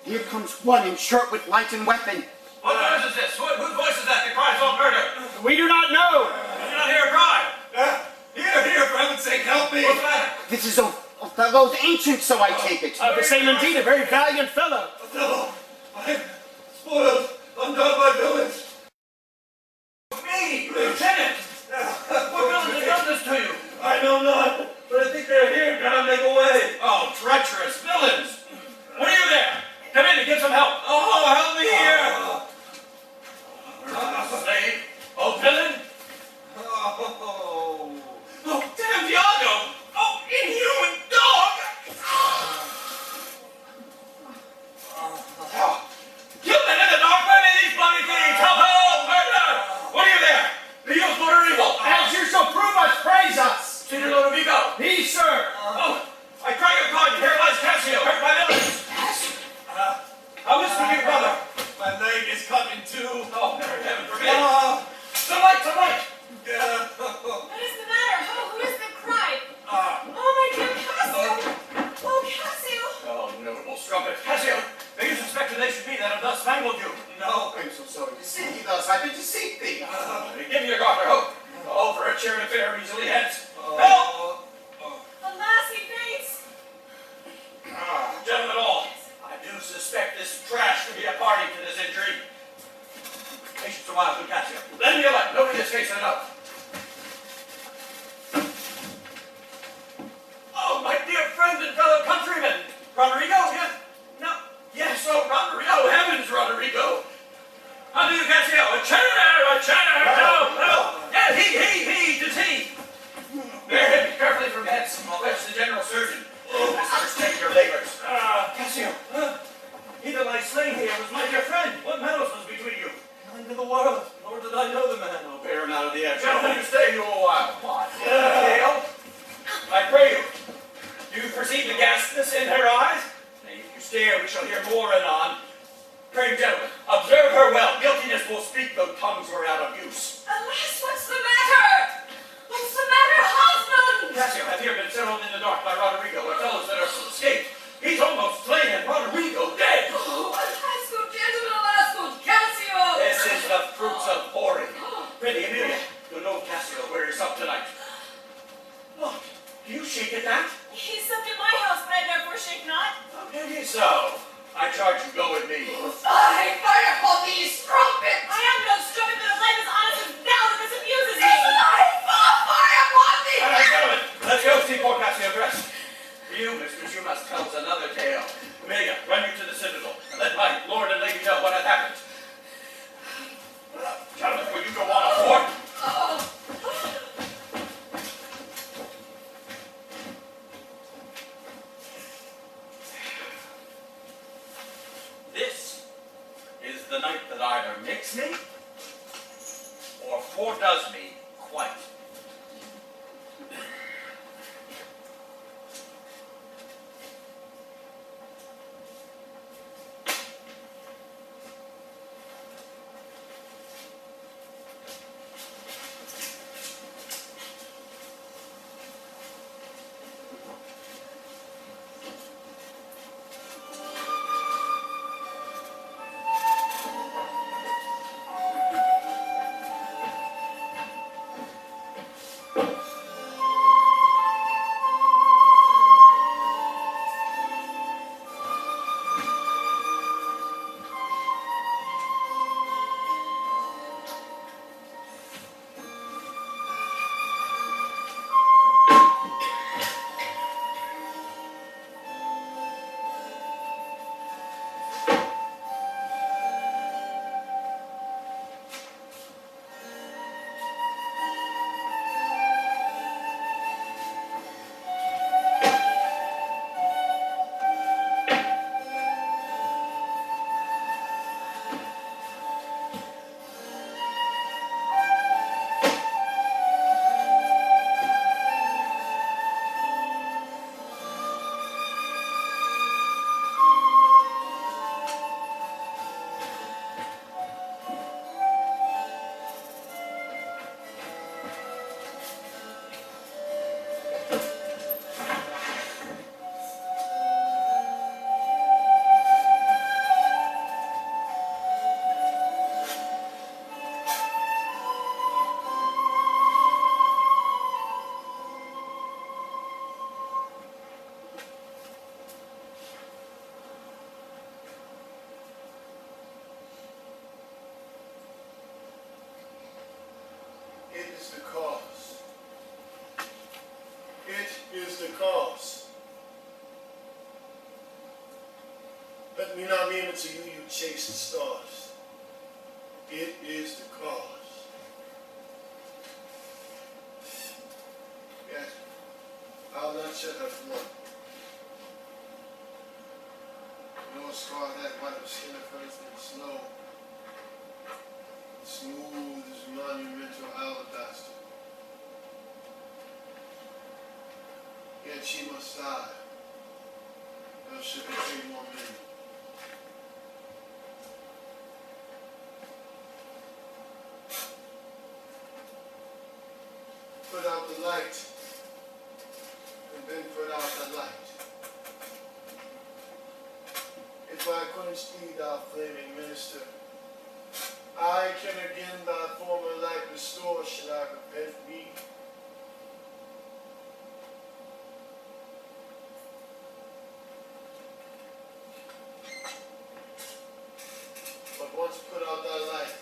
Here comes one in shirt with light and weapon. What noise is this? Whose voice is that that cries all murder? We do not know. I do not hear a cry. Here, for heaven's sake, help me! What's the matter? This is Othello's ancient, so I take it. The same indeed, a very valiant fellow. Othello, I'm spoiled, undone by villains. Me, Lieutenant! What villains have done this to you? I know not, but I think they're here, trying to make away. Oh, treacherous villains! What are you there? Come in and get some help. Oh, help me here! Slave! Oh, villain! Oh, damn Iago! Oh, inhuman dog! Kill them in the dark! Burn in these bloody thieves! Help! Help! Murder! What are you there? The youth Roderigo! As you shall prove us, praise us. Senior Roderigo! He, sir. Oh, I cry your pardon. Here lies Cassio, hurt by villains. How is it with you, brother? My leg is coming too. Oh, Mary, heaven forbid. Some light, some light. What is the matter? Who is the cry? Oh, my dear Cassio! Oh, Cassio! Oh, notable strumpet. Cassio, they suspected they should be that have thus mangled you. No, I'm so sorry to see thee thus. I've been to seek thee. Give me your garter, hope. Oh, for a chair to fare easily hence. Help! Alas, he faints! Gentlemen all, I do suspect this trash to be a party to this intrigue. Patience a while, good Cassio. Lend me a light. Nobody has case enough. Oh, my dear friend and fellow countryman, Roderigo, yes? No, yes, oh, Roderigo, heavens, Roderigo. How do you, Cassio? A chair, no. Yeah, he, tis he. Bear him carefully from hence. I'll fetch the general surgeon. First take your labors. Cassio, he that lies slain here was my dear friend. What malice was between you? None in the world, nor did I know the man. Oh, bear him out of the air. Gentlemen, you stay you a while. What? Hail, I pray you. Do you perceive the ghastness in her eyes? Nay, if you stare, we shall hear more anon. Pray you, gentlemen, observe her well. Guiltiness will speak, though tongues were out of use. Alas, what's the matter? What's the matter, husband? Cassio hath here been settled in the dark by Roderigo, or fellows that are escaped. He's almost slain, and Roderigo dead. Oh, alas, good gentlemen, alas, good Cassio! This is the fruits of whoring. Pretty Emilia, you'll know Cassio where he's up tonight. Look, do you shake at that? He supped at my house, but I therefore shake not. How did he so? I charge you go with me. Fire upon these strumpets! I am no strumpet, but a life as honest as thou that this abuses me. Fire upon thee! All right, gentlemen, let's go see poor Cassio dressed. For you, mistress, you must tell us another tale. Emilia, run you to the citadel, and let my lord and lady know what hath happened. Gentlemen, will you go on aboard? This is the night that either makes me or foredoes me quite. is the cause. Let me not name it to you, you chaste stars. It is the cause. Yet, I'll not shed her blood. No scar that white of skin of hers than snow, smooth as monumental alabaster. Yet she must die, else she betray more men. Put out the light, and then put out the light. If I quench thee, thou flaming minister, I can again thy former light restore, should I repent me. But once put out thy light,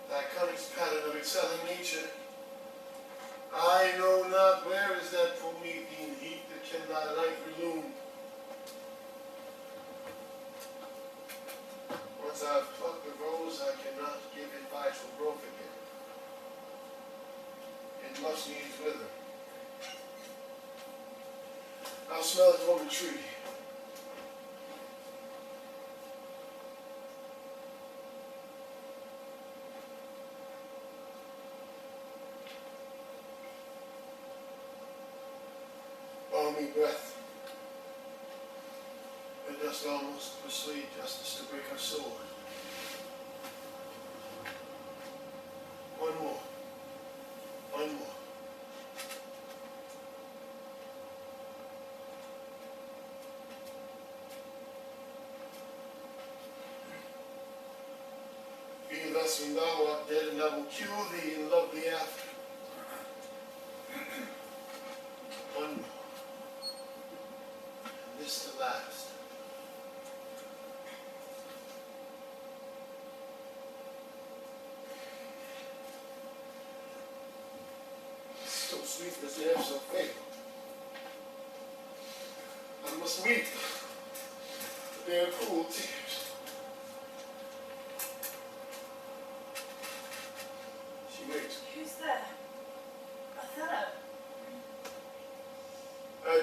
thy cunning's pattern of excelling nature, I know not where is that Promethean heat that can thy light relume. Once I have plucked the rose, I cannot give it vital growth again. It must needs wither. I'll smell it from the tree. Balmy breath. It dost almost persuade justice to break her sword. One more. One more. Be thus when thou art dead, and I will cure thee in lovely after. One more. And this the last. So sweet as the air so fatal. I must weep, but they are cruel tears. She waits. Who's there? Othello.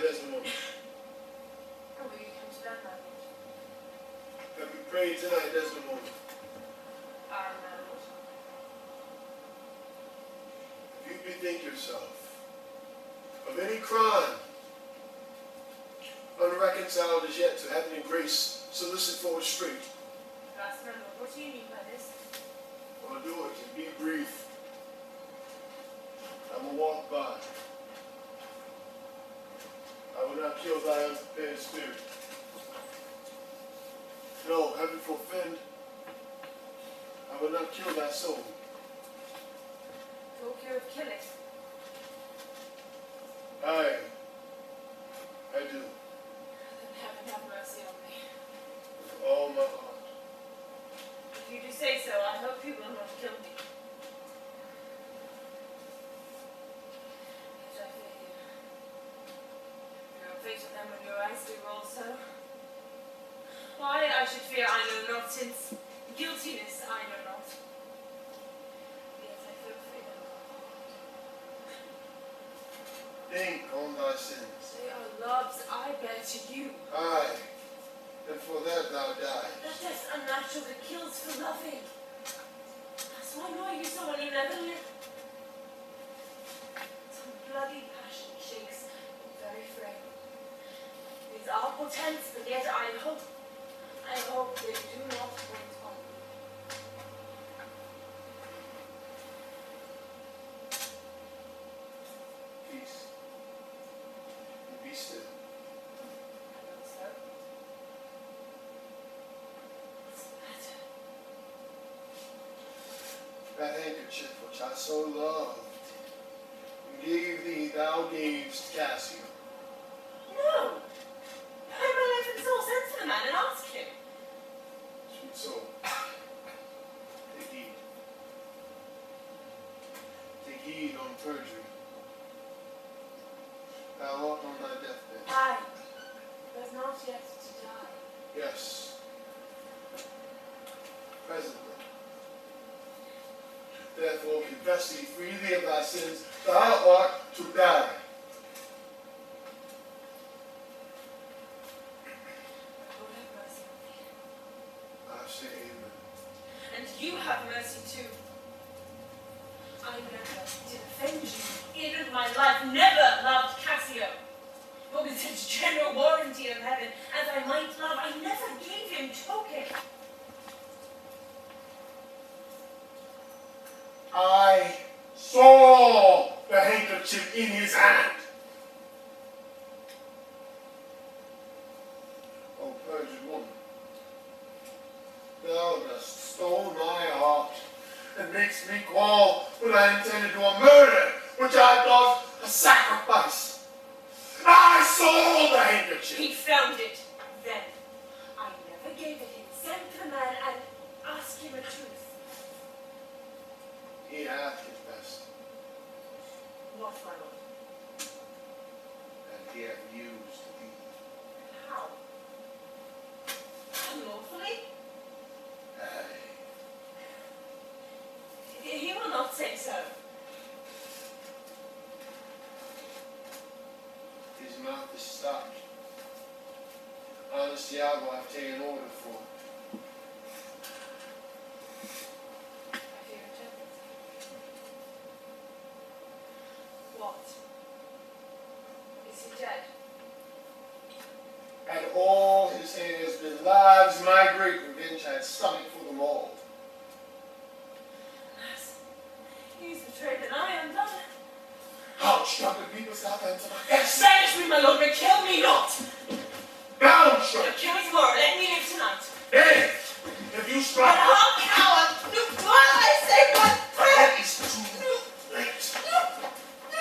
Desdemona. Oh, will you come to bed, my lord? Have you prayed tonight, Desdemona? I am my lord. If you bethink yourself of any crime unreconciled as yet to heaven and grace, solicit for restraint. Ask my lord, what do you mean by this? Or do it and be brief. I will walk by. I will not kill thy unprepared spirit. No, heaven forfend. I will not kill thy soul. Talk you of killing? I do. Then heaven have mercy on me. With all my heart. If you do say so, I hope you will not kill me. Yet I fear you. Your fate of them when your eyes do roll so. Why I should fear I know not, since guiltiness I know not. Yet I feel freedom. Think on thy sins. They are loves I bear to you. Aye, and for that thou diest. That death unnatural that kills for loving. So I know you someone who never lived. Some bloody passion shakes your very frame. These are portents, but yet I hope they do not wait on me. Peace. And be still. I will so. What's the matter? That handkerchief which I so loved and gave thee, thou gavest Cassio. No! Pay my life and soul, send for the man and ask him. Sweet soul, take heed. Take heed on perjury. Yes. Presently. Therefore, confess thee freely of thy sins, thou art to die. Lord have mercy on me. I say amen. And you have mercy too. I never did offend you in my life, never loved Cassio. But with such general warranty of heaven as I might love, I never gave him token. I saw the handkerchief in his hand. O perjured woman, thou dost stole my heart and makes me call what I intended to a murder, which I thought a sacrifice. I saw the handkerchief. He found it then. I never gave it him. Send the man and ask him a truth. He hath confessed, What, my lord? and he hath used thee. How? Unlawfully? Aye. He will not say so. His mouth is stopped. Honest Iago I've taken order for. I fear intemperance. What? Is he dead? And all his hairs been lives, my great revenge had stomach for them all. Alas, he's betrayed and I am done. Ouch, drunken people, stop and to my yes! Banish me, my lord, but kill me not! Down, But strike! kill me tomorrow, let me live tonight. Hey! If you But strike, how coward! No, while I say one prayer! it is too late.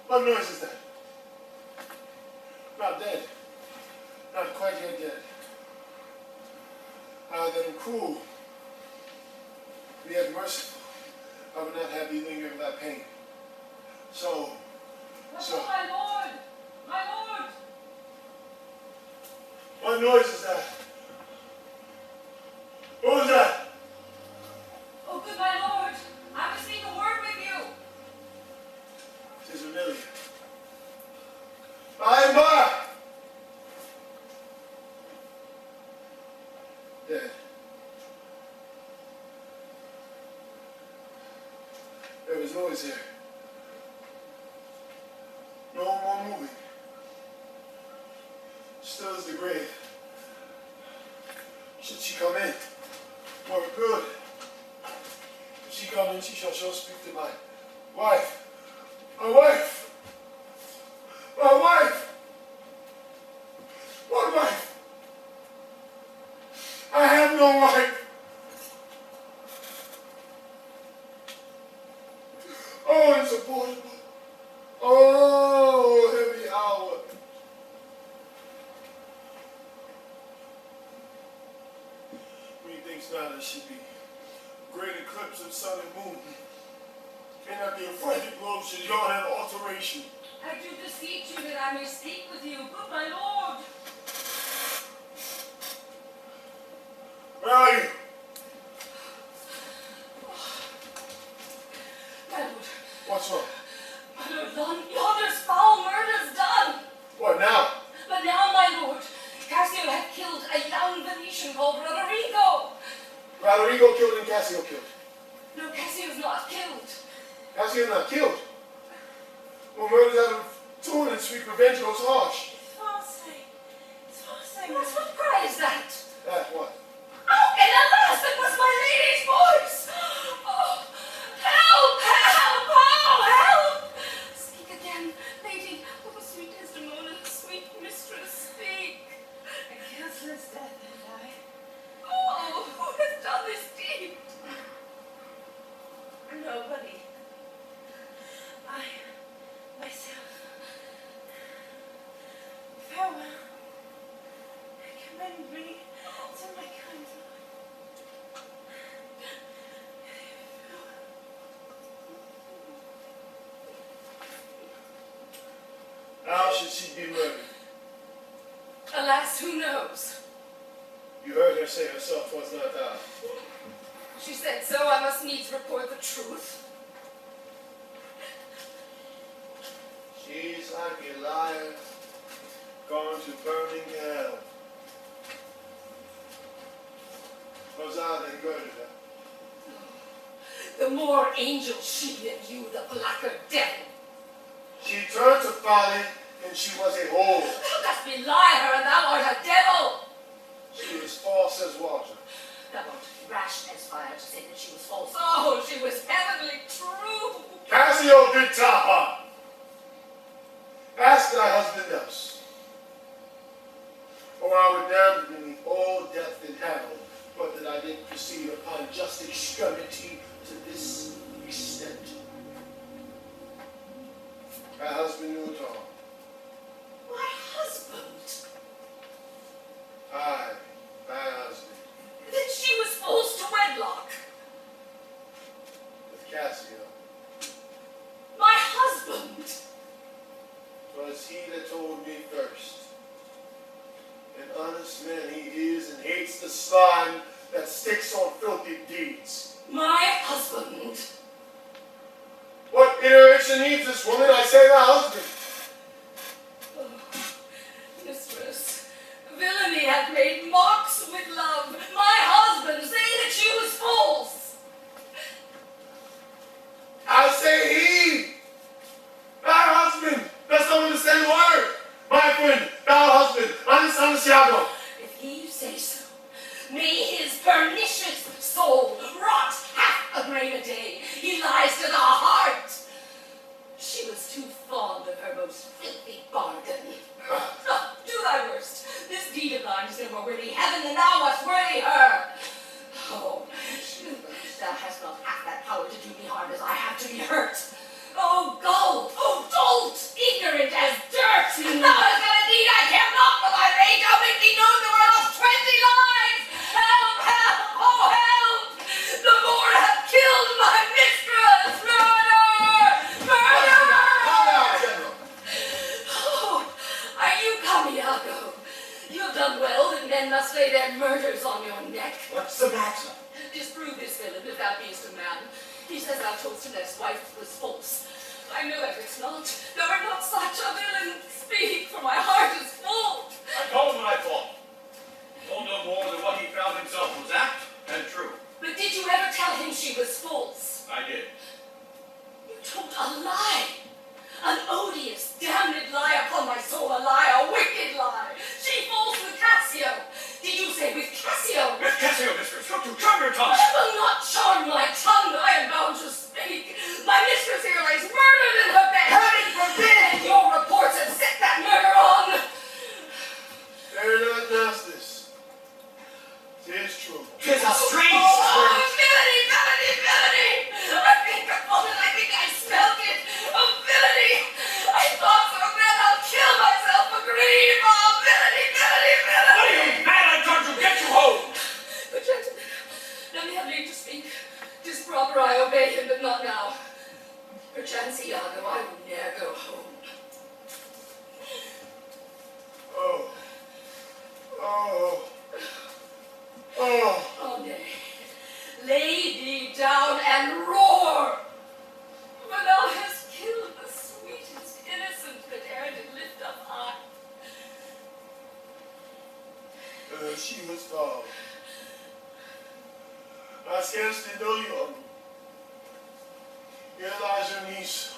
What noise is that? Not dead. Not quite yet dead. Then cruel. Be yet merciful. I would not have thee linger in thy pain. So. My lord! My lord! What noise is that? What was that? Oh, good my lord! I must speak a word with you! 'Tis Emilia. By and by! Dead. There was noise here. No more moving. Still as the grave. Should she come in? Well, good. If she come in, she shall sure speak to my wife. My wife! My wife! What wife? I have no wife. Oh, insupportable. Oh, heavy hour. should be. Great eclipse of sun and moon. And at the affrighted globe should yawn an alteration. I do beseech you that I may speak with you, good my lord. Where are you? My lord, What's wrong? my lord, yonder's foul murder's done. What now? But now, my lord, Cassio hath killed a young Venetian called Roderigo. Roderigo killed and Cassio killed. No, Cassio's not killed. Cassio not killed. Well, murders out of tune and sweet revenge goes harsh. It's false. What cry is that? That what? Oh, and alas, it was my lady's voice! Oh, help, help, oh, help! Speak again, lady. Oh, sweet Desdemona, sweet mistress, speak. A guiltless death have I. Oh, who has done this deed? Nobody. I, myself. Farewell. Commend me to my kind Lord. How should she be murdered? Alas, who knows? You heard her say herself was not thou. She said so, I must needs report the truth. She's like a liar gone to burning hell. Was I that murdered her? The more angel she than you, the blacker devil. She turned to folly, and she was a whore. Thou dost belie her, and thou art a devil. She was false as water. Thou art rash as fire to say that she was false. Oh, she was heavenly true. Cassio did top her. Ask thy husband else, or I would damn beneath all death in hell, but that I did proceed upon just extremity to this extent. My husband knew it all. My husband? Aye, my husband, That she was false to wedlock. with Cassio. My husband? 'Twas he that told me first. An honest man he is and hates the slime that sticks on filthy deeds. My husband? What iteration needs this woman? I say thy husband. Oh, mistress, villainy hath made mocks with love. My husband, say that she was false. I say he. Thy husband. That's not understand word. My friend, thy husband. Understand Iago. If he say so, may his pernicious soul rot half a grain a day. He lies to the heart. She was too fond of her most filthy bargain. Oh, do thy worst. This deed of thine is no more worthy heaven than thou wast worthy her. Oh, thou hast not half that power to do me harm as I have to be hurt. Oh, gull! Oh, dolt! Ignorant as dirt! Thou hast done a deed I care not for thy rage. I'll make thee known there were lost 20 lives! Help! Help! Oh, help! The Moor hath killed my mistress! Murder! Murder! Come out, General. Oh, are you come, Iago? You have done well that men must lay their murders on your neck. What's the matter? Disprove this villain if thou beest a man. He says thou toldst him that his wife was false. I know that it's not. Thou art not such a villain. Speak, for my heart is full. I told him what I thought. Told no more than what he found himself was apt and true. But did you ever tell him she was false? I did. You told a lie. An odious, damned lie upon my soul. A lie, a wicked lie. She false with Cassio. Did you say with Cassio? With Cassio, mistress, don't you charm your tongue. I will not charm my tongue. I am bound to speak. My mistress here lies murdered in her bed. Heaven forbid! And your reports her she was tall. I scarcely know you of me. Here lies your niece,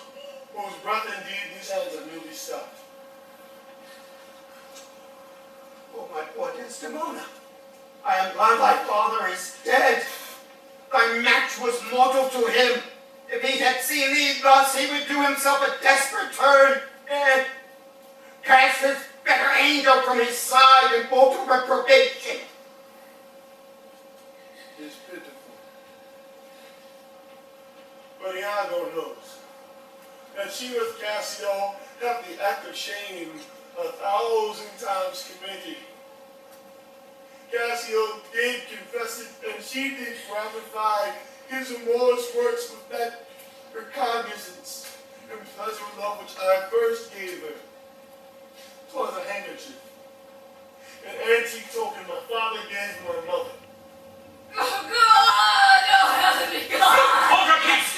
whose breath indeed these hands are newly stopped. Oh, my poor Desdemona. I am glad thy father is dead. Thy match was mortal to him. If he had seen thee thus, he would do himself a desperate turn, and cast his better angel from his side and fall to reprobation. It's pitiful. But Iago knows that she with Cassio have the act of shame 1,000 times committed. Cassio did confess it, and she did gratify his remorse works with that her cognizance and pleasure love which I first gave her. 'Twas a handkerchief, an antique token my father gave my mother. Oh God! Oh heavenly God! Hold your peace!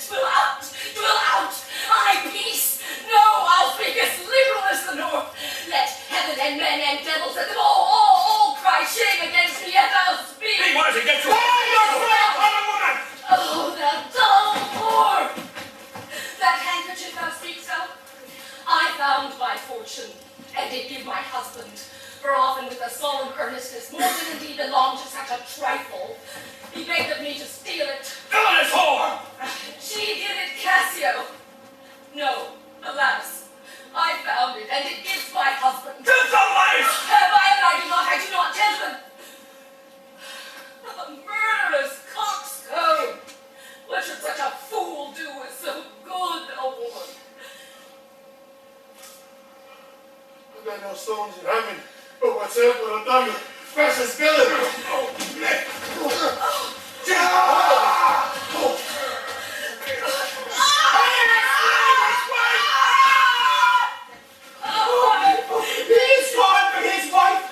Twill out! Twill out! I peace! No, I'll speak as liberal as the North. Let heaven and men and devils and them all cry shame against me, yet I'll speak. He wanted to get you. Hold your fire, common woman! Oh, thou dull whore! That handkerchief thou speakst of, I found by fortune, and did give my husband, for often with a solemn earnestness, more than indeed belonged to such a trifle, he begged of me to steal it. Villainous whore! She did it, Cassio. No, alas, I found it, and it gives my husband. To the life! I do not, gentlemen. A murderous coxcomb! What should such a fool do with so good a woman? I've got no stones in heaven, but what's up with a thunder? Precious villain! He's gone for his wife!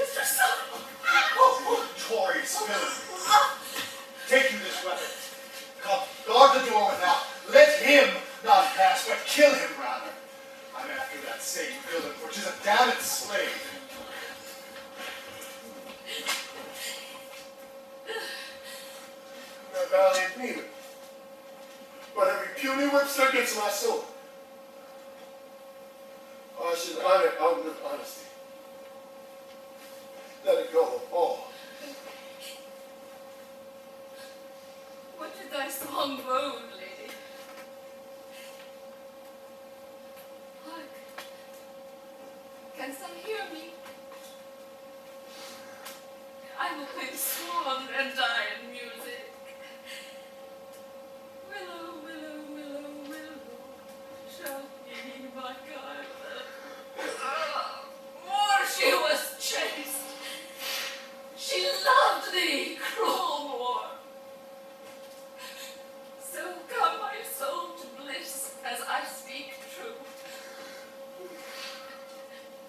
Mr. Son! Notorious villain. Take you this weapon. Come, guard the door without. Let him not pass, but kill him rather. I'm after that same villain, which is a damned slave. Not valiant neither, but every puny whipster gets my sword. I should honor out with honesty. Let it go, all. What did thy song bode, lady? Hark. Canst thou hear me? I will play the swan and die in music. Willow, willow, willow, willow, shall be my guide. More she was chaste. She loved thee, cruel Moor. So come my soul to bliss as I speak true.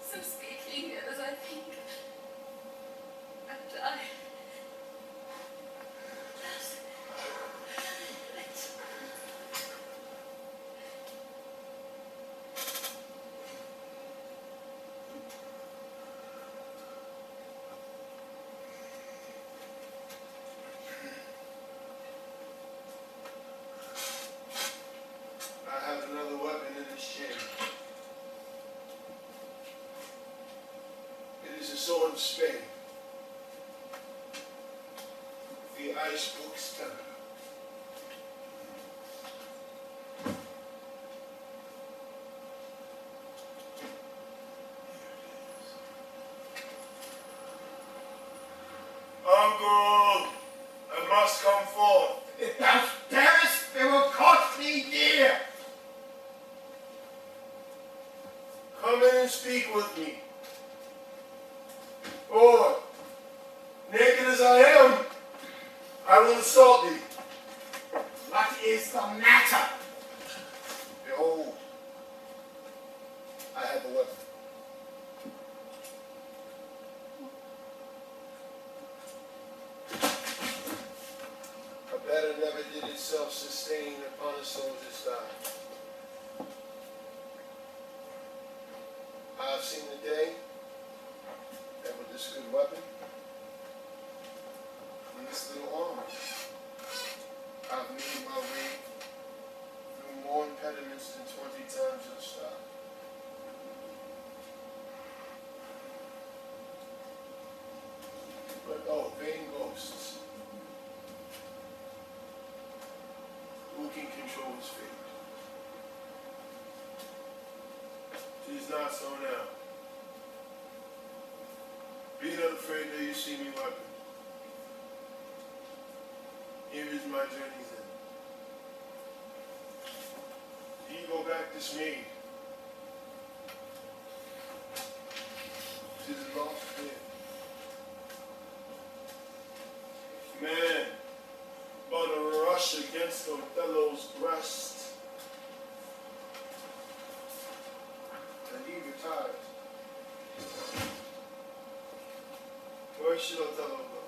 So speaking as I think and die. I have another weapon in this chamber. It is a sword of Spain. The ice book stunner. Uncle, I must come forth. If thou darest, it will cost thee dear. Come in and speak with me. Or, naked as I am, I will assault thee. What is the matter? Behold, I have a weapon. A better never did itself sustain upon a soldier's thigh. I have seen the day that will this good weapon and this little armor. I've made my way through more impediments than 20 times your style. But oh, vain ghosts. Who can control his fate? It is not so now. Be not afraid that you see me weapon. Here is my journey's end. Ye go back dismayed. To the lost dead. Man, but a rush against Othello's breast. And he retired. Where should Othello go?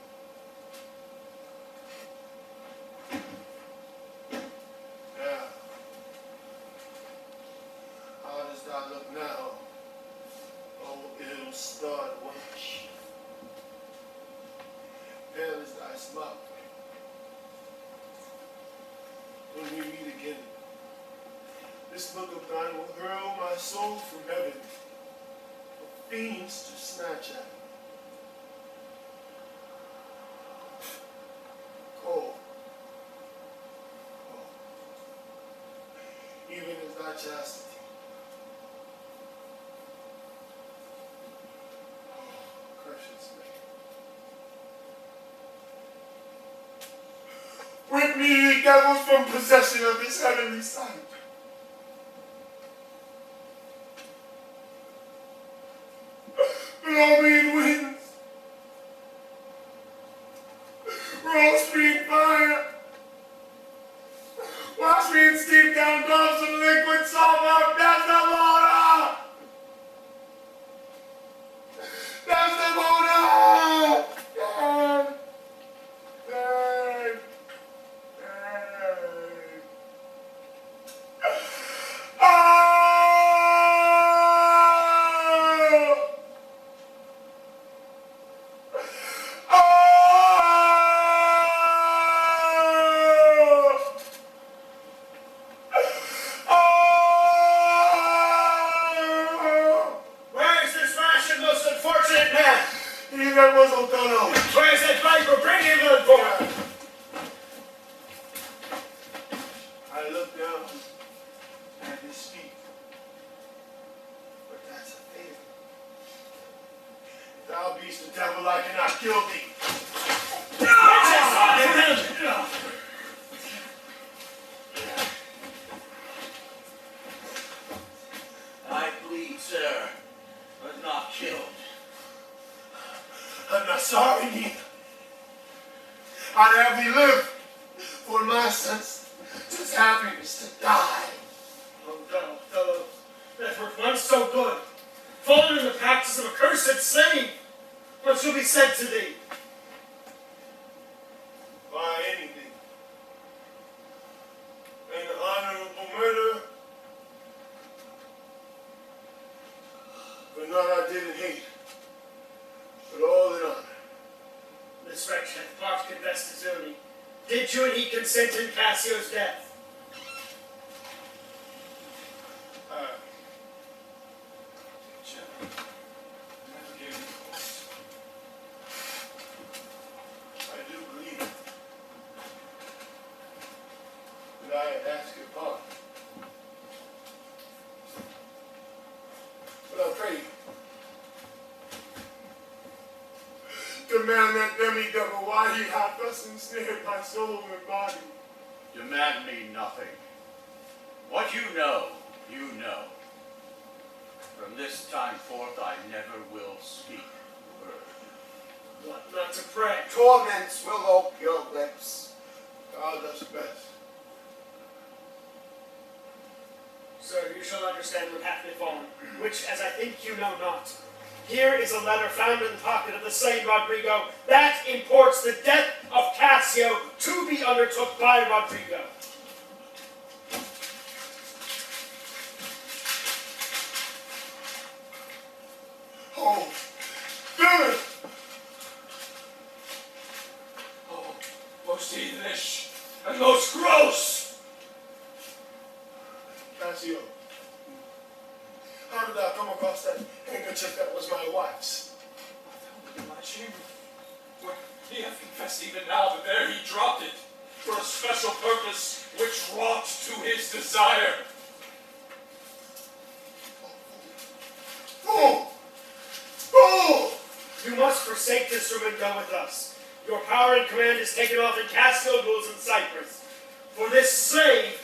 Now, how does that look now, oh ill-starred wench? Pale is thy smile. When we meet again, this book of thine will hurl my soul from heaven, for fiends to snatch at. Cold. Even as thy chastity. Precious man. Whip me, ye devils, from possession of this heavenly sight. Blow me in winds. Roast me in fire. Wash me in steep down drops of liquid sulfur. Desdemona! Desdemona! Dead! Dead! Dead! Oh! Where's this rash and most unfortunate man? He that was Othello. Where's that viper? Bring him in for me. I look down at his feet, but that's a favor. If thou beest the devil, I cannot kill thee. I bleed, sir, but not killed. I'm not sorry neither. I'd have thee live, for my sense, 'tis happiness to die. Othello, that were once so good, fallen in the practice of accursed sin. What shall be said to thee? By anything. An honorable murder, but not I did in hate, but all in honor. This wretch hath part confessed to me. Did you and he consent in Cassio's death? General, I forgive you, of course. I do believe that I ask your pardon. But I pray you, demand that demi-devil why he hath thus ensnared my soul and body. Demand me nothing. What you know, you know. From this time forth, I never will speak a word. What not to pray? Torments will ope your lips. Thou dost best. Sir, you shall understand what hath befallen, which, as I think you know not. Here is a letter found in the pocket of the same Roderigo that imports the death of Cassio to be undertook by Roderigo. Oh, villain! How did I come across that handkerchief that was my wife's? I found it in my chamber. Where he hath confessed even now that there he dropped it for a special purpose which wrought to his desire. Fool! Fool! You must forsake this room and go with us. Your power and command is taken off in Cassio rules in Cyprus. For this slave,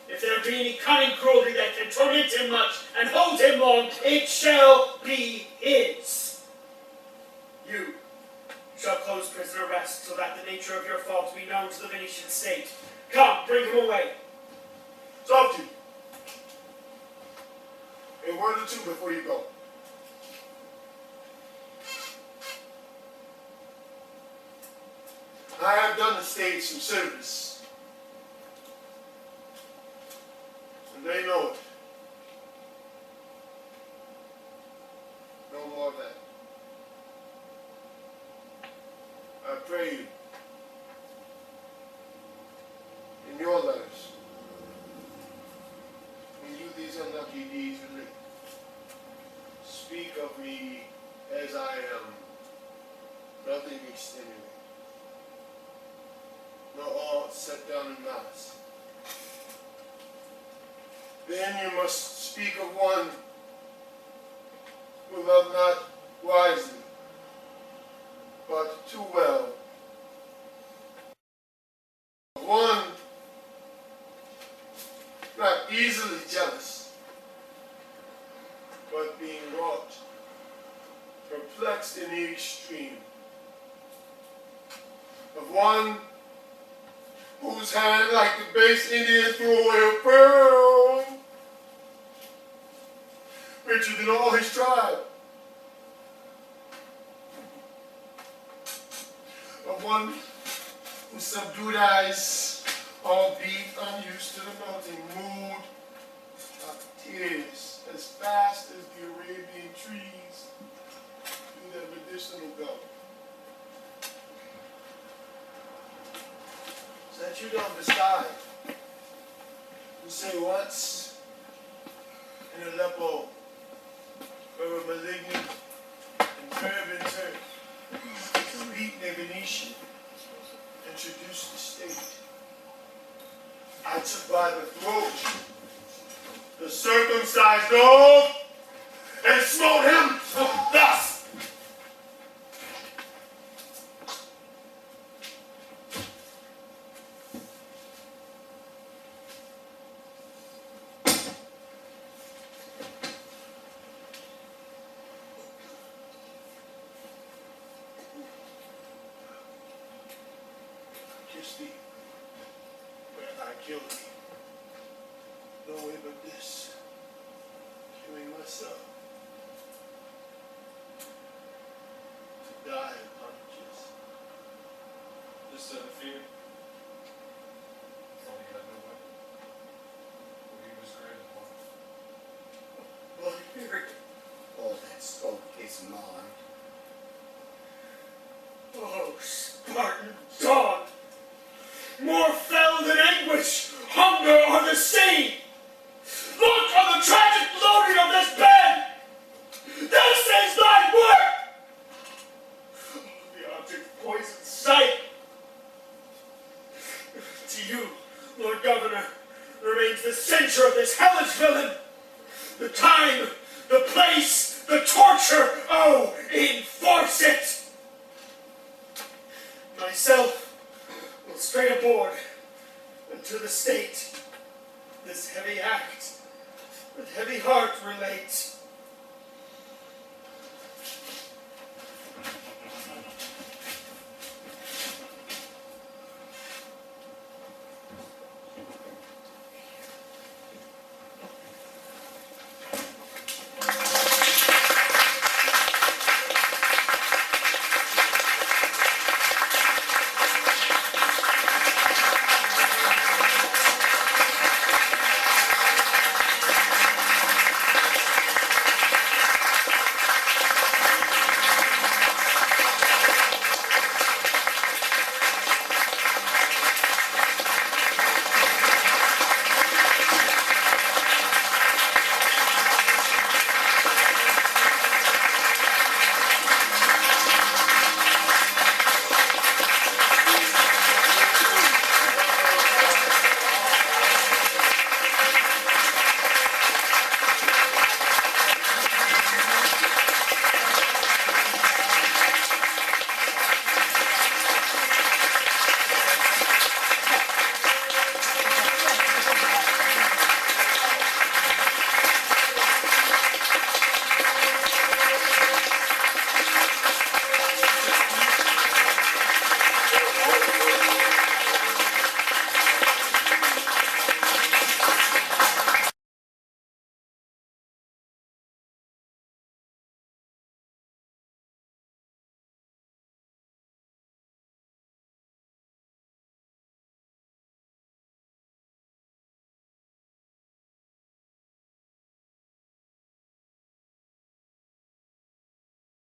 if there be any cunning cruelty that can torment him much and hold him long, it shall be his. You shall close prisoner arrest, so that the nature of your fault be known to the Venetian state. Come, bring him away. Softy. A word or two before you go. I have done the state some service, and they know it. No more of that. I pray you, in your letters, when you these unlucky deeds relate, speak of me as I am, nothing extenuating. No aught set down in malice. Then you must speak of one who loved not wisely, but too well. Of one not easily jealous, but being wrought, perplexed in the extreme. Of one whose hand, like the base Indian, threw away a pearl, richer than all his tribe. Of one whose subdued eyes, albeit unused to the melting mood of tears, as fast as the Arabian trees do their medicinal gum. That you don't decide. You say once in Aleppo, where a malignant and fervent Turk, beat a Venetian, introduced the state. I took by the throat the circumcised dog and smote him thus. No way but this. Killing myself. To die unconscious. Just out of fear. Thought he had no weapon. Or he was granted one. Bloody Mary. All that smoke is mine. Oh, Spartan dog! More fell than anguish, hunger, or the sea! Look on the tragic loading of this bed! This is thy work! The object poisoned sight! To you, Lord Governor, remains the censure of this hellish villain! The time, the place, the torture, oh, enforce it! Myself will straight aboard, and to the state this heavy act with heavy heart relate.